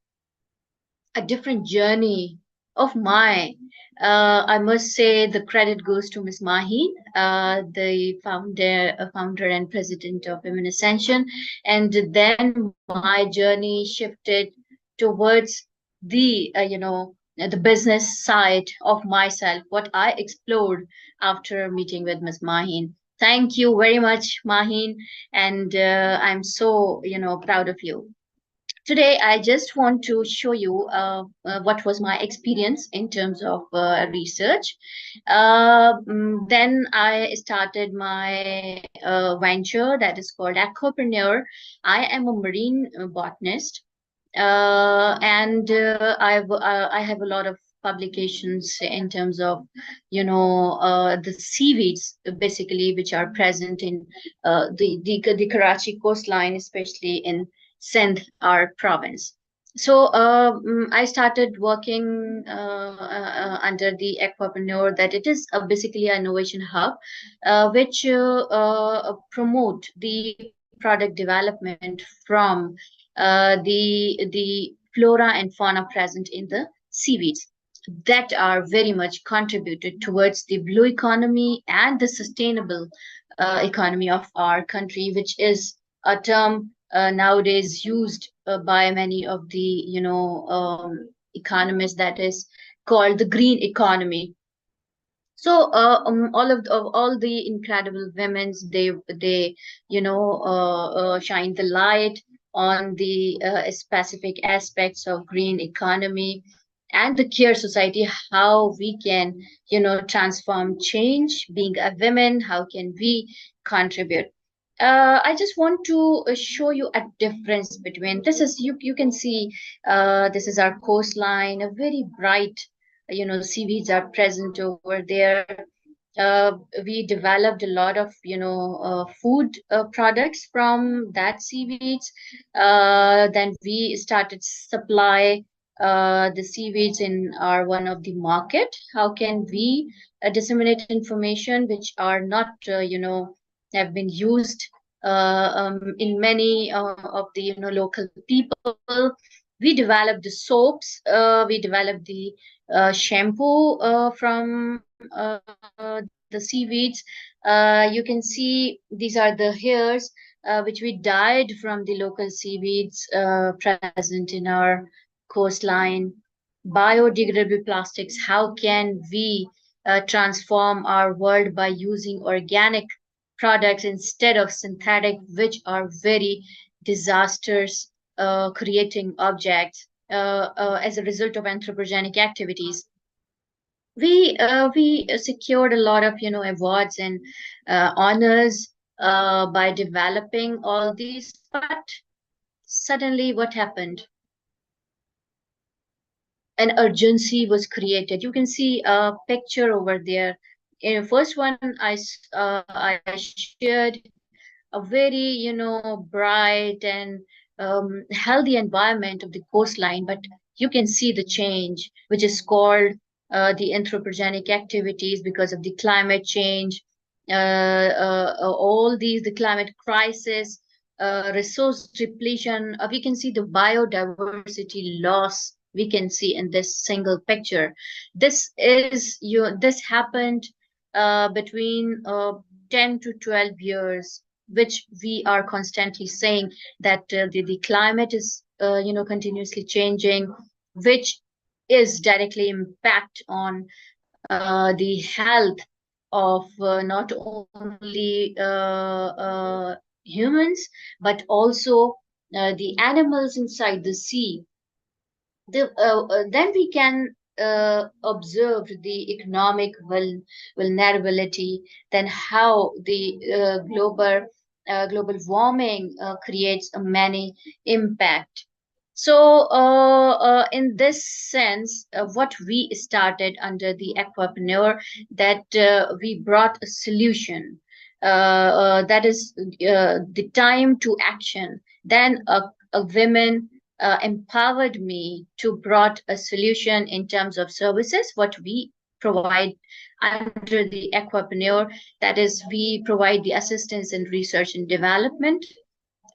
Speaker 19: a different journey of mine. I must say the credit goes to Ms. Mahi, the founder and president of Women Ascension, and then my journey shifted towards the business side of myself, what I explored after meeting with Ms. Mahin. Thank you very much, Mahin, and I'm so proud of you. Today, I just want to show you what was my experience in terms of research. Then I started my venture that is called Aquapreneur. I am a marine botanist, and I have a lot of publications in terms of the seaweeds basically which are present in the Karachi coastline, especially in Sindh, our province. So I started working under the Aquapreneur, that it is basically an innovation hub which promote the product development from the flora and fauna present in the seaweeds that are very much contributed towards the blue economy and the sustainable economy of our country, which is a term nowadays used by many of the economists, that is called the green economy. So all the incredible women's, they shine the light on the specific aspects of green economy and the care society, how we can transform change. Being a woman, how can we contribute? I just want to show you a difference between this is you can see this is our coastline, a very bright seaweeds are present over there. We developed a lot of food products from that seaweeds. Then we started supply the seaweeds in our one of the market. How can we disseminate information which are not have been used in many of the local people? We developed the soaps. We developed the shampoo from the seaweeds. You can see these are the hairs which we dyed from the local seaweeds present in our coastline. Biodegradable plastics. How can we transform our world by using organic products instead of synthetic, which are very disastrous creating objects? as a result of anthropogenic activities. We secured a lot of awards and honors by developing all these, but suddenly what happened? An urgency was created. You can see a picture over there. In the first one, I shared a very bright and healthy environment of the coastline, but you can see the change, which is called the anthropogenic activities because of the climate change, all these, the climate crisis, resource depletion. We can see the biodiversity loss. We can see in this single picture. This happened between 10 to 12 years, which we are constantly saying that the climate is continuously changing, which is directly impact on the health of not only humans but also the animals inside the sea. Then we can observe the economic vulnerability, then how the global warming creates a many impact. So in this sense, what we started under the Aquapreneur, that we brought a solution, that is the time to action. Then a women empowered me to brought a solution in terms of services, what we provide under the Aquapreneur. That is, we provide the assistance in research and development.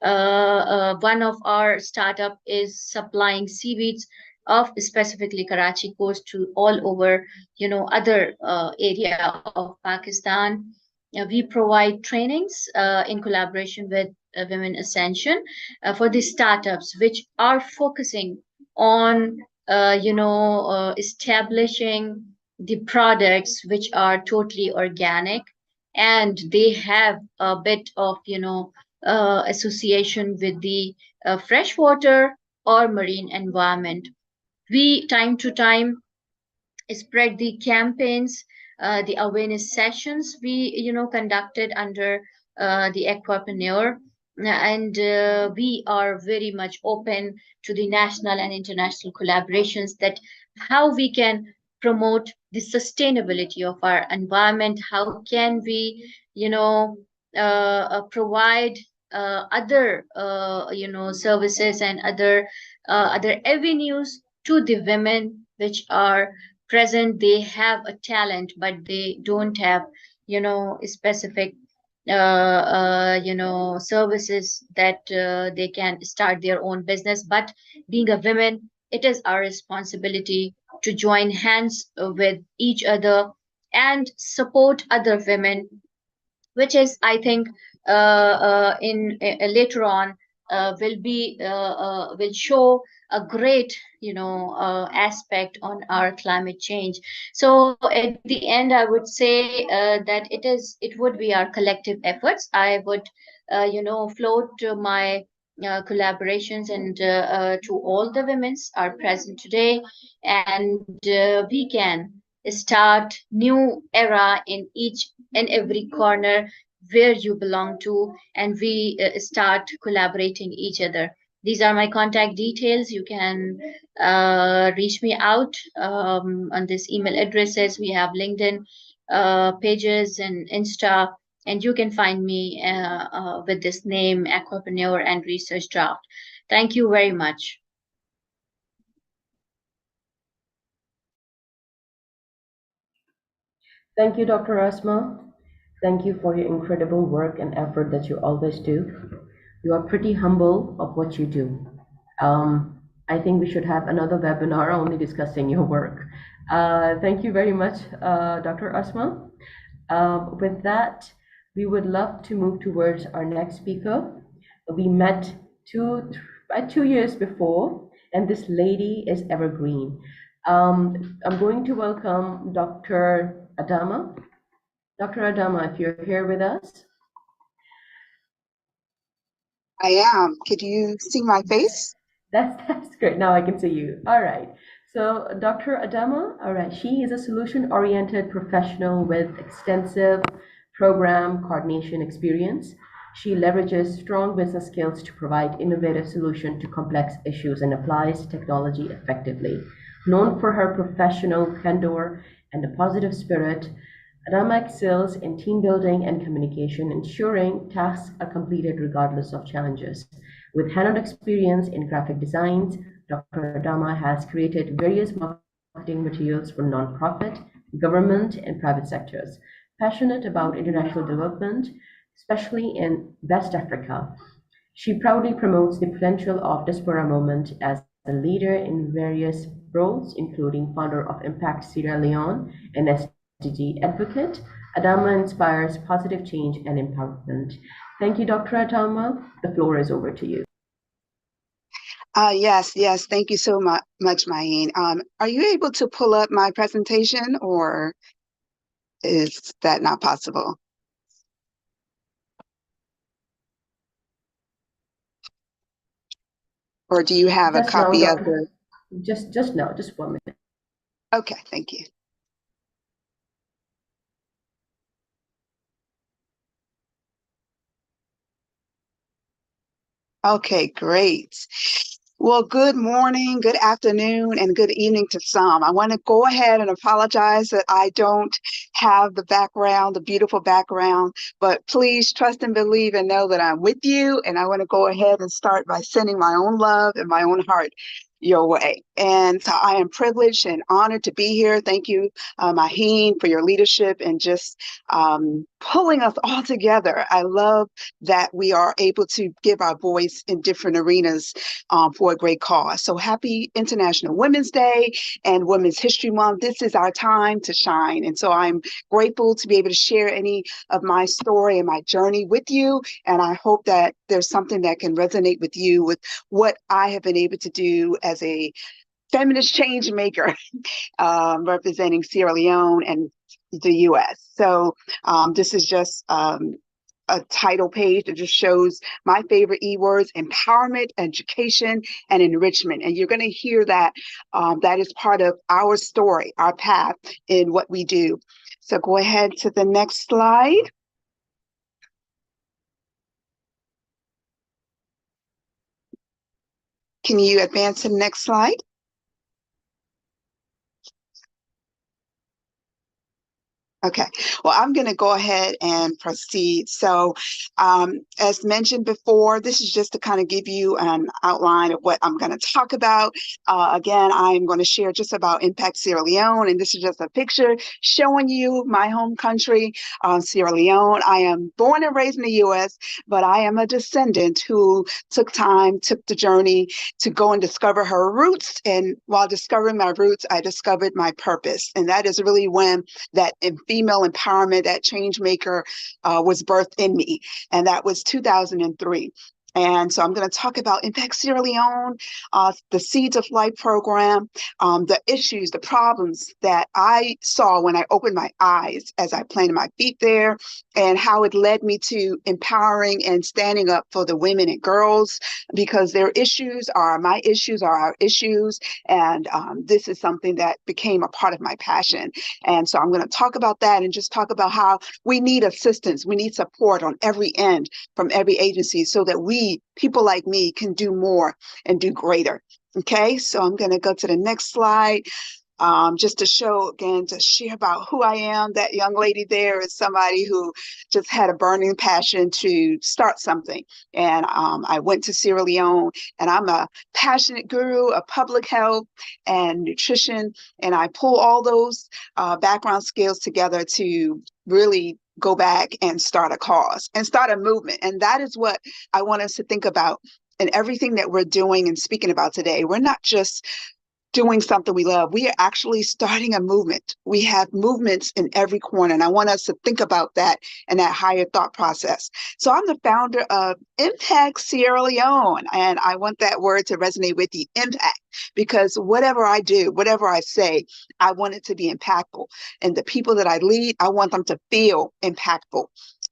Speaker 19: One of our startup is supplying seaweeds of specifically Karachi coast to all over, other area of Pakistan. We provide trainings in collaboration with WomenAscension for the startups which are focusing on, establishing the products which are totally organic, and they have a bit of, association with the freshwater or marine environment. We time to time spread the campaigns, the awareness sessions we conducted under the Aquapreneur, and we are very much open to the national and international collaborations, that how we can promote the sustainability of our environment, how can we provide other services and other avenues to the women which are present. They have a talent but they don't have specific services that they can start their own business. But being a woman, it is our responsibility to join hands with each other and support other women, which is, I think, in later on will show a great aspect on our climate change. So at the end, I would say that it would be our collective efforts. I would float to my collaborations and to all the women are present today, and we can start new era in each and every corner where you belong to, and we start collaborating each other. These are my contact details. You can reach me out on this email addresses. We have LinkedIn pages and Insta, and you can find me with this name, Aquapreneur and Research Draft. Thank you very much.
Speaker 1: Thank you, Dr. Asma. Thank you for your incredible work and effort that you always do. You are pretty humble of what you do. I think we should have another webinar only discussing your work. Thank you very much, Dr. Asma. With that, we would love to move towards our next speaker. We met 2 years before, and this lady is evergreen. I'm going to welcome Dr. Adama. Dr. Adama, if you're here with us.
Speaker 20: I am. Could you see my face?
Speaker 1: That's great. Now I can see you. All right. So Dr. Adama, all right, she is a solution-oriented professional with extensive program coordination experience. She leverages strong business skills to provide innovative solutions to complex issues and applies technology effectively. Known for her professional candor and a positive spirit, Adama excels in team building and communication, ensuring tasks are completed regardless of challenges. With hands-on experience in graphic designs, Dr. Adama has created various marketing materials for nonprofit, government, and private sectors. Passionate about international development, especially in West Africa, she proudly promotes the potential of diaspora movement as a leader in various roles, including founder of Impact Sierra Leone and SDG advocate. Adama inspires positive change and empowerment. Thank you, Dr. Adama. The floor is over to you.
Speaker 20: Yes, thank you so much, Maheen. Are you able to pull up my presentation, or is that not possible? Or do you have a copy of the?
Speaker 1: Just now, just 1 minute.
Speaker 20: Okay, thank you. Okay, great. Well, good morning, good afternoon, and good evening to some. I want to go ahead and apologize that I don't have the background, the beautiful background, but please trust and believe and know that I'm with you. And I want to go ahead and start by sending my own love and my own heart your way. And so I am privileged and honored to be here. Thank you, Maheen, for your leadership and just pulling us all together. I love that we are able to give our voice in different arenas for a great cause. So happy International Women's Day and Women's History Month. This is our time to shine. And so I'm grateful to be able to share any of my story and my journey with you. And I hope that there's something that can resonate with you with what I have been able to do as a feminist change maker representing Sierra Leone and the US. So this is just a title page that just shows my favorite E-words: empowerment, education, and enrichment. And you're going to hear that that is part of our story, our path in what we do. So go ahead to the next slide. Can you advance to the next slide? Okay, well, I'm going to go ahead and proceed. So as mentioned before, this is just to kind of give you an outline of what I'm going to talk about. Again, I'm going to share just about Impact Sierra Leone, and this is just a picture showing you my home country, Sierra Leone. I am born and raised in the U.S., but I am a descendant who took the journey to go and discover her roots. And while discovering my roots, I discovered my purpose. And that is really when that female empowerment, that change maker was birthed in me. And that was 2003. And so I'm going to talk about Impact Sierra Leone, the Seeds of Life program, the issues, the problems that I saw when I opened my eyes as I planted my feet there, and how it led me to empowering and standing up for the women and girls, because their issues are my issues, are our issues. And this is something that became a part of my passion. And so I'm going to talk about that and just talk about how we need assistance. We need support on every end from every agency so that people like me can do more and do greater. Okay, so I'm going to go to the next slide. Just to show again, to share about who I am. That young lady there is somebody who just had a burning passion to start something. And I went to Sierra Leone, and I'm a passionate guru of public health and nutrition. And I pull all those background skills together to really go back and start a cause and start a movement. And that is what I want us to think about in everything that we're doing and speaking about today. We're not just doing something we love. We are actually starting a movement. We have movements in every corner, and I want us to think about that and that higher thought process. So I'm the founder of Impact Sierra Leone, and I want that word to resonate with you, impact, because whatever I do, whatever I say, I want it to be impactful. And the people that I lead, I want them to feel impactful.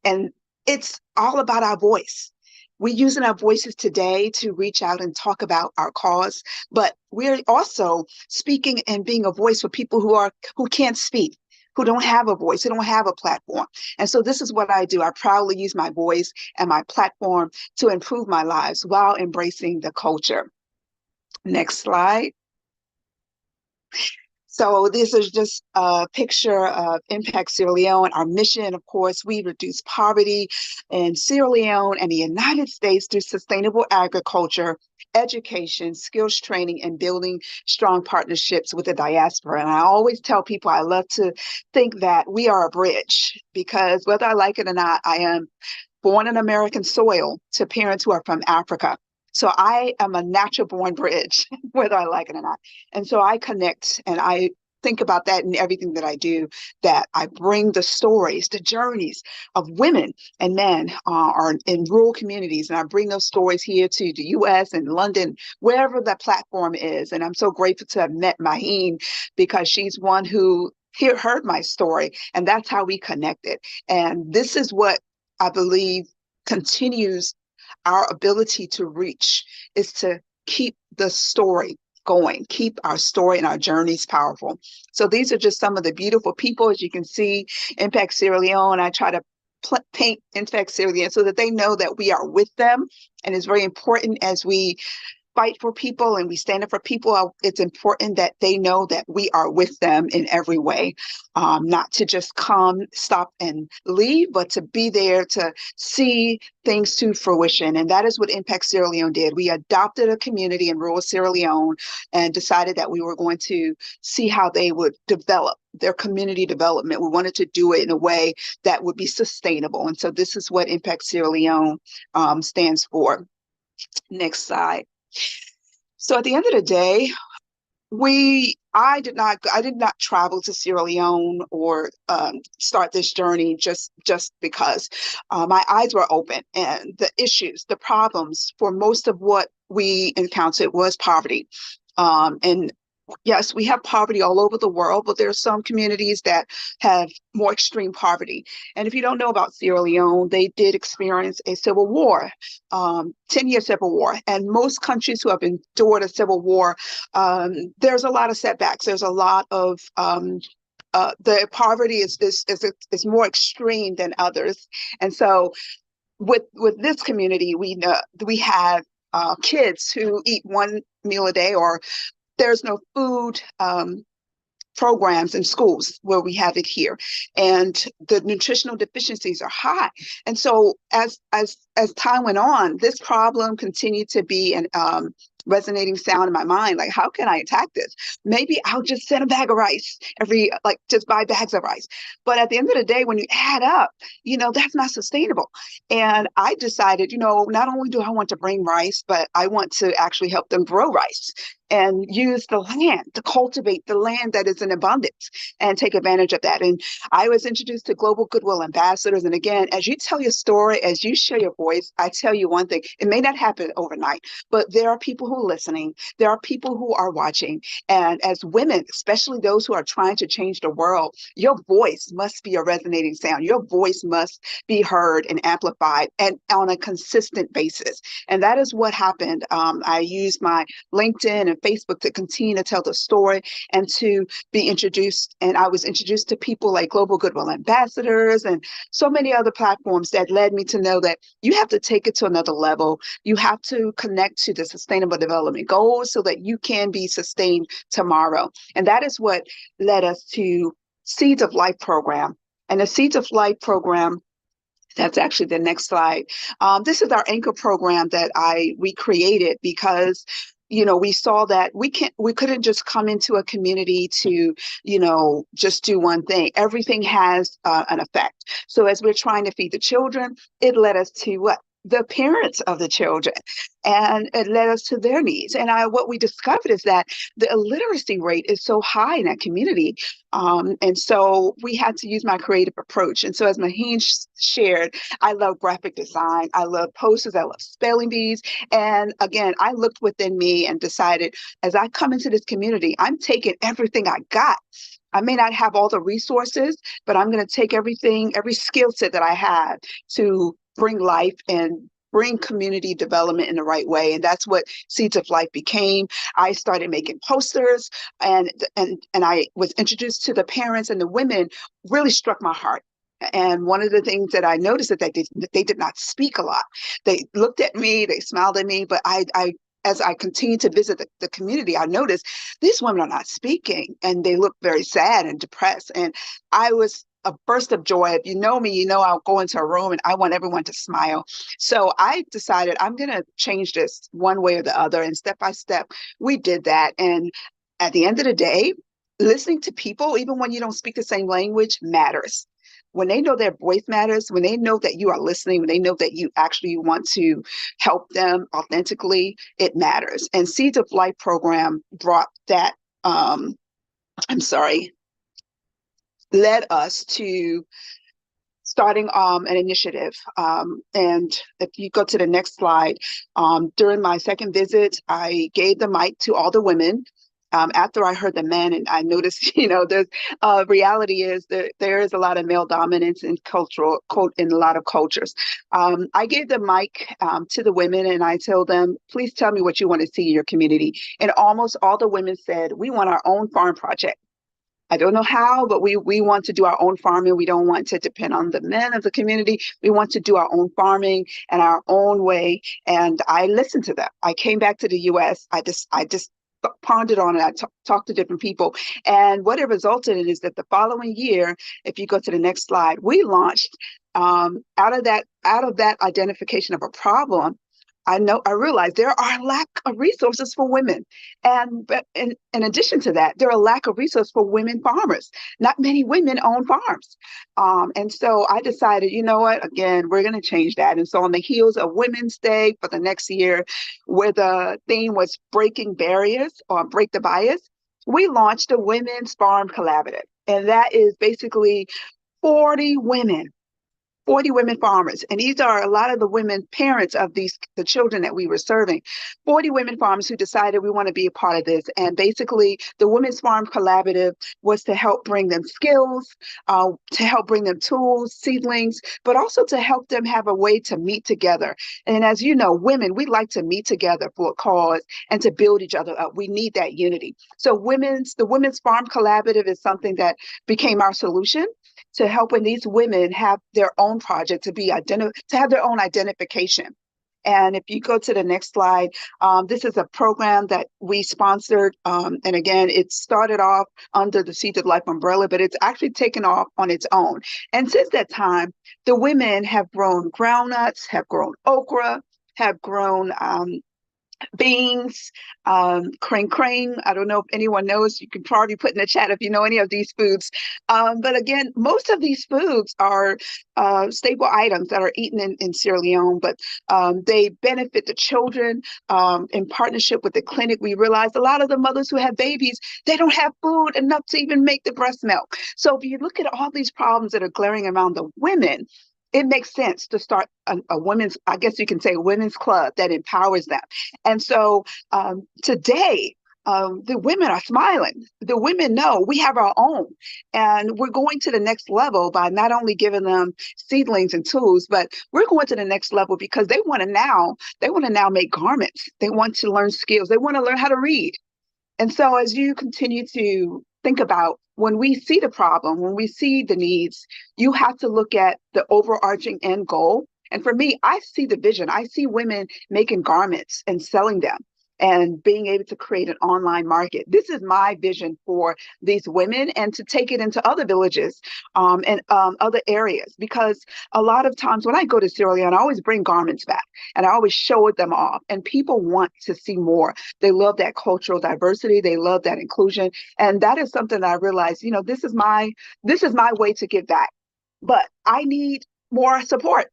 Speaker 20: And it's all about our voice. we're using our voices today to reach out and talk about our cause, but we're also speaking and being a voice for people who can't speak, who don't have a voice, who don't have a platform. And so this is what I do. I proudly use my voice and my platform to improve my lives while embracing the culture. Next slide. So this is just a picture of Impact Sierra Leone. Our mission, of course, we reduce poverty in Sierra Leone and the United States through sustainable agriculture, education, skills training, and building strong partnerships with the diaspora. And I always tell people I love to think that we are a bridge, because whether I like it or not, I am born in American soil to parents who are from Africa. So I am a natural born bridge, whether I like it or not. And so I connect, and I think about that in everything that I do, that I bring the stories, the journeys of women and men are in rural communities. And I bring those stories here to the US and London, wherever that platform is. And I'm so grateful to have met Maheen, because she's one who heard my story, and that's how we connected. And this is what I believe continues our ability to reach, is to keep the story going, keep our story and our journeys powerful. So these are just some of the beautiful people, as you can see, Impact Sierra Leone. I try to paint Impact Sierra Leone so that they know that we are with them. And it's very important as we fight for people and we stand up for people, it's important that they know that we are with them in every way, not to just come, stop, and leave, but to be there to see things to fruition. And that is what Impact Sierra Leone did. We adopted a community in rural Sierra Leone and decided that we were going to see how they would develop their community development. We wanted to do it in a way that would be sustainable. And so this is what Impact Sierra Leone stands for. Next slide. So at the end of the day, I did not travel to Sierra Leone or start this journey just because my eyes were open, and the issues, the problems for most of what we encountered was poverty. And yes, we have poverty all over the world, but there are some communities that have more extreme poverty. And if you don't know about Sierra Leone, they did experience a civil war, 10-year civil war. And most countries who have endured a civil war, there's a lot of setbacks. There's a lot of the poverty is more extreme than others. And so with this community, we have kids who eat one meal a day, or there's no food programs in schools where we have it here, and the nutritional deficiencies are high. And so as time went on, this problem continued to be an resonating sound in my mind. Like, how can I attack this? Maybe I'll just send a bag of rice just buy bags of rice. But at the end of the day, when you add up, that's not sustainable. And I decided, not only do I want to bring rice, but I want to actually help them grow rice and use the land to cultivate the land that is in abundance and take advantage of that. And I was introduced to Global Goodwill Ambassadors. And again, as you tell your story, as you share your voice, I tell you one thing, it may not happen overnight, but there are people who are listening. There are people who are watching. And as women, especially those who are trying to change the world, your voice must be a resonating sound. Your voice must be heard and amplified, and on a consistent basis. And that is what happened. I used my LinkedIn and Facebook to continue to tell the story and to be introduced. And I was introduced to people like Global Goodwill Ambassadors and so many other platforms that led me to know that you have to take it to another level. You have to connect to the Sustainable Development Goals so that you can be sustained tomorrow. And that is what led us to Seeds of Life program. And the Seeds of Life program, that's actually the next slide. This is our anchor program that we created because we saw that we couldn't just come into a community to, just do one thing. Everything has an effect. So as we're trying to feed the children, it led us to what? The parents of the children, and it led us to their needs. And what we discovered is that the illiteracy rate is so high in that community. And so we had to use my creative approach. And so as Maheen shared, I love graphic design. I love posters. I love spelling bees. And again, I looked within me and decided, as I come into this community, I'm taking everything I got. I may not have all the resources, but I'm going to take everything, every skill set that I have to bring life and bring community development in the right way. And that's what Seeds of Life became. I started making posters, and I was introduced to the parents, and the women really struck my heart. And one of the things that I noticed is that they did not speak a lot. They looked at me, they smiled at me, but as I continued to visit the community, I noticed these women are not speaking, and they look very sad and depressed. And I was a burst of joy. If you know me, you know I'll go into a room and I want everyone to smile. So I decided I'm going to change this one way or the other. And step by step, we did that. And at the end of the day, listening to people, even when you don't speak the same language, matters. When they know their voice matters, when they know that you are listening, when they know that you actually want to help them authentically, it matters. And Seeds of Life program brought that, led us to starting an initiative. And if you go to the next slide, during my second visit, I gave the mic to all the women. After I heard the men, and I noticed, there's reality is that there is a lot of male dominance in in a lot of cultures. I gave the mic to the women, and I told them, please tell me what you want to see in your community. And almost all the women said, we want our own farm project. I don't know how, but we want to do our own farming. We don't want to depend on the men of the community. We want to do our own farming and our own way. And I listened to them. I came back to the US. I just pondered on it. I talked to different people. And what it resulted in is that the following year, if you go to the next slide, we launched out of that identification of a problem. I realized there are a lack of resources for women. But in addition to that, there are a lack of resources for women farmers. Not many women own farms. And so I decided, you know what, again, we're going to change that. And so on the heels of Women's Day for the next year, where the theme was breaking barriers or break the bias, we launched a Women's Farm Collaborative. And that is basically 40 women farmers. And these are a lot of the women parents of the children that we were serving. 40 women farmers who decided we want to be a part of this. And basically the Women's Farm Collaborative was to help bring them skills, to help bring them tools, seedlings, but also to help them have a way to meet together. And as you know, women, we like to meet together for a cause and to build each other up. We need that unity. So the Women's Farm Collaborative is something that became our solution to helping these women have their own project, to have their own identification. And if you go to the next slide, this is a program that we sponsored. And again, it started off under the Seeds of Life umbrella, but it's actually taken off on its own. And since that time, the women have grown groundnuts, have grown okra, have grown beans, crane. I don't know if anyone knows. You can probably put in the chat if you know any of these foods. But again, most of these foods are staple items that are eaten in Sierra Leone, but they benefit the children. In partnership with the clinic, we realized a lot of the mothers who have babies, they don't have food enough to even make the breast milk. So if you look at all these problems that are glaring around the women, it makes sense to start a women's, I guess you can say, a women's club that empowers them. And so today, the women are smiling. The women know we have our own, and we're going to the next level by not only giving them seedlings and tools, but we're going to the next level because they want to now make garments. They want to learn skills. They want to learn how to read. And so as you continue to think about when we see the problem, when we see the needs, you have to look at the overarching end goal. And for me, I see the vision. I see women making garments and selling them and being able to create an online market. This is my vision for these women, and to take it into other villages and other areas. Because a lot of times when I go to Sierra Leone, I always bring garments back and I always show them off, and people want to see more. They love that cultural diversity. They love that inclusion. And that is something that I realized, this is my way to give back, but I need more support.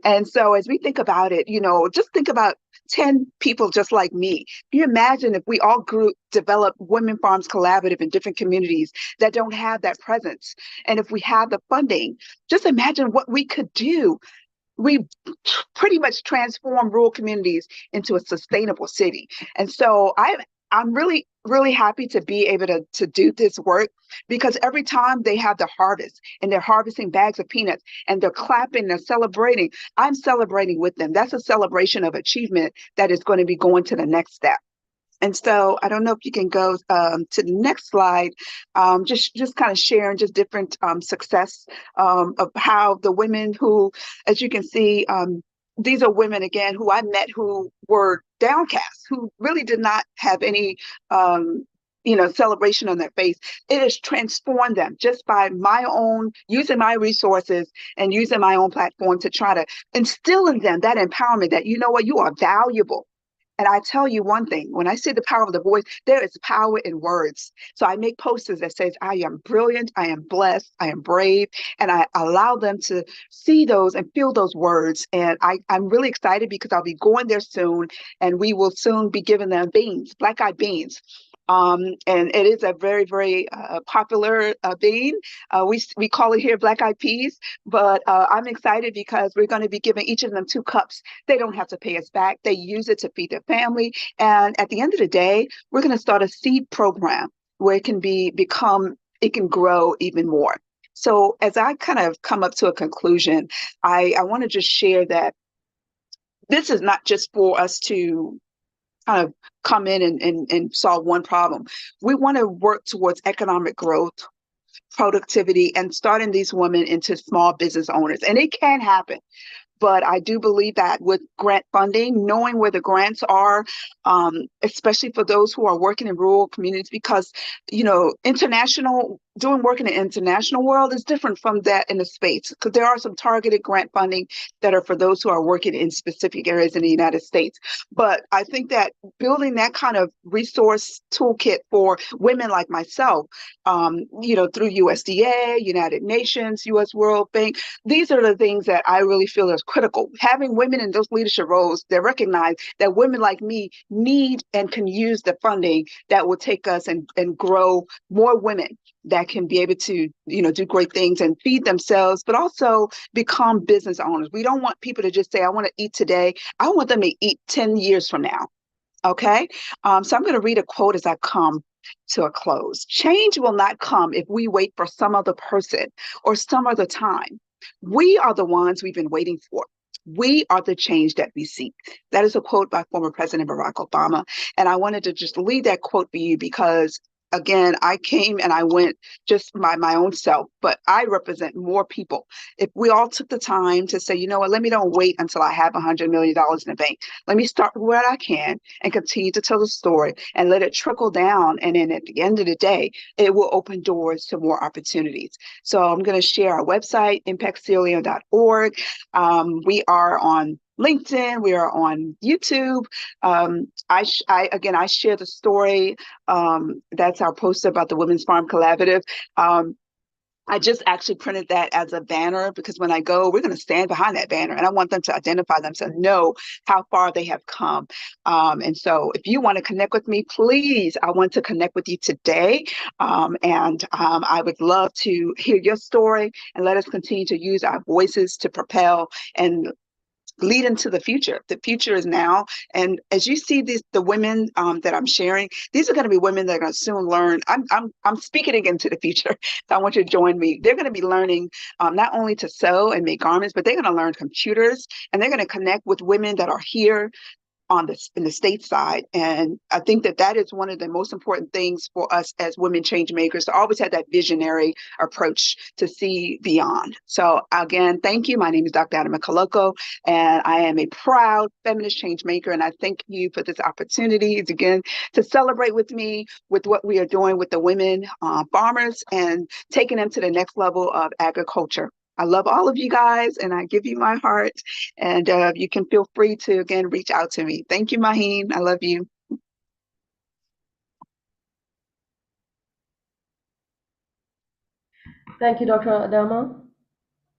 Speaker 20: And so as we think about it, just think about 10 people just like me. Can you imagine if we all developed Women Farms Collaborative in different communities that don't have that presence? And if we had the funding, just imagine what we could do. We pretty much transform rural communities into a sustainable city. And so I'm really, really happy to be able to do this work, because every time they have the harvest and they're harvesting bags of peanuts and they're clapping, they're celebrating, I'm celebrating with them. That's a celebration of achievement that is going to be going to the next step. And so I don't know if you can go to the next slide, just kind of sharing just different success of how the women who, as you can see, these are women, again, who I met who were downcast, who really did not have any celebration on their face. It has transformed them just by my own, using my resources and using my own platform to try to instill in them that empowerment that, you know what, you are valuable. And I tell you one thing, when I say the power of the voice, there is power in words. So I make posters that says, I am brilliant, I am blessed, I am brave, and I allow them to see those and feel those words. And I'm really excited because I'll be going there soon, and we will soon be giving them beans, black-eyed beans. And it is a very, very popular bean. We call it here black-eyed peas, but I'm excited because we're going to be giving each of them 2 cups. They don't have to pay us back. They use it to feed their family. And at the end of the day, we're going to start a seed program where it can grow even more. So as I kind of come up to a conclusion, I want to just share that this is not just for us to kind of come in and solve one problem. We want to work towards economic growth, productivity, and starting these women into small business owners. And it can happen. But I do believe that with grant funding, knowing where the grants are, especially for those who are working in rural communities, because, doing work in the international world is different from that in the States, because there are some targeted grant funding that are for those who are working in specific areas in the United States. But I think that building that kind of resource toolkit for women like myself, through USDA, United Nations, US World Bank, these are the things that I really feel is critical. Having women in those leadership roles that recognize that women like me need and can use the funding that will take us and grow more women that can be able to, do great things and feed themselves, but also become business owners. We don't want people to just say, I want to eat today. I want them to eat 10 years from now. Okay. So I'm going to read a quote as I come to a close. Change will not come if we wait for some other person or some other time. We are the ones we've been waiting for. We are the change that we seek. That is a quote by former President Barack Obama. And I wanted to just leave that quote for you because, again, I came and I went just by my own self, but I represent more people. If we all took the time to say, you know what, let me don't wait until I have $100 million in the bank. Let me start with what I can and continue to tell the story and let it trickle down. And then at the end of the day, it will open doors to more opportunities. So I'm going to share our website, impactcereal.org. We are on LinkedIn, we are on YouTube. I share the story. That's our poster about the Women's Farm Collaborative. I just actually printed that as a banner because when I go, we're going to stand behind that banner and I want them to identify themselves, know how far they have come. And so if you want to connect with me, please, I want to connect with you today. I would love to hear your story and let us continue to use our voices to propel and lead into the future. The future is now. And as you see the women that I'm sharing, these are going to be women that are going to soon learn. I'm speaking again to the future. So I want you to join me. They're going to be learning not only to sew and make garments, but they're going to learn computers and they're going to connect with women that are here in the state side. And I think that is one of the most important things for us as women change makers, to always have that visionary approach to see beyond. So again, thank you. My name is Dr. Adama Kaloko, and I am a proud feminist change maker. And I thank you for this opportunity again to celebrate with me with what we are doing with the women farmers and taking them to the next level of agriculture. I love all of you guys and I give you my heart, and you can feel free to, again, reach out to me. Thank you, Maheen. I love you.
Speaker 1: Thank you, Dr. Adama.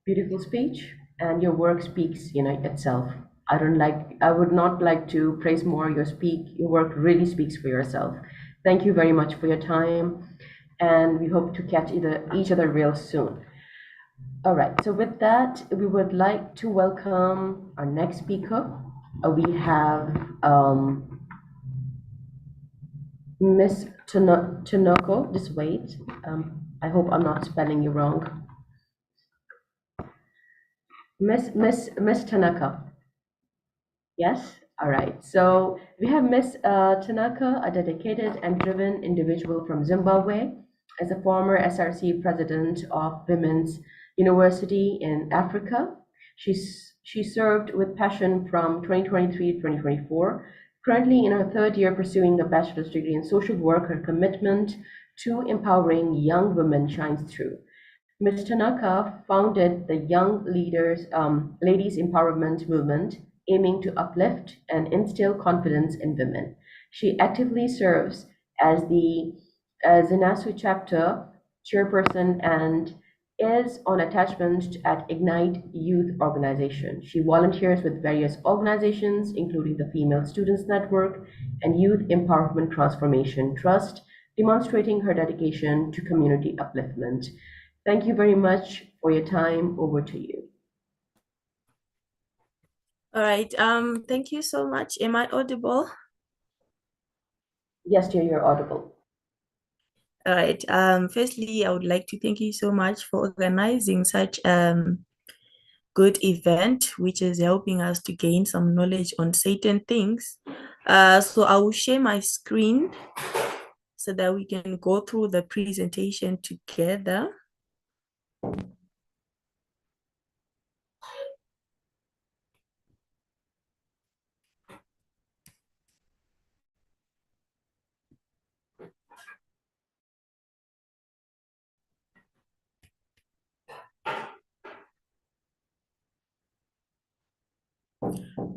Speaker 1: Beautiful speech, and your work speaks, itself. I would not like to praise more your work really speaks for yourself. Thank you very much for your time, and we hope to catch each other real soon. All right, so with that, we would like to welcome our next speaker. We have Miss Tanoko, just wait. I hope I'm not spelling you wrong. Miss Tanaka. Yes? All right. So we have Miss Tanaka, a dedicated and driven individual from Zimbabwe, as a former SRC president of Women's University in Africa. She served with passion from 2023 to 2024. Currently in her third year pursuing a bachelor's degree in social work, her commitment to empowering young women shines through. Ms. Tanaka founded the Young Ladies Empowerment Movement, aiming to uplift and instill confidence in women. She actively serves as the Zinasu chapter chairperson and is on attachment at Ignite Youth Organization. She volunteers with various organizations, including the Female Students Network and Youth Empowerment Transformation Trust, demonstrating her dedication to community upliftment. Thank you very much for your time. Over to you.
Speaker 21: All right. Thank you so much. Am I audible?
Speaker 1: Yes, dear, you're audible.
Speaker 21: All right. Firstly, I would like to thank you so much for organizing such good event, which is helping us to gain some knowledge on certain things. So I will share my screen so that we can go through the presentation together.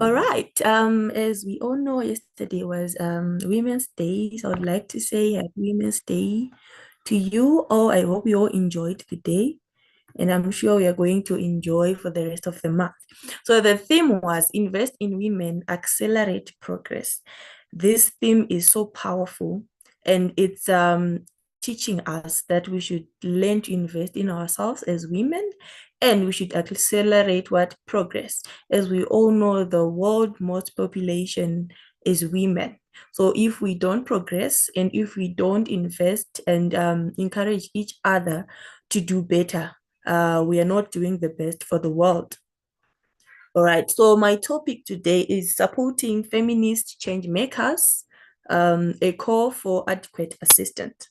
Speaker 21: All right. As we all know, yesterday was Women's Day. So I would like to say Happy Women's Day to you all. I hope you all enjoyed the day, and I'm sure we are going to enjoy for the rest of the month. So the theme was Invest in Women, Accelerate Progress. This theme is so powerful, and it's teaching us that we should learn to invest in ourselves as women, and we should accelerate what progress. As we all know, the world most population is women. So if we don't progress and if we don't invest and encourage each other to do better, we are not doing the best for the world. All right, so my topic today is supporting feminist change makers, a call for adequate assistance.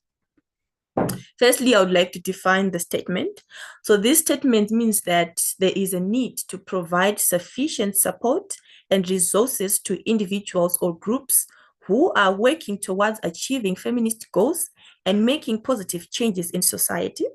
Speaker 21: Firstly, I would like to define the statement. So this statement means that there is a need to provide sufficient support and resources to individuals or groups who are working towards achieving feminist goals and making positive changes in society.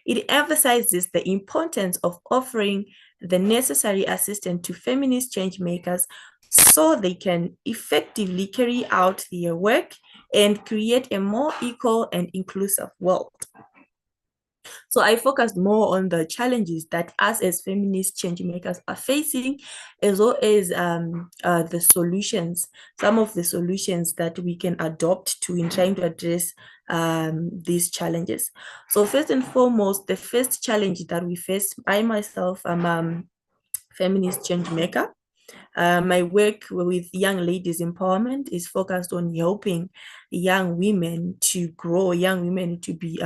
Speaker 21: It emphasizes the importance of offering the necessary assistance to feminist change makers so they can effectively carry out their work and create a more equal and inclusive world. So I focused more on the challenges that us as feminist change makers are facing, as well as the solutions, some of the solutions that we can adopt to in trying to address these challenges. So first and foremost, the first challenge that we face, I myself am a feminist change maker. My work with young ladies empowerment is focused on helping young women to grow, young women to be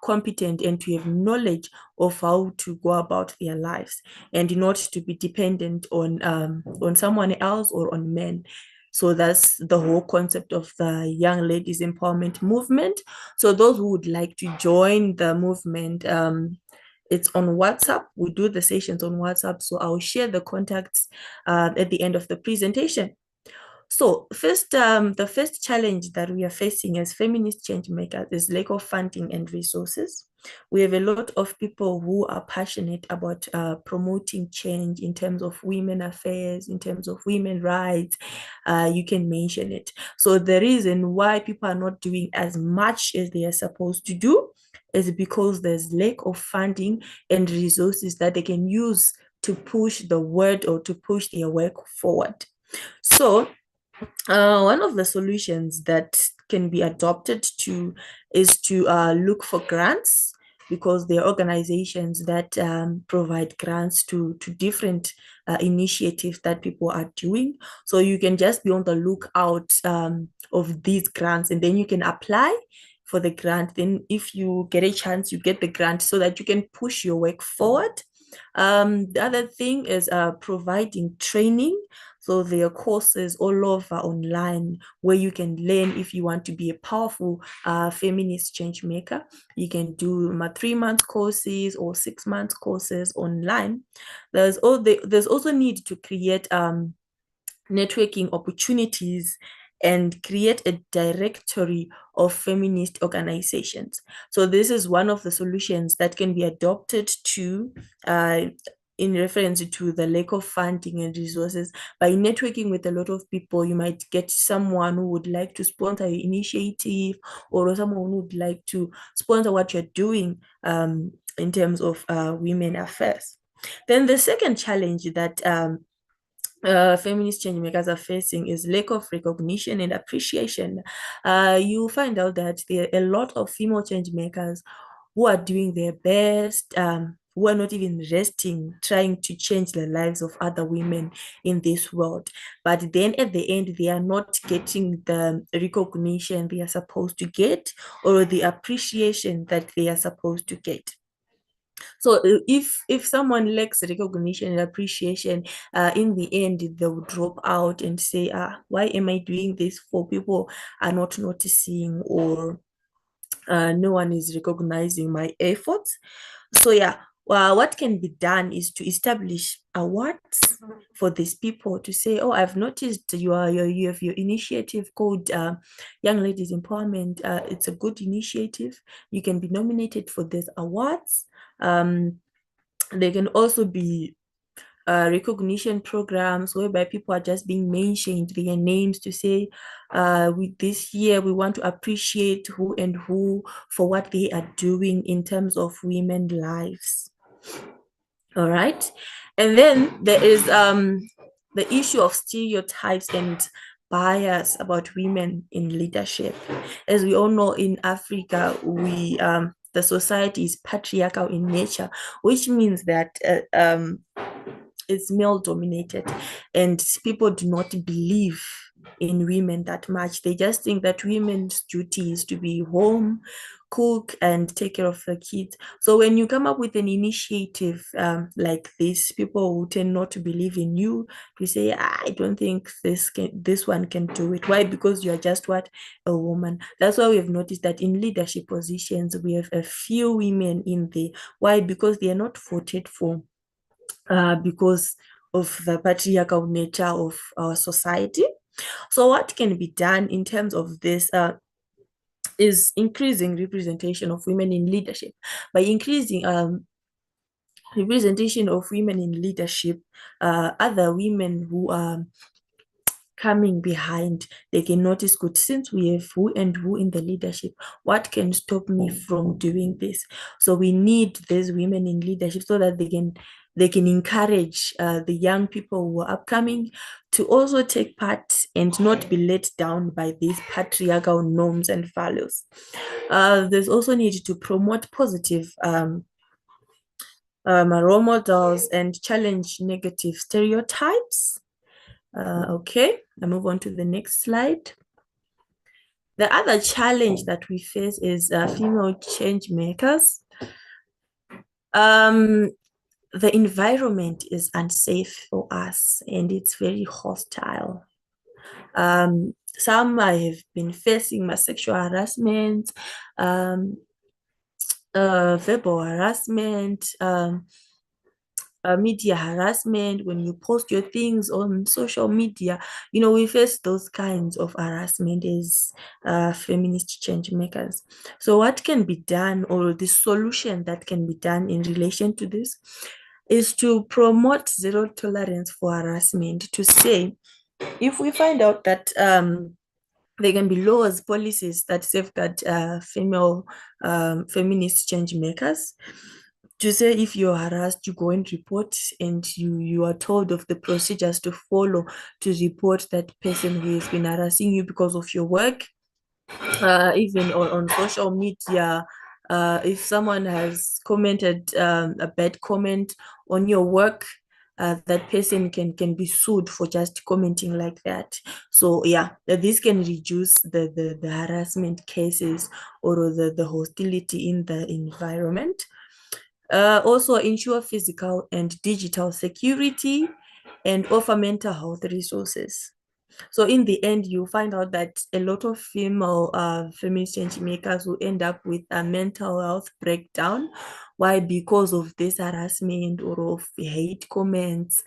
Speaker 21: competent and to have knowledge of how to go about their lives and not to be dependent on someone else or on men. So that's the whole concept of the Young Ladies Empowerment Movement. So those who would like to join the movement, it's on WhatsApp. We do the sessions on WhatsApp. So I'll share the contacts at the end of the presentation. So first, the first challenge that we are facing as feminist change makers is lack of funding and resources. We have a lot of people who are passionate about promoting change in terms of women affairs, in terms of women rights. You can mention it. So the reason why people are not doing as much as they are supposed to do is because there's lack of funding and resources that they can use to push the word or to push their work forward. So one of the solutions that can be adopted is to look for grants because there are organizations that provide grants to different initiatives that people are doing. So you can just be on the lookout of these grants, and then you can apply for the grant. Then if you get a chance, you get the grant so that you can push your work forward. The other thing is providing training. So there are courses all over online where you can learn if you want to be a powerful feminist change maker. You can do 3-month courses or 6-month courses online. There's also need to create networking opportunities and create a directory of feminist organizations. So this is one of the solutions that can be adopted to in reference to the lack of funding and resources. By networking with a lot of people, you might get someone who would like to sponsor your initiative, or someone who would like to sponsor what you're doing in terms of women affairs. Then the second challenge that feminist change makers are facing is lack of recognition and appreciation. You find out that there are a lot of female change makers who are doing their best, who are not even resting, trying to change the lives of other women in this world. But then at the end, they are not getting the recognition they are supposed to get, or the appreciation that they are supposed to get. So if someone lacks recognition and appreciation, in the end, they will drop out and say, why am I doing this for? People are not noticing, or no one is recognizing my efforts. So yeah, well, what can be done is to establish awards for these people, to say, oh, I've noticed you have your initiative called Young Ladies Empowerment. It's a good initiative. You can be nominated for these awards. There can also be recognition programs whereby people are just being mentioned, their names, to say, with this year, we want to appreciate who and who for what they are doing in terms of women's lives. All right. And then there is the issue of stereotypes and bias about women in leadership. As we all know, in Africa, the society is patriarchal in nature, which means that it's male dominated, and people do not believe in women that much. They just think that women's duty is to be home, cook, and take care of the kids. So when you come up with an initiative like this, people will tend not to believe in you, to say, I don't think this one can do it. Why? Because you are just what? A woman. That's why we have noticed that in leadership positions, we have a few women in there. Why? Because they are not voted for. Because of the patriarchal nature of our society. So what can be done in terms of this is increasing representation of women in leadership. By increasing representation of women in leadership, other women who are coming behind, they can notice, good, since we have who and who in the leadership, what can stop me from doing this? So we need these women in leadership so that they can encourage the young people who are upcoming to also take part and not be let down by these patriarchal norms and values. There's also need to promote positive role models and challenge negative stereotypes. Okay, I move on to the next slide. The other challenge that we face is female change makers. The environment is unsafe for us, and it's very hostile. Some have been facing sexual harassment, verbal harassment, media harassment. When you post your things on social media, we face those kinds of harassment as feminist change makers. So what can be done, or the solution that can be done in relation to this, is to promote zero tolerance for harassment, to say, if we find out that there can be laws, policies that safeguard female feminist change makers, to say, if you're harassed, you go and report, and you are told of the procedures to follow to report that person who has been harassing you because of your work. Even on social media, If someone has commented a bad comment on your work, that person can be sued for just commenting like that. So yeah, this can reduce the harassment cases or the hostility in the environment. Also ensure physical and digital security and offer mental health resources. So in the end, you find out that a lot of female feminist change makers will end up with a mental health breakdown. Why? Because of this harassment or of hate comments.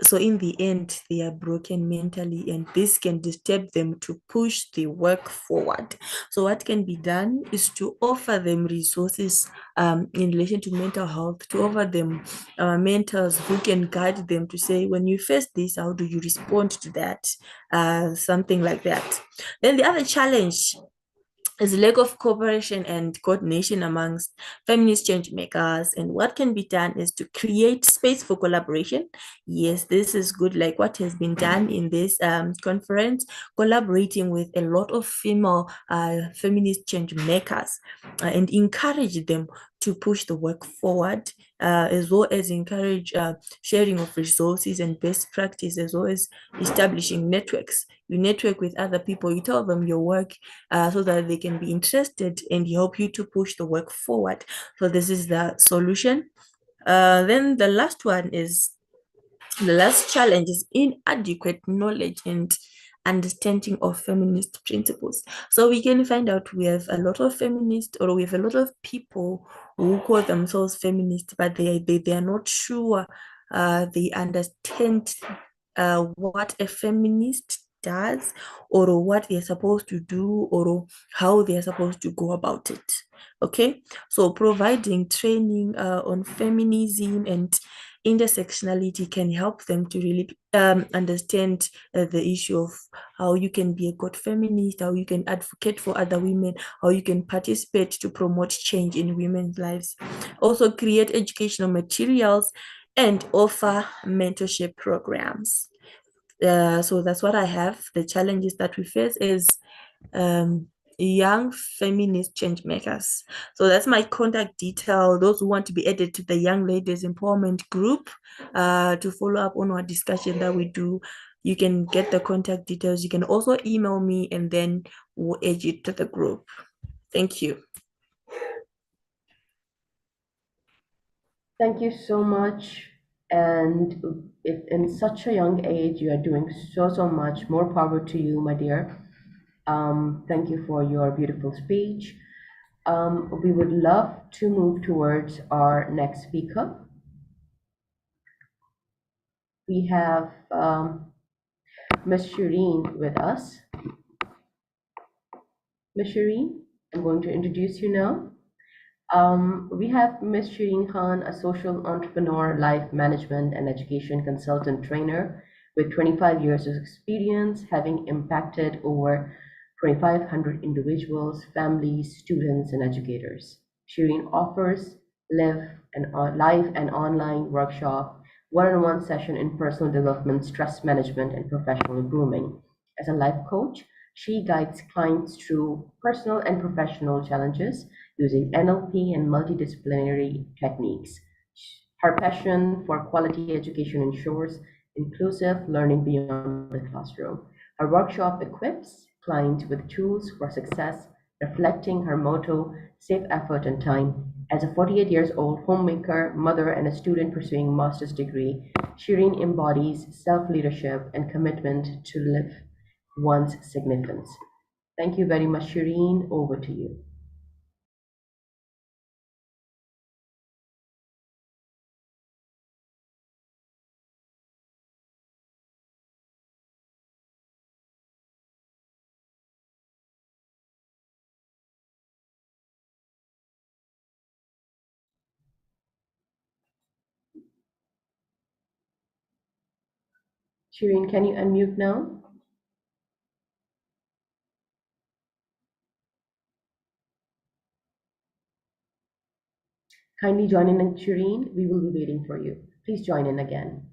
Speaker 21: So in the end, they are broken mentally, and this can disturb them to push the work forward. So what can be done is to offer them resources in relation to mental health, to offer them mentors who can guide them to say, when you face this, how do you respond to that? Something like that. Then the other challenge is lack of cooperation and coordination amongst feminist change makers. And what can be done is to create space for collaboration. Yes, this is good, like what has been done in this conference, collaborating with a lot of female feminist change makers and encourage them to push the work forward, as well as encourage sharing of resources and best practice, as well as establishing networks. You network with other people, you tell them your work so that they can be interested and help you to push the work forward. So this is the solution. Then the last challenge is inadequate knowledge and understanding of feminist principles. So we can find out we have a lot of feminists, or we have a lot of people who call themselves feminists, but they are not sure they understand what a feminist does, or what they're supposed to do, or how they're supposed to go about it. Okay, so providing training on feminism and intersectionality can help them to really understand the issue of how you can be a good feminist, how you can advocate for other women, how you can participate to promote change in women's lives. Also create educational materials and offer mentorship programs. So that's what I have. The challenges that we face is young feminist change makers. So that's my contact detail. Those who want to be added to the Young Ladies Empowerment Group to follow up on our discussion that we do, you can get the contact details. You can also email me, and then we'll add you to the group. Thank you.
Speaker 1: Thank you so much. And if in such a young age you are doing so much, more power to you, my dear. Thank you for your beautiful speech. We would love to move towards our next speaker. We have Ms. Shireen with us. Ms. Shireen, I'm going to introduce you now. We have Ms. Shireen Khan, a social entrepreneur, life management and education consultant trainer with 25 years of experience, having impacted over 2,500 individuals, families, students, and educators. Shireen offers live and online workshop, one-on-one session in personal development, stress management, and professional grooming. As a life coach, she guides clients through personal and professional challenges using NLP and multidisciplinary techniques. Her passion for quality education ensures inclusive learning beyond the classroom. Her workshop equips clients with tools for success, reflecting her motto, save effort and time. As a 48 years old homemaker, mother, and a student pursuing a master's degree, Shireen embodies self-leadership and commitment to live one's significance. Thank you very much, Shireen. Over to you. Shireen, can you unmute now? Kindly join in, Shireen. We will be waiting for you. Please join in again.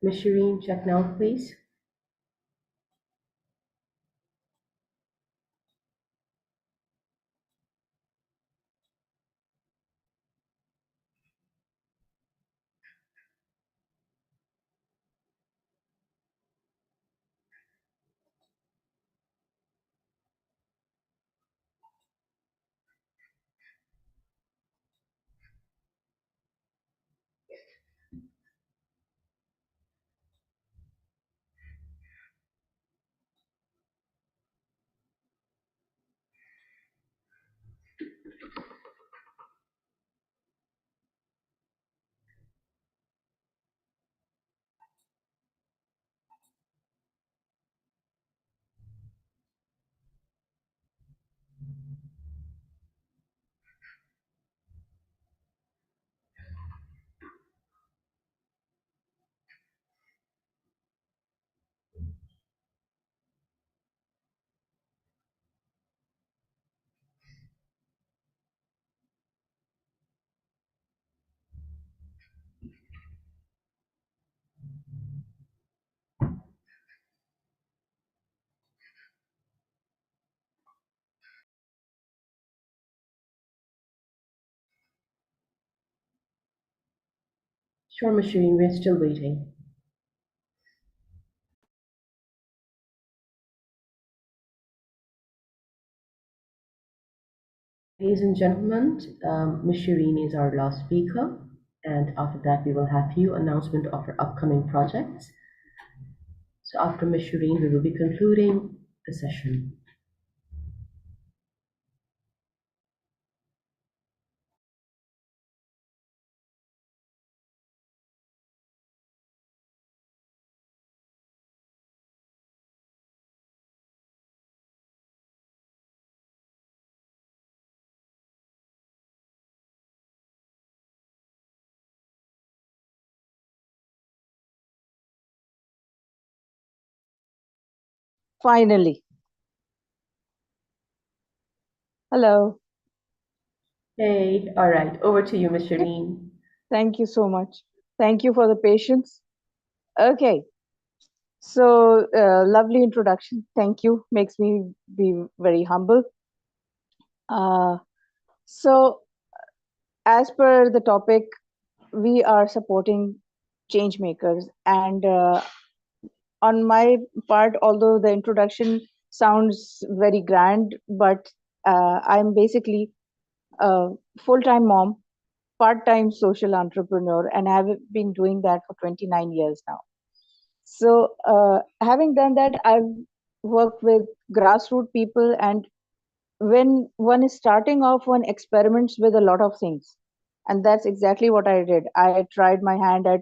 Speaker 1: Ms. Shireen, check now, please. Sure, Ms. Shireen, we're still waiting. Ladies and gentlemen, Ms. Shireen is our last speaker, and after that we will have few announcement of our upcoming projects. So after Ms. Shireen, we will be concluding the session.
Speaker 2: Finally. Hello.
Speaker 1: Hey, all right, over to you, Ms. Shireen.
Speaker 2: Thank you so much. Thank you for the patience. Okay. So, lovely introduction. Thank you. Makes me be very humble. So, as per the topic, we are supporting change makers. And on my part, although the introduction sounds very grand, but I'm basically a full-time mom, part-time social entrepreneur, and I have been doing that for 29 years now. So having done that, I've worked with grassroots people, and when one is starting off, one experiments with a lot of things. And that's exactly what I did. I tried my hand at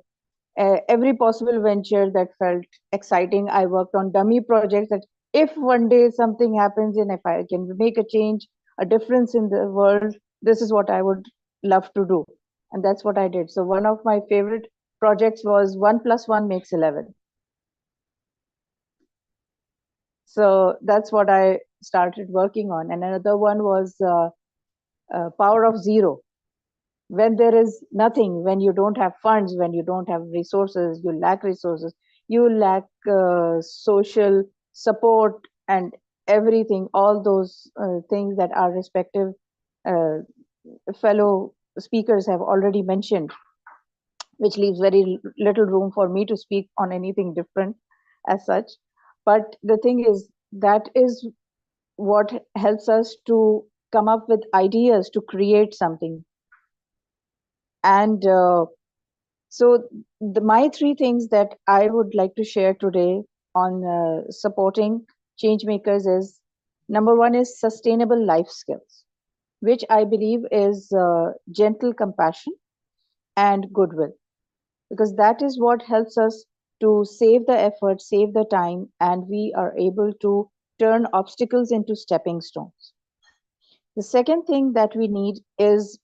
Speaker 2: every possible venture that felt exciting. I worked on dummy projects that if one day something happens and if I can make a change, a difference in the world, this is what I would love to do. And that's what I did. So one of my favorite projects was 1 + 1 makes 11. So that's what I started working on. And another one was Power of Zero. When there is nothing, when you don't have funds, when you don't have resources, you lack resources, you lack social support and everything, all those things that our respective fellow speakers have already mentioned, which leaves very little room for me to speak on anything different as such. But the thing is, that is what helps us to come up with ideas to create something. And so my three things that I would like to share today on supporting change makers is, number one is sustainable life skills, which I believe is gentle compassion and goodwill, because that is what helps us to save the effort, save the time, and we are able to turn obstacles into stepping stones. The second thing that we need is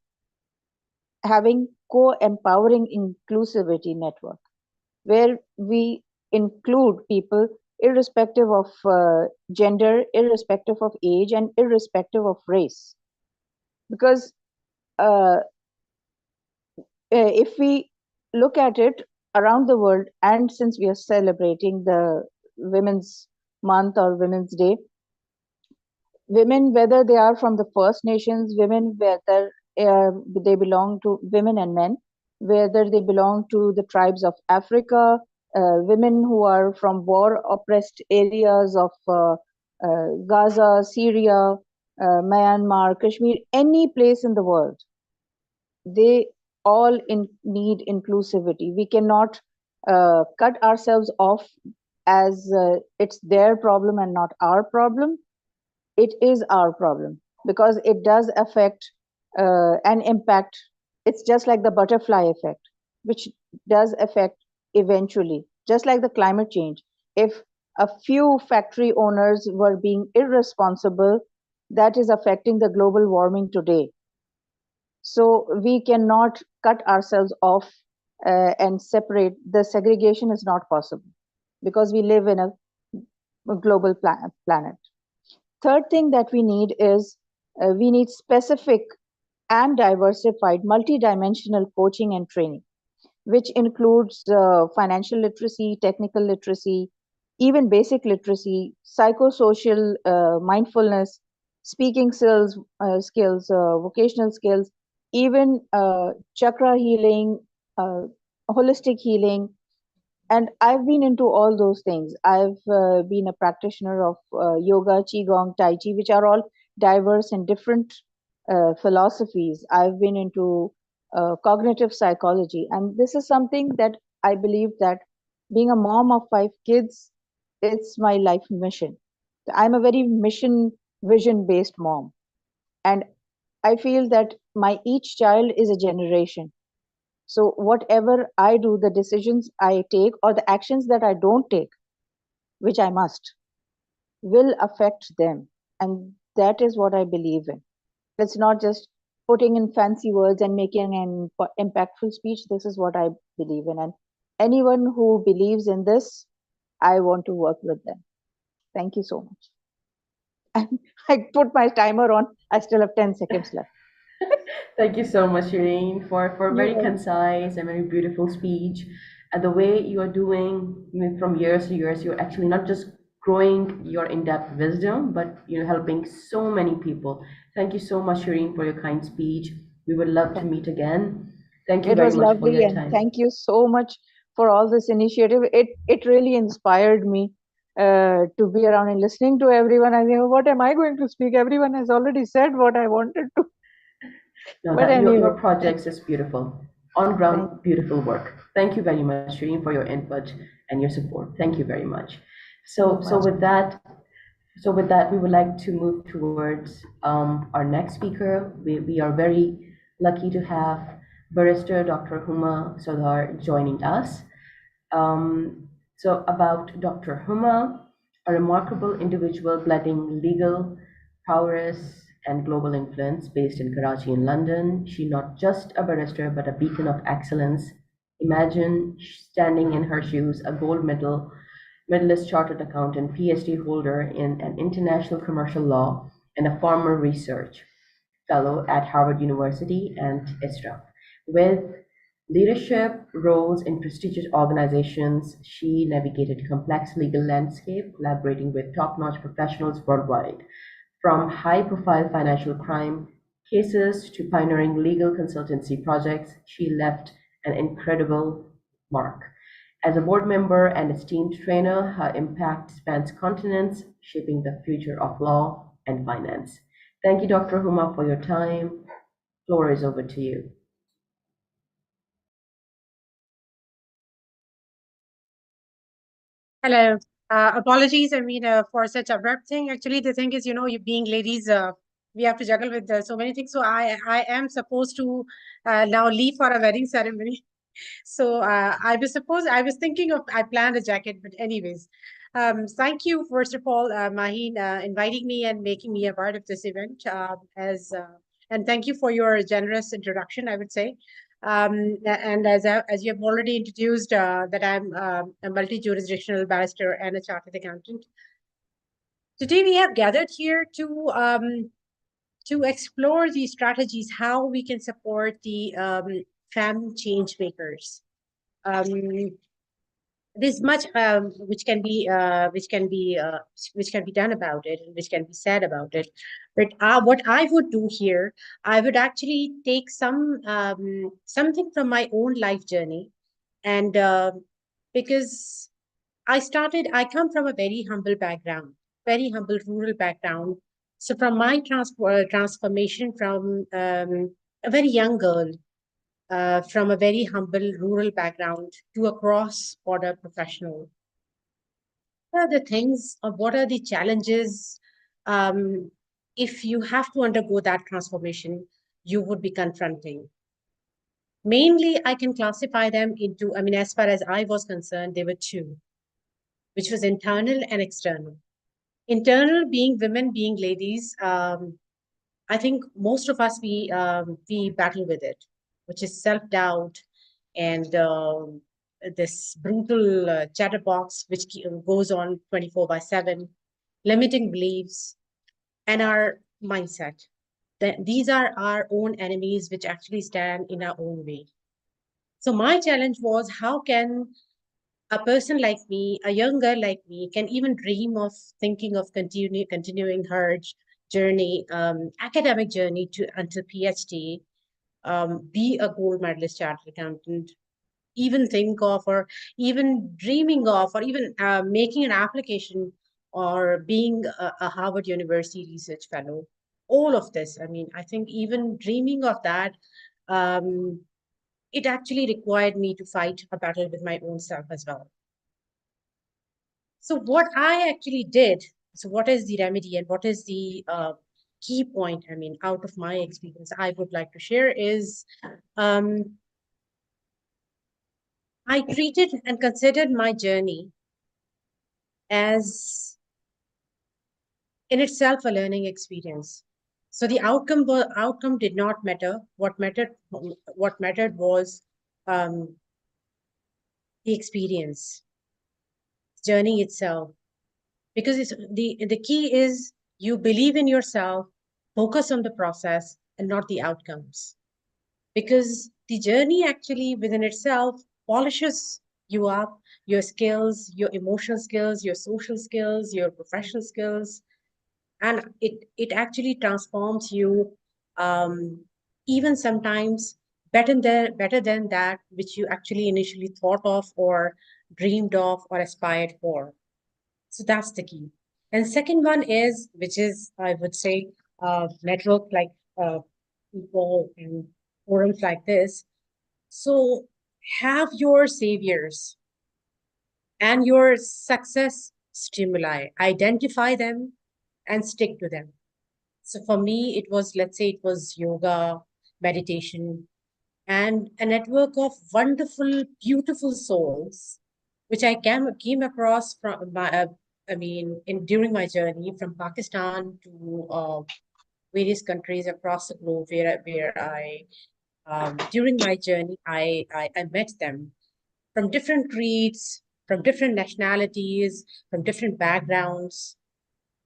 Speaker 2: having co-empowering inclusivity network, where we include people irrespective of gender, irrespective of age, and irrespective of race. Because if we look at it, around the world, and since we are celebrating the Women's Month or Women's Day, women, whether they are from the First Nations, women, whether they belong to women and men, whether they belong to the tribes of Africa, women who are from war-oppressed areas of Gaza, Syria, Myanmar, Kashmir, any place in the world, they all need inclusivity. We cannot cut ourselves off as it's their problem and not our problem. It is our problem because it does affect and impact. It's just like the butterfly effect, which does affect eventually, just like the climate change. If a few factory owners were being irresponsible, that is affecting the global warming today. So we cannot cut ourselves off and separate. The segregation is not possible because we live in a global planet. Third thing that we need is we need specific and diversified multidimensional coaching and training, which includes financial literacy, technical literacy, even basic literacy, psychosocial mindfulness, speaking skills, vocational skills, even chakra healing, holistic healing. And I've been into all those things. I've been a practitioner of yoga, qigong, tai chi, which are all diverse and different philosophies. I've been into cognitive psychology. And this is something that I believe that being a mom of 5 kids, it's my life mission. I'm a very mission, vision-based mom. And I feel that my each child is a generation. So whatever I do, the decisions I take or the actions that I don't take, which I must, will affect them. And that is what I believe in. It's not just putting in fancy words and making an impactful speech. This is what I believe in. And anyone who believes in this, I want to work with them. Thank you so much. And I put my timer on. I still have 10 seconds left.
Speaker 1: Thank you so much, Shireen, for a very concise and very beautiful speech. And the way you are doing, from years to years, you're actually not just growing your in-depth wisdom, but helping so many people. Thank you so much, Shireen, for your kind speech. We would love to meet again. Thank you very much for
Speaker 2: lovely,
Speaker 1: your
Speaker 2: and
Speaker 1: time.
Speaker 2: thank you so much for all this initiative. It really inspired me to be around and listening to everyone. I think, what am I going to speak? Everyone has already said what I wanted to.
Speaker 1: No,
Speaker 2: But
Speaker 1: your
Speaker 2: anyway.
Speaker 1: projects is beautiful. On ground, beautiful work. Thank you very much, Shireen, for your input and your support. Thank you very much. So with that, we would like to move towards our next speaker. We are very lucky to have Barrister Dr. Huma Sodhar joining us. So about Dr. Huma, a remarkable individual blending legal prowess and global influence based in Karachi and London. She's not just a barrister, but a beacon of excellence. Imagine standing in her shoes, a gold medalist chartered accountant, PhD holder in an international commercial law, and a former research fellow at Harvard University and ISRA. With leadership roles in prestigious organizations, she navigated complex legal landscape, collaborating with top-notch professionals worldwide. From high-profile financial crime cases to pioneering legal consultancy projects, she left an incredible mark. As a board member and esteemed trainer, her impact spans continents, shaping the future of law and finance. Thank you, Dr. Huma, for your time. Floor is over to you.
Speaker 3: Hello. Apologies, for such abrupt thing. Actually, the thing is, you being ladies, we have to juggle with so many things. So I am supposed to now leave for a wedding ceremony. So I was thinking of, I planned a jacket, but anyways, thank you, first of all, Maheen, inviting me and making me a part of this event, and thank you for your generous introduction, I would say. And as you have already introduced, that I'm a multi-jurisdictional barrister and a chartered accountant. Today we have gathered here to explore the strategies, how we can support the femme change makers. there's much which can be done about it, and which can be said about it. But what I would do here, I would actually take something from my own life journey, and because I come from a very humble background, very humble rural background. So from my transformation from a very young girl, from a very humble rural background to a cross-border professional, what are the things, or what are the challenges, if you have to undergo that transformation, you would be confronting? Mainly, I can classify them into, I mean, as far as I was concerned, there were two, which was internal and external. Internal being women, being ladies, I think most of us, we battle with it, which is self-doubt and this brutal chatterbox which goes on 24/7, limiting beliefs, and our mindset. These are our own enemies which actually stand in our own way. So my challenge was, how can a person like me, a young girl like me, can even dream of thinking of continuing her journey, academic journey to until PhD, be a gold medalist chartered accountant, even think of, or even dreaming of, or even making an application, or being a Harvard University research fellow. All of this, I mean, I think even dreaming of that, it actually required me to fight a battle with my own self as well. So what I actually did, so what is the remedy, and what is the key point, I mean, out of my experience, I would like to share is, I treated and considered my journey as in itself a learning experience. So the outcome did not matter. What mattered was the experience, journey itself. Because the key is, you believe in yourself, focus on the process and not the outcomes. Because the journey actually within itself polishes you up, your skills, your emotional skills, your social skills, your professional skills, and it actually transforms you, even sometimes better than that which you actually initially thought of, or dreamed of, or aspired for. So that's the key. And second one is, which is, I would say, network like people and forums like this. So have your saviors and your success stimuli, identify them and stick to them. So for me, it was, let's say, it was yoga, meditation, and a network of wonderful, beautiful souls, which I came across from during my journey from Pakistan to various countries across the globe, where I during my journey I met them from different creeds, from different nationalities, from different backgrounds,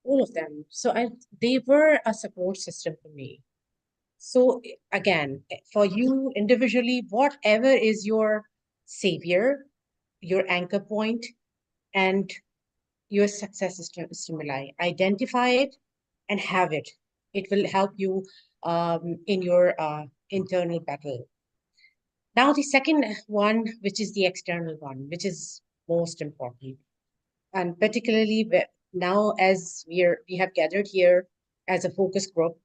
Speaker 3: all of them. So they were a support system for me. So again, for you individually, whatever is your savior, your anchor point, and your success stimuli, identify it and have it. It will help you in your internal battle. Now, the second one, which is the external one, which is most important, and particularly now as we have gathered here as a focus group.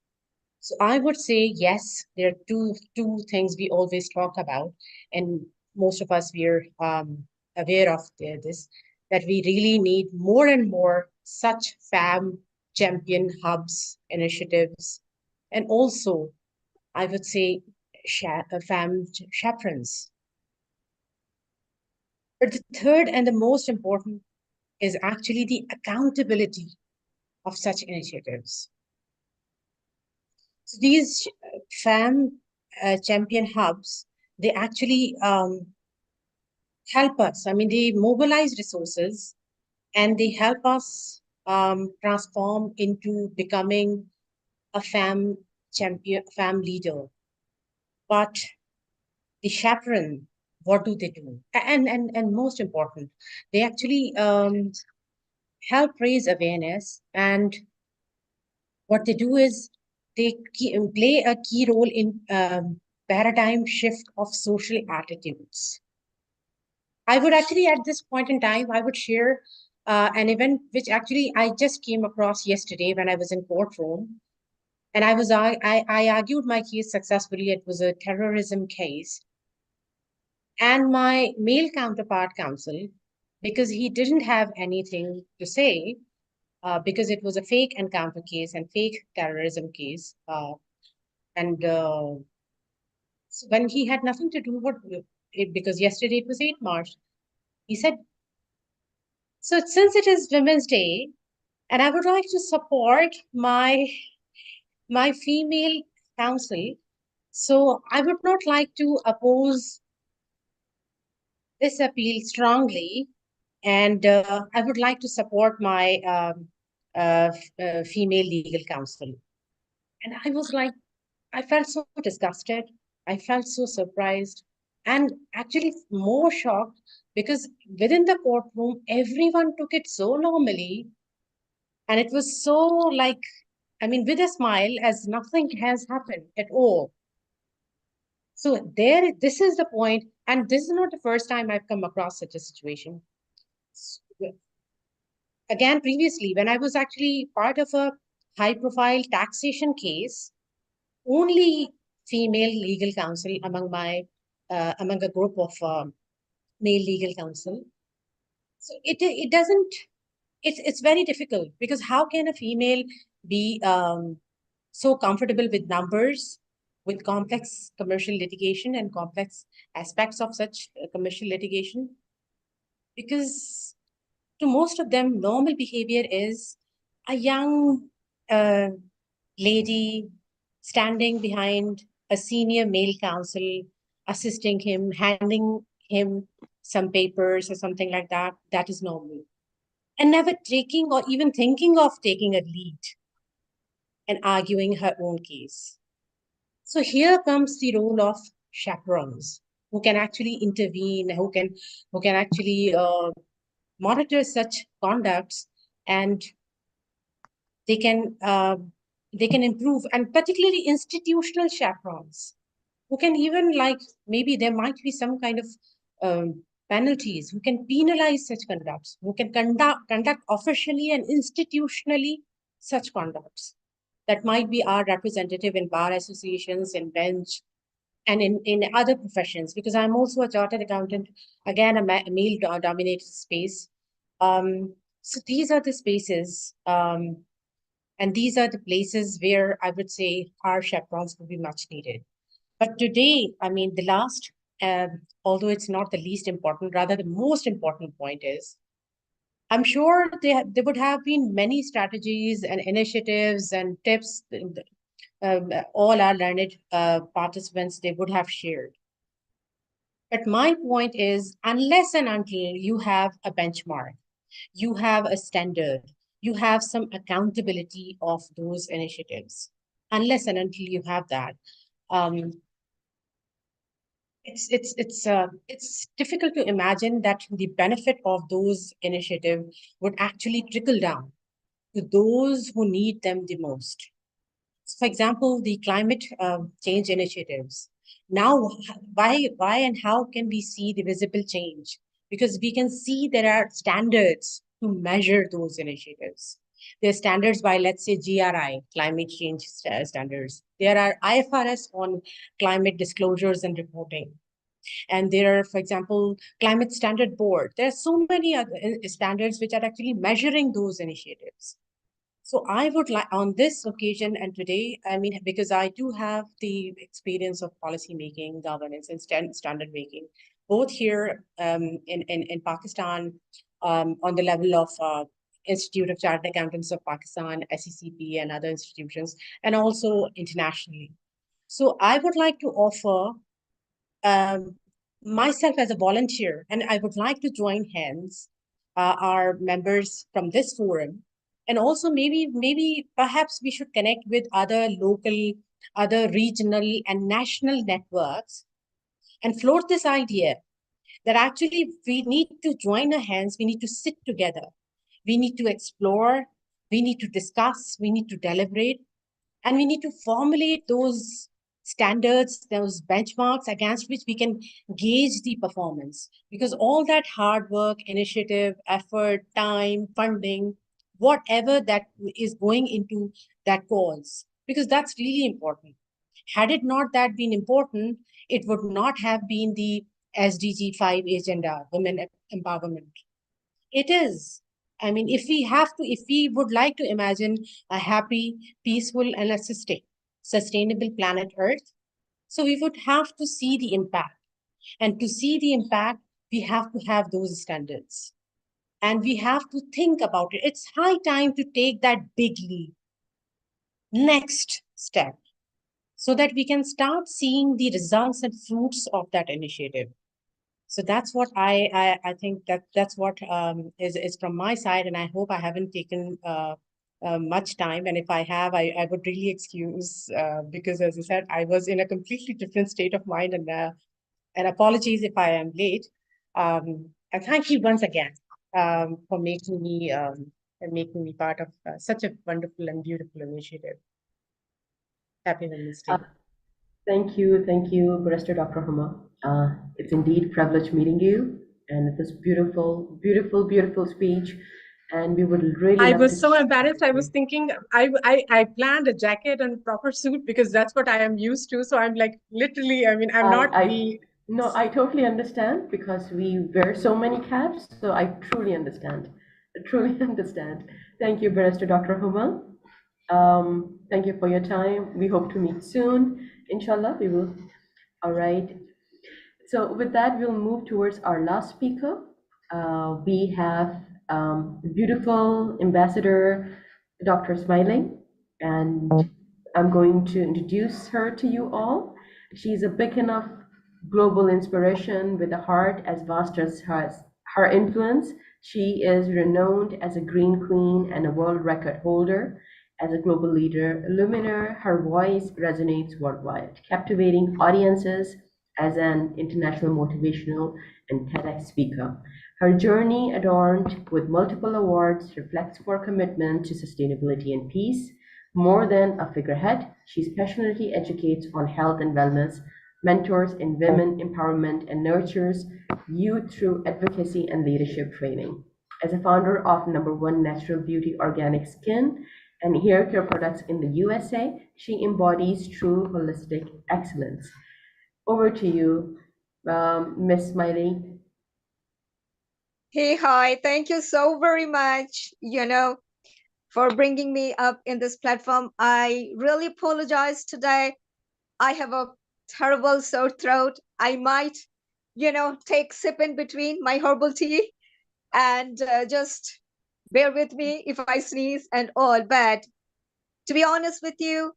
Speaker 3: So I would say, yes, there are two things we always talk about, and most of us, we're aware of this, that we really need more and more such FAM champion hubs, initiatives, and also, I would say, FAM chaperones. But the third and the most important is actually the accountability of such initiatives. So these FAM champion hubs, they actually help us. I mean, they mobilize resources and they help us transform into becoming a FAM champion, FAM leader. But the chaperone, what do they do? And most important, they actually help raise awareness, and what they do is they play a key role in paradigm shift of social attitudes. I would actually, at this point in time, I would share an event which actually I just came across yesterday when I was in courtroom. And I argued my case successfully. It was a terrorism case. And my male counterpart counsel, because he didn't have anything to say, because it was a fake encounter case and fake terrorism case. And so when he had nothing to do with it, because yesterday it was 8 March, he said, so since it is Women's Day, and I would like to support my female counsel, so I would not like to oppose this appeal strongly, and I would like to support my female legal counsel. And I was like, I felt so disgusted. I felt so surprised and actually more shocked, because within the courtroom, everyone took it so normally. And it was so like, I mean, with a smile, as nothing has happened at all. So this is the point. And this is not the first time I've come across such a situation. Again, previously, when I was actually part of a high-profile taxation case, only female legal counsel among a group of male legal counsel. So it's very difficult, because how can a female be so comfortable with numbers, with complex commercial litigation and complex aspects of such commercial litigation? Because to most of them, normal behavior is a young lady standing behind a senior male counsel, assisting him, handing him some papers or something like that. That is normal. And never taking or even thinking of taking a lead and arguing her own case. So here comes the role of chaperones, who can actually intervene, who can actually monitor such conducts, and they can improve, and particularly institutional chaperones, who can even, like, maybe there might be some kind of penalties, who can penalize such conducts, who can conduct officially and institutionally such conducts. That might be our representative in bar associations, in bench, and in other professions, because I'm also a chartered accountant, again, a male-dominated space. So these are the spaces, and these are the places where I would say our chaperones would be much needed. But today, I mean, the last, although it's not the least important, rather the most important point is, I'm sure there would have been many strategies and initiatives and tips, all our learned participants, they would have shared. But my point is, unless and until you have a benchmark, you have a standard, you have some accountability of those initiatives, unless and until you have that, it's difficult to imagine that the benefit of those initiatives would actually trickle down to those who need them the most. So for example, the climate change initiatives. Now, why and how can we see the visible change? Because we can see there are standards to measure those initiatives. There are standards by, let's say, GRI, climate change standards. There are IFRS on climate disclosures and reporting. And there are, for example, Climate Standard Board. There are so many other standards which are actually measuring those initiatives. So I would like, on this occasion and today, I mean, because I do have the experience of policy making, governance, and standard making, both here in Pakistan, on the level of Institute of Chartered Accountants of Pakistan, SECP, and other institutions, and also internationally. So I would like to offer myself as a volunteer, and I would like to join hands our members from this forum. And also maybe perhaps we should connect with other local, other regional and national networks and float this idea that actually we need to join our hands, we need to sit together, we need to explore, we need to discuss, we need to deliberate, and we need to formulate those standards, those benchmarks against which we can gauge the performance. Because all that hard work, initiative, effort, time, funding, whatever that is going into that cause, because that's really important. Had it not that been important, it would not have been the SDG 5 agenda, women empowerment. It is. I mean, if we would like to imagine a happy, peaceful, and a sustainable planet Earth, so we would have to see the impact. And to see the impact, we have to have those standards. And we have to think about it. It's high time to take that big leap, next step, so that we can start seeing the results and fruits of that initiative. So that's what I think that's what is from my side, and I hope I haven't taken much time. And if I have, I would really excuse because, as I said, I was in a completely different state of mind, and apologies if I am late. And thank you once again for making me part of such a wonderful and beautiful initiative. Happy Women's Day.
Speaker 1: Thank you, Barrister Dr. Huma. It's indeed a privilege meeting you, and it was beautiful, beautiful, beautiful speech. And we would really
Speaker 3: I
Speaker 1: love
Speaker 3: was
Speaker 1: to
Speaker 3: so embarrassed. I was thinking I planned a jacket and proper suit because that's what I am used to. So I'm like literally, I mean, I'm not the
Speaker 1: No, I totally understand because we wear so many caps. So I truly understand. I truly understand. Thank you, Barrister Dr. Huma. Thank you for your time. We hope to meet soon. Inshallah, we will. All right. So with that, we'll move towards our last speaker. We have beautiful Ambassador Dr. Smiling, and I'm going to introduce her to you all. She's a beacon of global inspiration with a heart as vast as her influence. She is renowned as a green queen and a world record holder. As a global leader, Luminar, her voice resonates worldwide, captivating audiences as an international motivational and TEDx speaker. Her journey, adorned with multiple awards, reflects her commitment to sustainability and peace. More than a figurehead, she passionately educates on health and wellness, mentors in women empowerment, and nurtures youth through advocacy and leadership training. As a founder of #1 Natural Beauty Organic Skin and hair care products in the USA, she embodies true holistic excellence. Over to you, Miss Smiley.
Speaker 4: Hey, hi. Thank you so very much, for bringing me up in this platform. I really apologize today. I have a terrible sore throat. I might, take sip in between my herbal tea and just bear with me if I sneeze and all. But to be honest with you,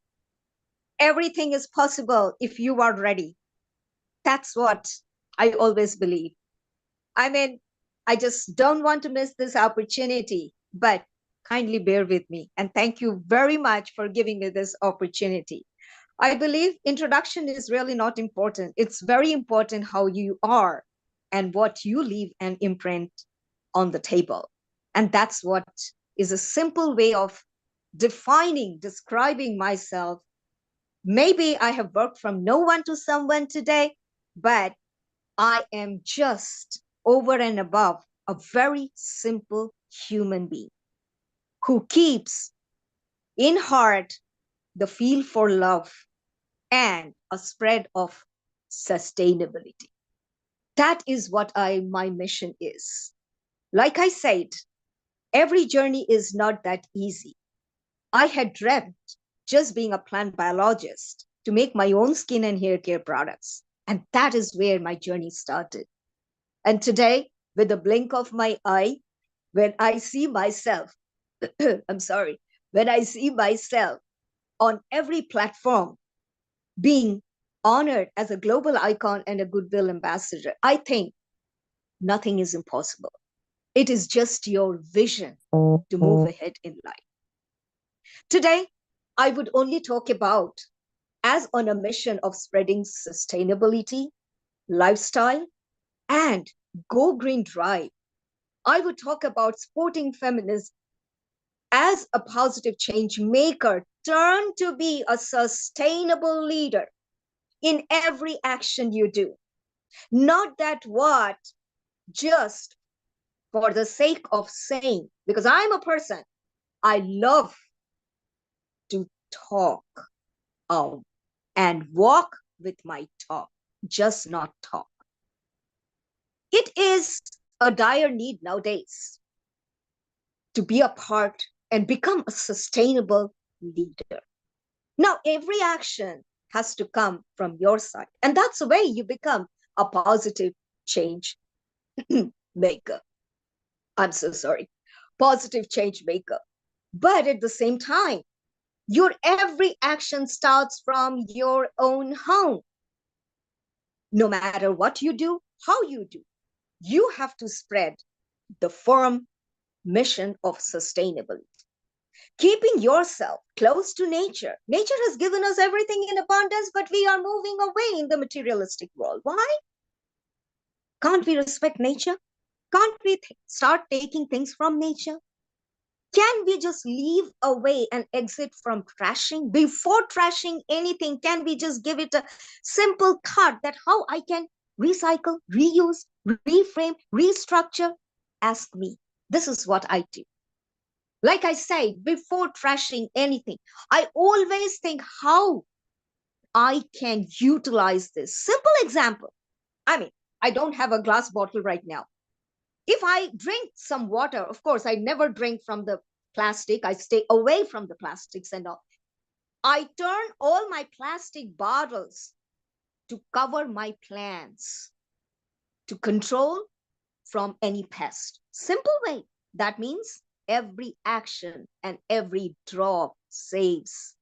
Speaker 4: everything is possible if you are ready. That's what I always believe. I mean, I just don't want to miss this opportunity, but kindly bear with me. And thank you very much for giving me this opportunity. I believe introduction is really not important. It's very important how you are and what you leave an imprint on the table. And that's what is a simple way of describing myself. Maybe I have worked from no one to someone today, but I am just over and above a very simple human being who keeps in heart the feel for love and a spread of sustainability. That is what my mission is. Like I said, every journey is not that easy. I had dreamt just being a plant biologist to make my own skin and hair care products. And that is where my journey started. And today, with the blink of my eye, when I see myself, when I see myself on every platform being honored as a global icon and a goodwill ambassador, I think nothing is impossible. It is just your vision to move ahead in life. Today, I would only talk about as on a mission of spreading sustainability, lifestyle, and Go Green Drive, I would talk about supporting feminism as a positive change maker, turn to be a sustainable leader in every action you do. Not that what just for the sake of saying, because I'm a person, I love to talk and walk with my talk, just not talk. It is a dire need nowadays to be a part and become a sustainable leader. Now, every action has to come from your side, and that's the way you become a positive change maker. I'm so sorry, positive change maker. But at the same time, your every action starts from your own home. No matter what you do, how you do, you have to spread the firm mission of sustainability. Keeping yourself close to nature. Nature has given us everything in abundance, but we are moving away in the materialistic world. Why? Can't we respect nature? Can't we start taking things from nature? Can we just leave away and exit from trashing? Before trashing anything, can we just give it a simple cut that how I can recycle, reuse, reframe, restructure? Ask me. This is what I do. Like I say, before trashing anything, I always think how I can utilize this. Simple example. I mean, I don't have a glass bottle right now. If I drink some water, of course, I never drink from the plastic. I stay away from the plastics and all. I turn all my plastic bottles to cover my plants, to control from any pest. Simple way. That means every action and every drop saves.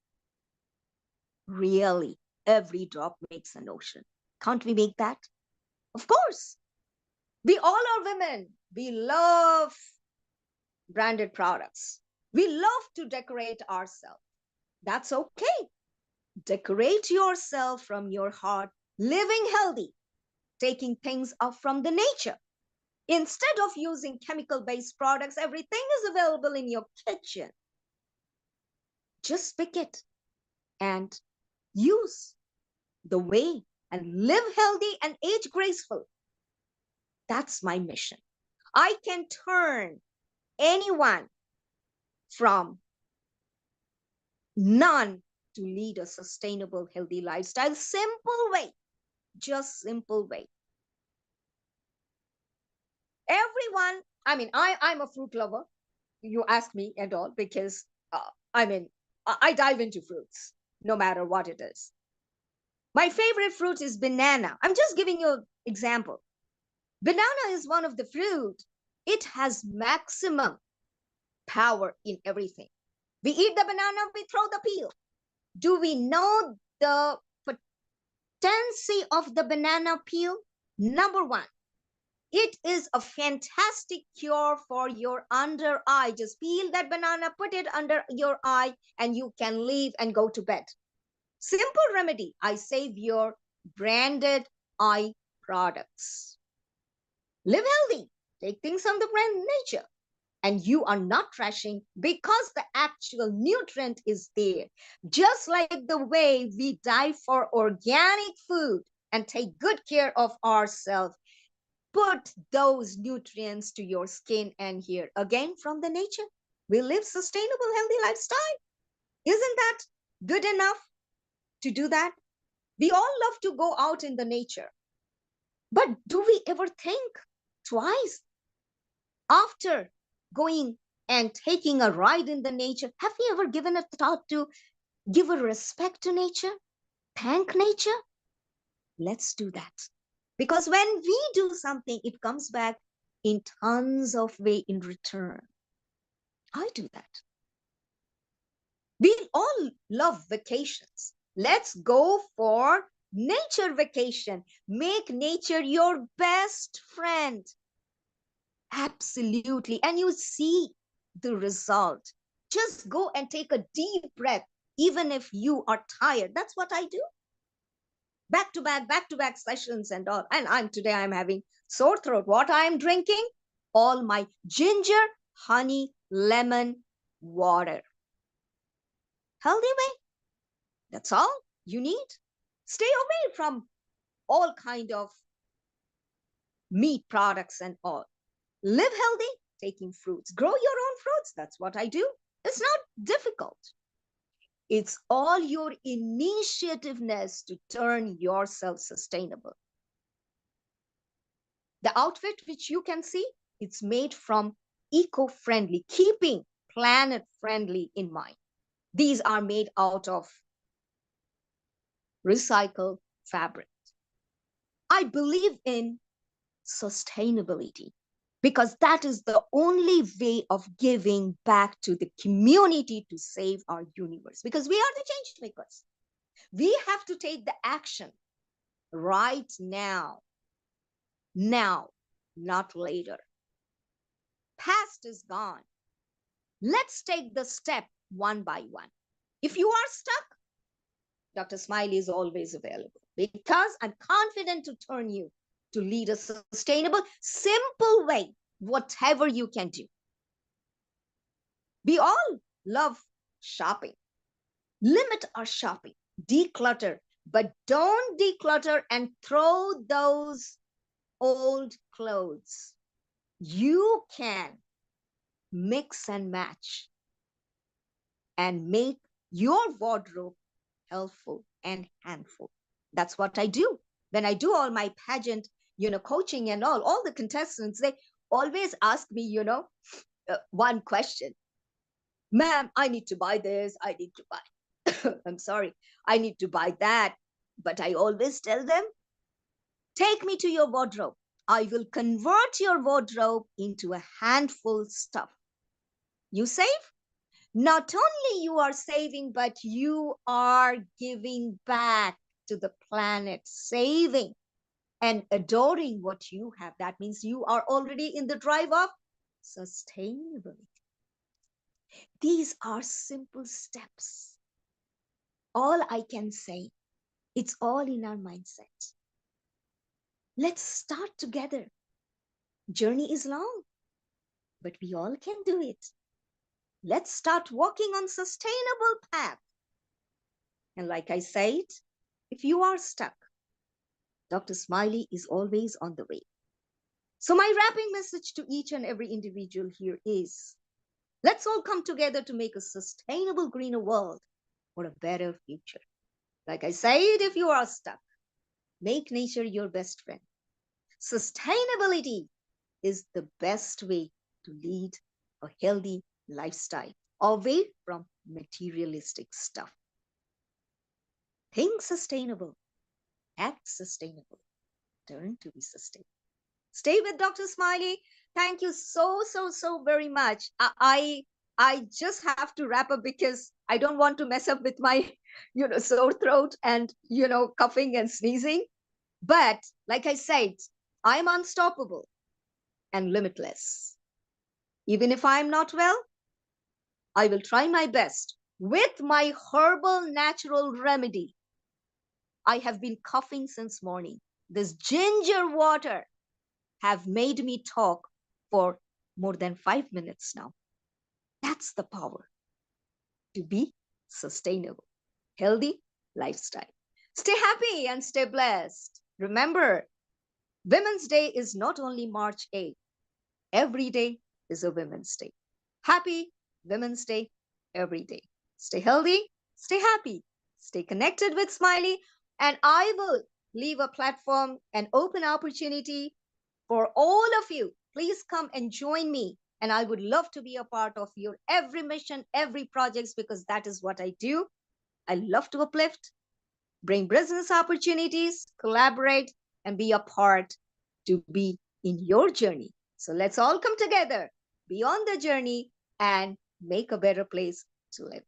Speaker 4: Really, every drop makes an ocean. Can't we make that? Of course. We all are women. We love branded products. We love to decorate ourselves. That's okay. Decorate yourself from your heart, living healthy, taking things up from the nature. Instead of using chemical-based products, everything is available in your kitchen. Just pick it and use the way and live healthy and age graceful. That's my mission. I can turn anyone from none to lead a sustainable, healthy lifestyle. Simple way, just simple way. Everyone, I mean, I'm a fruit lover. You ask me and all because, I dive into fruits, no matter what it is. My favorite fruit is banana. I'm just giving you an example. Banana is one of the fruit. It has maximum power in everything. We eat the banana, we throw the peel. Do we know the potency of the banana peel? Number one, it is a fantastic cure for your under eye. Just peel that banana, put it under your eye, and you can leave and go to bed. Simple remedy. I save your branded eye products. Live healthy. Take things from the brand nature. And you are not trashing because the actual nutrient is there. Just like the way we dive for organic food and take good care of ourselves, put those nutrients to your skin and hair. Again, from the nature, we live sustainable, healthy lifestyle. Isn't that good enough to do that? We all love to go out in the nature. But do we ever think twice after going and taking a ride in the nature? Have we ever given a thought to give a respect to nature? Thank nature? Let's do that. Because when we do something, it comes back in tons of way in return. I do that. We all love vacations. Let's go for nature vacation. Make nature your best friend. Absolutely. And you see the result. Just go and take a deep breath, even if you are tired. That's what I do. back to back sessions and all. And today I'm having sore throat. What I am drinking? All my ginger, honey, lemon water. Healthy way. That's all you need. Stay away from all kind of meat products and all. Live healthy, taking fruits. Grow your own fruits. That's what I do. It's not difficult. It's all your initiativeness to turn yourself sustainable. The outfit which you can see, it's made from eco-friendly, keeping planet-friendly in mind. These are made out of recycled fabric. I believe in sustainability because that is the only way of giving back to the community to save our universe, because we are the change makers. We have to take the action right now. Now, not later. Past is gone. Let's take the step one by one. If you are stuck, Dr. Smiley is always available because I'm confident to turn you to lead a sustainable, simple way, whatever you can do. We all love shopping. Limit our shopping, declutter, but don't declutter and throw those old clothes. You can mix and match and make your wardrobe helpful and handful. That's what I do. When I do all my pageant, coaching and all the contestants, they always ask me, one question. Ma'am, I need to buy this. I need to buy, I'm sorry, I need to buy that. But I always tell them, take me to your wardrobe. I will convert your wardrobe into a handful stuff. You save? Not only you are saving, but you are giving back to the planet, saving and adoring what you have. That means you are already in the drive of sustainability. These are simple steps. All I can say, it's all in our mindset. Let's start together. Journey is long, but we all can do it. Let's start walking on sustainable path. And like I said, if you are stuck, Dr. Smiley is always on the way. So my wrapping message to each and every individual here is, let's all come together to make a sustainable, greener world for a better future. Like I said, if you are stuck, make nature your best friend. Sustainability is the best way to lead a healthy lifestyle, away from materialistic stuff. Think sustainable, act sustainable, turn to be sustainable. Stay with Dr. Smiley. Thank you so very much. I just have to wrap up because I don't want to mess up with my, sore throat and, coughing and sneezing. But like I said, I'm unstoppable and limitless. Even if I'm not well, I will try my best with my herbal natural remedy. I have been coughing since morning. This ginger water have made me talk for more than 5 minutes now. That's the power to be sustainable, healthy lifestyle. Stay happy and stay blessed. Remember, Women's Day is not only March 8th. Every day is a Women's Day. Happy Women's Day every day. Stay healthy, stay happy, stay connected with Smiley, and I will leave a platform, an open opportunity for all of you. Please come and join me. And I would love to be a part of your every mission, every projects, because that is what I do. I love to uplift, bring business opportunities, collaborate, and be a part to be in your journey. So let's all come together, be on the journey, and make a better place to live.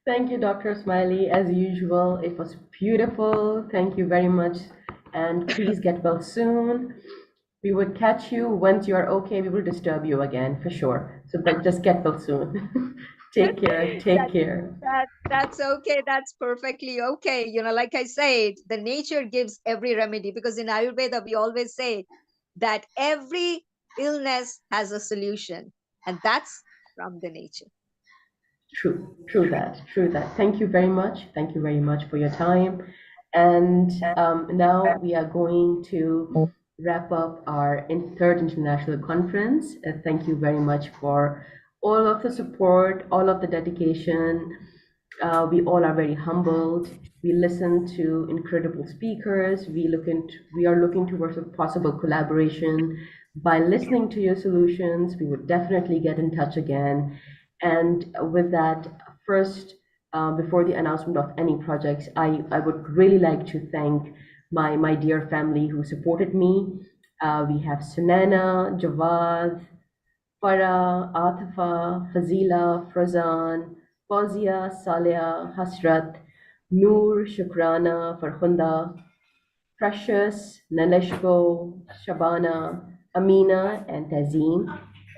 Speaker 1: Thank you, Dr. Smiley. As usual, it was beautiful. Thank you very much. And please get well soon. We would catch you once you are okay. We will disturb you again for sure. So just get well soon. Take care. Take care.
Speaker 4: That's okay. That's perfectly okay. Like I said, the nature gives every remedy, because in Ayurveda, we always say that every illness has a solution, and that's from the nature.
Speaker 1: True that. Thank you very much. Thank you very much for your time. And now we are going to wrap up our third international conference. Thank you very much for all of the support, all of the dedication. We all are very humbled. We listen to incredible speakers. We are looking towards a possible collaboration. By listening to your solutions, we would definitely get in touch again. And with that, first, before the announcement of any projects, I would really like to thank my dear family who supported me. We have Sunana, Javad, Farah, Atifa, Fazila, Frazan, Fawzia, Saleh, Hasrat, Noor, Shukrana, Farhunda, Precious, Naleshko, Shabana, Amina, and Tazim.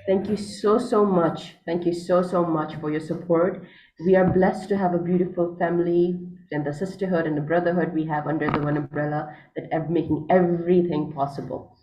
Speaker 1: Thank you so much. Thank you so much for your support. We are blessed to have a beautiful family and the sisterhood and the brotherhood we have under the one umbrella that are making everything possible.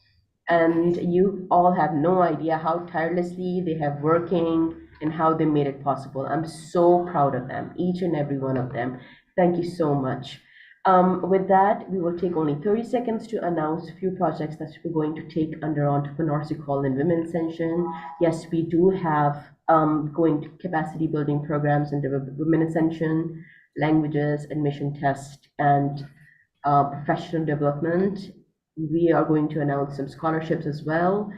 Speaker 1: And you all have no idea how tirelessly they have working and how they made it possible. I'm so proud of them, each and every one of them. Thank you so much. With that, we will take only 30 seconds to announce a few projects that we're going to take under Entrepreneurs Ecole and Women Ascension. Yes, we do have going to capacity building programs under Women Ascension, languages, admission test, and professional development. We are going to announce some scholarships as well.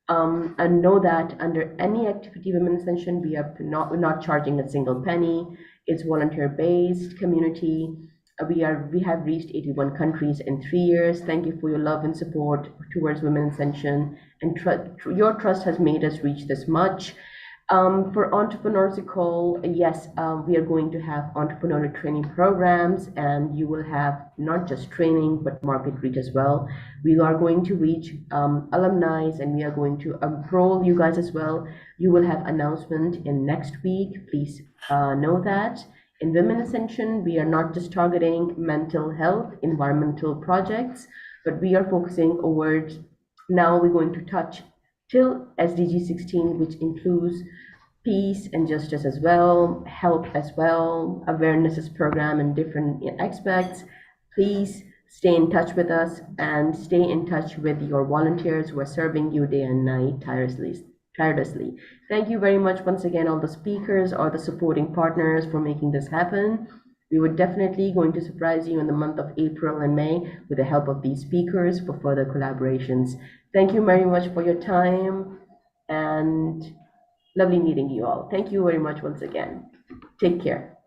Speaker 1: And know that under any activity Women Ascension, we're not charging a single penny. It's volunteer-based community. We have reached 81 countries in 3 years. Thank you for your love and support towards Women Ascension, and your trust has made us reach this much. For Entrepreneurs Ecole, yes, we are going to have entrepreneurial training programs, and you will have not just training, but market reach as well. We are going to reach alumni, and we are going to enroll you guys as well. You will have announcement in next week. Please know that. In Women Ascension, we are not just targeting mental health, environmental projects, but we are focusing towards, now we're going to touch till SDG 16, which includes peace and justice as well, health as well, awarenesses program and different aspects. Please stay in touch with us and stay in touch with your volunteers who are serving you day and night tirelessly. Thank you very much once again, all the speakers, all the supporting partners for making this happen. We were definitely going to surprise you in the month of April and May with the help of these speakers for further collaborations. Thank you very much for your time, and lovely meeting you all. Thank you very much once again. Take care.